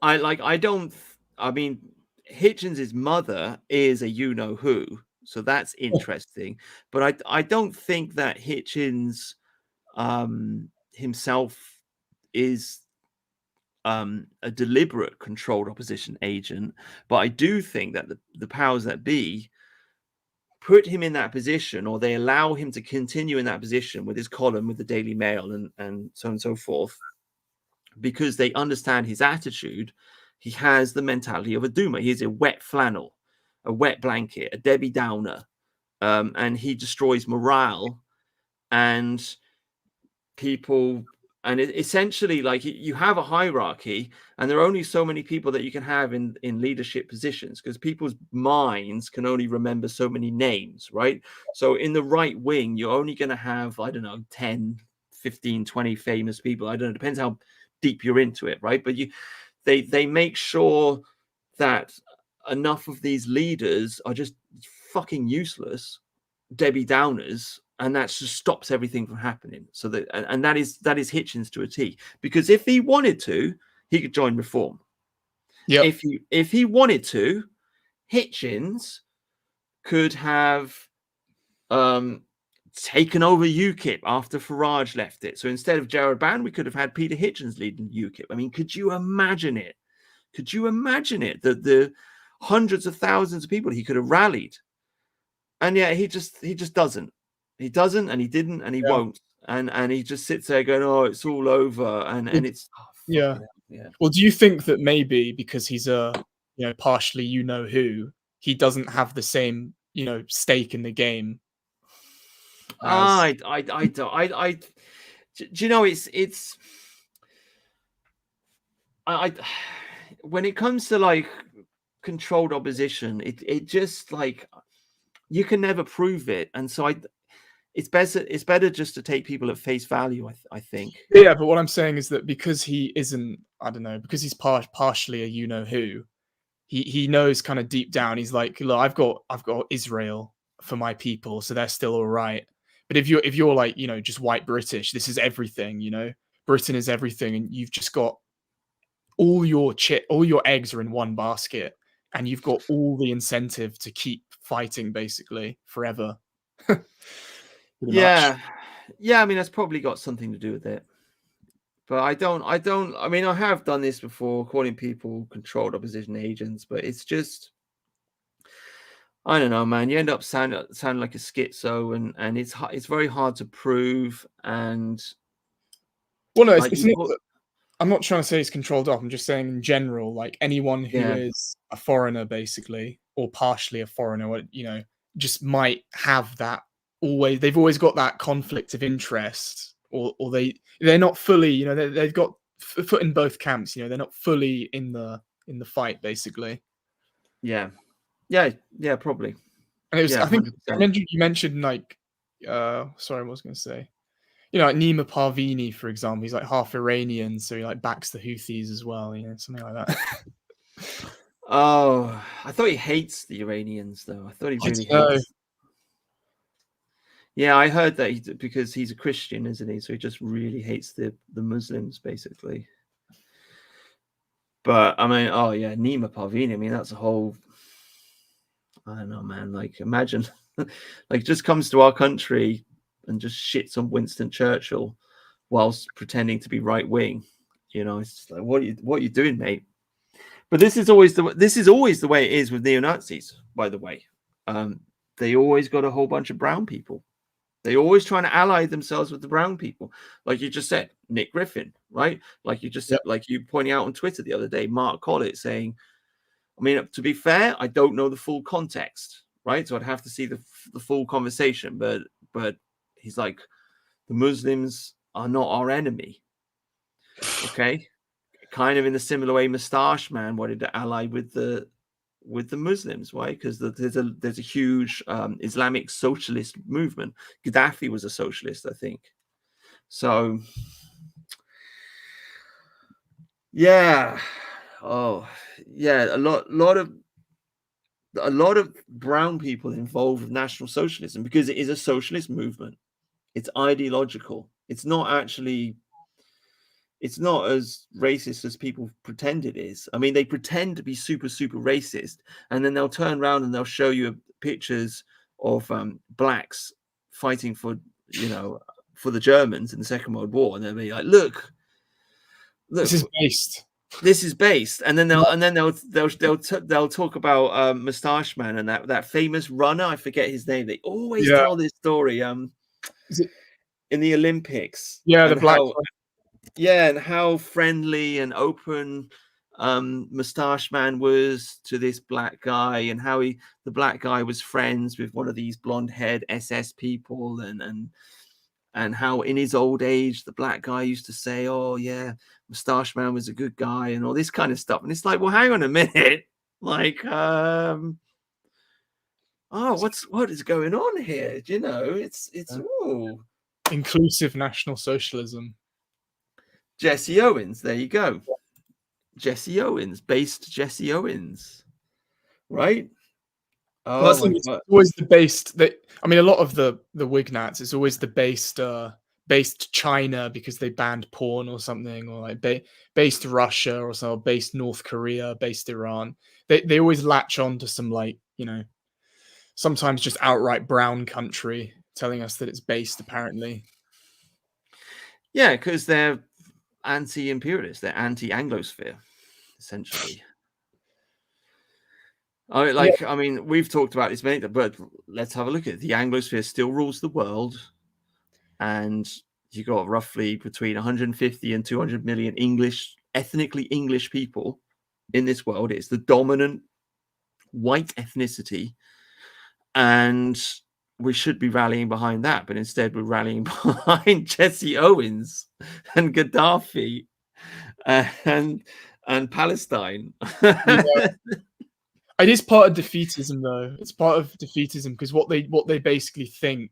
[SPEAKER 1] I mean, Hitchens' mother is a you-know-who, so that's interesting. But I don't think that Hitchens himself is a deliberate controlled opposition agent, but I do think that the powers that be put him in that position, or they allow him to continue in that position with his column with the Daily Mail and so on and so forth, because they understand his attitude. He has the mentality of a doomer. He's a wet flannel, a wet blanket, a Debbie Downer, and he destroys morale and people. And essentially, like, you have a hierarchy, and there are only so many people that you can have in leadership positions, because people's minds can only remember so many names, right? So in the right wing, you're only going to have, I don't know, 10, 15, 20 famous people. I don't know, depends how deep you're into it, right? But they make sure that enough of these leaders are just fucking useless Debbie Downers, and that just stops everything from happening. So that is Hitchens to a T. Because if he wanted to, he could join Reform.
[SPEAKER 2] Yeah.
[SPEAKER 1] If he wanted to, Hitchens could have taken over UKIP after Farage left it. So instead of Gerard Band, we could have had Peter Hitchens leading UKIP. I mean, could you imagine it? Could you imagine it? That the hundreds of thousands of people he could have rallied, and yet he just doesn't. He doesn't, and he didn't, and he won't. And he just sits there going, "Oh, it's all over," and it's
[SPEAKER 2] yeah. Well, do you think that maybe because he's a partially who, he doesn't have the same stake in the game?
[SPEAKER 1] I don't. Do you know it's I when it comes to like controlled opposition, it just like you can never prove it, and so it's better just to take people at face value. I think.
[SPEAKER 2] Yeah, but what I'm saying is that because he isn't, I don't know, because he's partially a who, he knows kind of deep down. He's like, look, I've got Israel for my people, so they're still all right. But if you're like just white British, this is everything. Britain is everything, and you've just got all your eggs are in one basket, and you've got all the incentive to keep fighting basically forever.
[SPEAKER 1] Yeah. I mean, that's probably got something to do with it. But I mean, I have done this before, calling people controlled opposition agents, but it's just, I don't know, man. You end up sounding like a schizo, and it's very hard to prove. And
[SPEAKER 2] well, no, it's not. I'm not trying to say it's controlled up. I'm just saying in general, like anyone who is a foreigner, basically, or partially a foreigner, just might have that. They've always got that conflict of interest, or they're not fully, they've got foot in both camps. They're not fully in the fight, basically.
[SPEAKER 1] Yeah, probably.
[SPEAKER 2] And it was, I think, you mentioned like, sorry, I was going to say, like Nima Parvini, for example, he's like half Iranian, so he like backs the Houthis as well, something like that.
[SPEAKER 1] Oh, I thought he hates the Iranians, though. I thought he really hates. Yeah, I heard that because he's a Christian, isn't he? So he just really hates the Muslims, basically. But I mean, oh yeah, Nima Parvini. I mean, that's a whole. I don't know, man. Like, imagine, like, just comes to our country and just shits on Winston Churchill whilst pretending to be right wing. It's just like, what are you doing, mate? But this is always the way it is with neo-Nazis. By the way, they always got a whole bunch of brown people. They always trying to ally themselves with the brown people, like you just said, Nick Griffin, right? Like you just said, like you pointing out on Twitter the other day, Mark Collett saying, I mean, to be fair, I don't know the full context, right? So I'd have to see the full conversation, but he's like, the Muslims are not our enemy. Okay. Kind of in a similar way, Moustache Man wanted to ally with the Muslims, right? Because there's a huge Islamic socialist movement. Gaddafi was a socialist, I think. So, yeah. Oh, yeah. A lot of brown people involved with National Socialism because it is a socialist movement. It's ideological. It's not as racist as people pretend it is. I mean, they pretend to be super, super racist, and then they'll turn around and they'll show you pictures of blacks fighting for the Germans in the Second World War, and they'll be like, look,
[SPEAKER 2] this is based.
[SPEAKER 1] And then they'll talk about Moustache Man and that famous runner. I forget his name. They always tell this story.
[SPEAKER 2] Is it
[SPEAKER 1] in the Olympics?
[SPEAKER 2] Yeah, the black.
[SPEAKER 1] Yeah, and how friendly and open Moustache Man was to this black guy, and how the black guy was friends with one of these blonde-haired SS people, and how in his old age the black guy used to say, "Oh yeah, Moustache Man was a good guy," and all this kind of stuff. And it's like, well, hang on a minute, like, what is going on here? It's
[SPEAKER 2] inclusive National Socialism.
[SPEAKER 1] Jesse Owens, there you go. Jesse Owens, right?
[SPEAKER 2] Oh, well, it's always the based. I mean, a lot of the Wignats, it's always the based China because they banned porn or something, or like based Russia or so, based North Korea, based Iran. They always latch on to some, like, sometimes just outright brown country telling us that it's based, apparently.
[SPEAKER 1] Yeah, because they're anti-imperialist, they're anti-Anglosphere, essentially. I mean, we've talked about this many, but let's have a look at it. The Anglosphere still rules the world, and you got roughly between 150 and 200 million ethnically English people in this world. It's the dominant white ethnicity, and we should be rallying behind that, but instead we're rallying behind Jesse Owens and Gaddafi and Palestine.
[SPEAKER 2] Yeah. It is part of defeatism, though. It's part of defeatism because what they basically think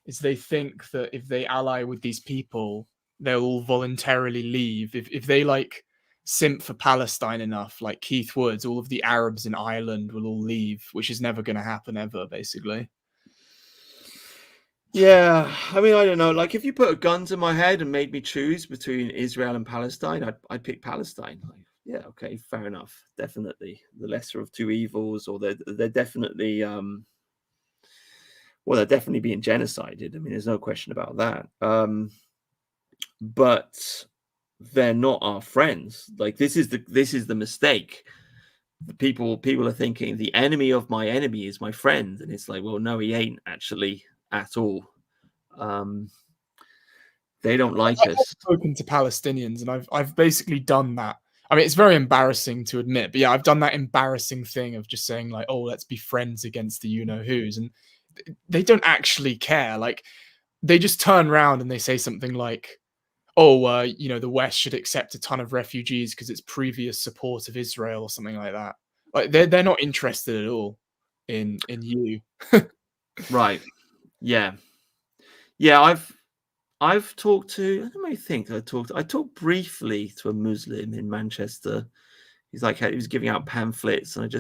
[SPEAKER 2] is they think that if they ally with these people, they'll all voluntarily leave. If they like simp for Palestine enough, like Keith Woods, all of the Arabs in Ireland will all leave, which is never going to happen ever, basically.
[SPEAKER 1] Yeah, I mean, I don't know. Like, if you put a gun to my head and made me choose between Israel and Palestine, I'd pick Palestine. Like, yeah, okay, fair enough. Definitely the lesser of two evils, or they're definitely they're definitely being genocided. I mean, there's no question about that. But they're not our friends. Like, this is the mistake. The people are thinking the enemy of my enemy is my friend, and it's like, well, no, he ain't actually at all. They don't like us.
[SPEAKER 2] I've spoken to Palestinians, and I've basically done that. I mean, it's very embarrassing to admit, but yeah, I've done that embarrassing thing of just saying like, "Oh, let's be friends against the you-know-who's," and they don't actually care. Like, they just turn around and they say something like, "Oh, the West should accept a ton of refugees because it's previous support of Israel," or something like that. Like, they're not interested at all in you.
[SPEAKER 1] Right. Yeah. I've talked to, I don't really think I talked briefly to a Muslim in Manchester. He's like, he was giving out pamphlets, and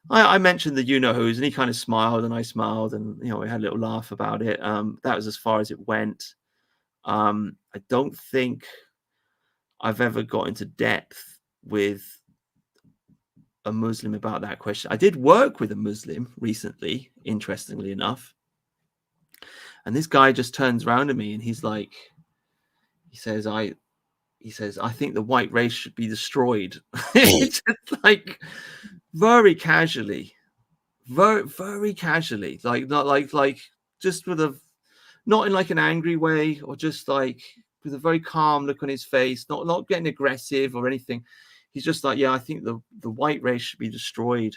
[SPEAKER 1] I mentioned the you-know-who's, and he kind of smiled, and I smiled, and we had a little laugh about it. That was as far as it went. I don't think I've ever got into depth with a Muslim about that question. I did work with a Muslim recently, interestingly enough. And this guy just turns around to me and he says, I think the white race should be destroyed. It's just like very casually, very, very casually, like not like just not in like an angry way, or just like with a very calm look on his face, not getting aggressive or anything. He's just like, yeah, I think the white race should be destroyed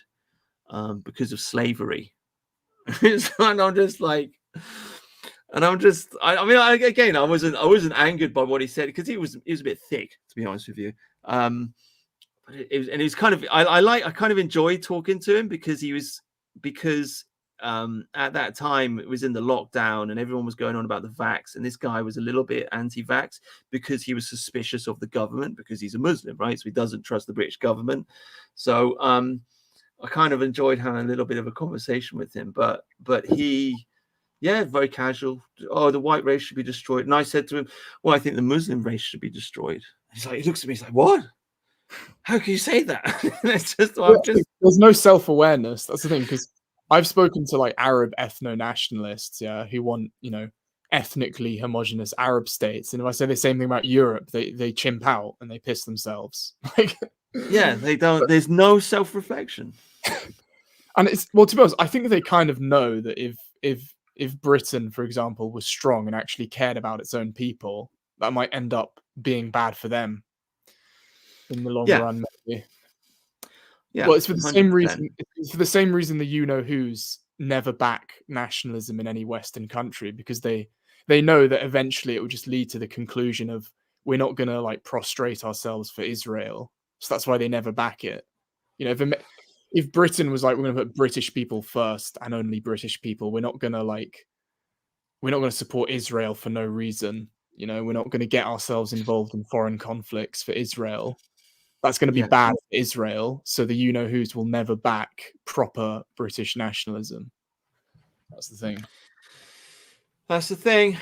[SPEAKER 1] because of slavery. And I'm just like, I mean, I wasn't angered by what he said, because he was a bit thick, to be honest with you. It was kind of, I kind of enjoyed talking to him because at that time it was in the lockdown and everyone was going on about the vax, and this guy was a little bit anti-vax because he was suspicious of the government, because he's a Muslim, right? So he doesn't trust the British government. So I kind of enjoyed having a little bit of a conversation with him, but he, yeah, very casual. Oh, the white race should be destroyed. And I said to him, well, I think the Muslim race should be destroyed. He's like, he looks at me, he's like, what? How can you say that? It's just,
[SPEAKER 2] there's no self-awareness. That's the thing, because I've spoken to like Arab ethno-nationalists, who want, ethnically homogenous Arab states. And if I say the same thing about Europe, they chimp out and they piss themselves. Like,
[SPEAKER 1] yeah, they don't. There's no self-reflection.
[SPEAKER 2] And it's, well, to be honest, I think they kind of know that if Britain, for example, was strong and actually cared about its own people, that might end up being bad for them in the long run, maybe. Yeah. Well, it's for the 100%. Same reason. It's for the same reason the you-know-who's never back nationalism in any Western country, because they know that eventually it will just lead to the conclusion of, we're not going to like prostrate ourselves for Israel. So that's why they never back it. If Britain was like, we're going to put British people first and only British people, we're not going to support Israel for no reason. We're not going to get ourselves involved in foreign conflicts for Israel. That's going to be bad for Israel. So the you-know-who's will never back proper British nationalism. That's the thing.
[SPEAKER 1] That's the thing.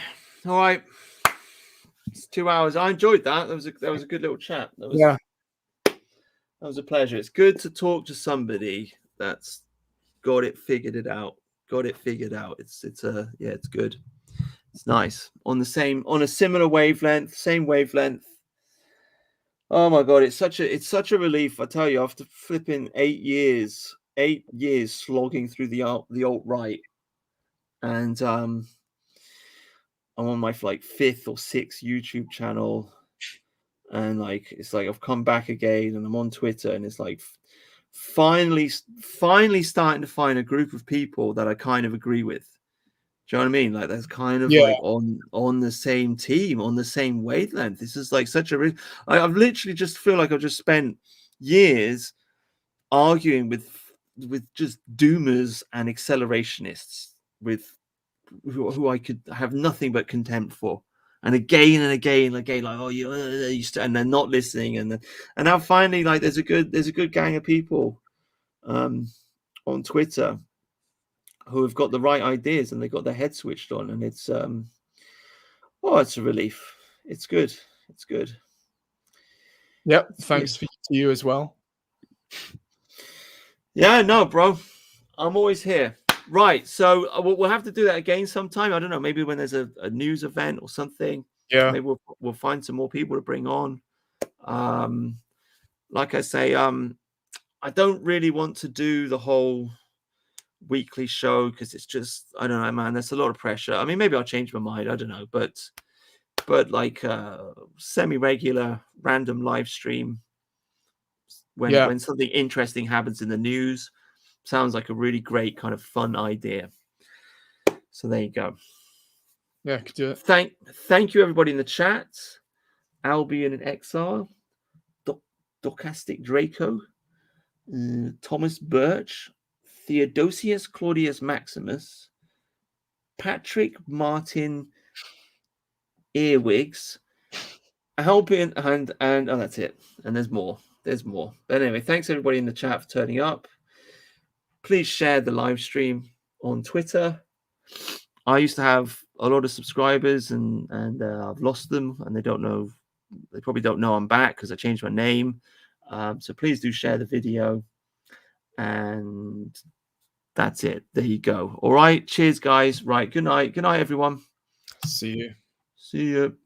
[SPEAKER 1] All right. It's 2 hours. I enjoyed that. That was a good little chat. That was a pleasure. It's good to talk to somebody that's got it figured out. got it figured out. It's good. It's nice on a similar wavelength, same wavelength. Oh my god, it's such a relief. I tell you, after flipping 8 years slogging through the alt-right, and I'm on my like 5th or 6th YouTube channel, and like it's like I've come back again, and I'm on Twitter, and it's like finally starting to find a group of people that I kind of agree with. Do you know what I mean? Like that's kind of like on the same team, on the same wavelength. This is like such a I've literally just feel like I've just spent years arguing with just doomers and accelerationists with who I could have nothing but contempt for. And again, like, oh, and they're not listening, and now finally, like, there's a good gang of people on Twitter who have got the right ideas, and they got their head switched on, and it's it's a relief. It's good. It's good.
[SPEAKER 2] Yep. Thanks to you as well.
[SPEAKER 1] Yeah, no, bro. I'm always here. Right. So we'll have to do that again sometime. I don't know. Maybe when there's a news event or something.
[SPEAKER 2] Yeah.
[SPEAKER 1] Maybe we'll find some more people to bring on. Like I say, I don't really want to do the whole weekly show because it's just, I don't know, man. There's a lot of pressure. I mean, maybe I'll change my mind. I don't know, but like semi-regular random live stream when something interesting happens in the news sounds like a really great kind of fun idea. So there you go.
[SPEAKER 2] Yeah, could do it.
[SPEAKER 1] Thank you everybody in the chat. Albion in Exile, Docastic Draco, Thomas Birch, Theodosius Claudius Maximus, Patrick Martin Earwigs, Albion, and that's it. And there's more. But anyway, thanks everybody in the chat for turning up. Please share the live stream on Twitter. I used to have a lot of subscribers, and I've lost them, and they probably don't know I'm back because I changed my name. So please do share the video, and that's it. There you go. All right. Cheers, guys. Right. Good night. Good night, everyone.
[SPEAKER 2] See you.
[SPEAKER 1] See you.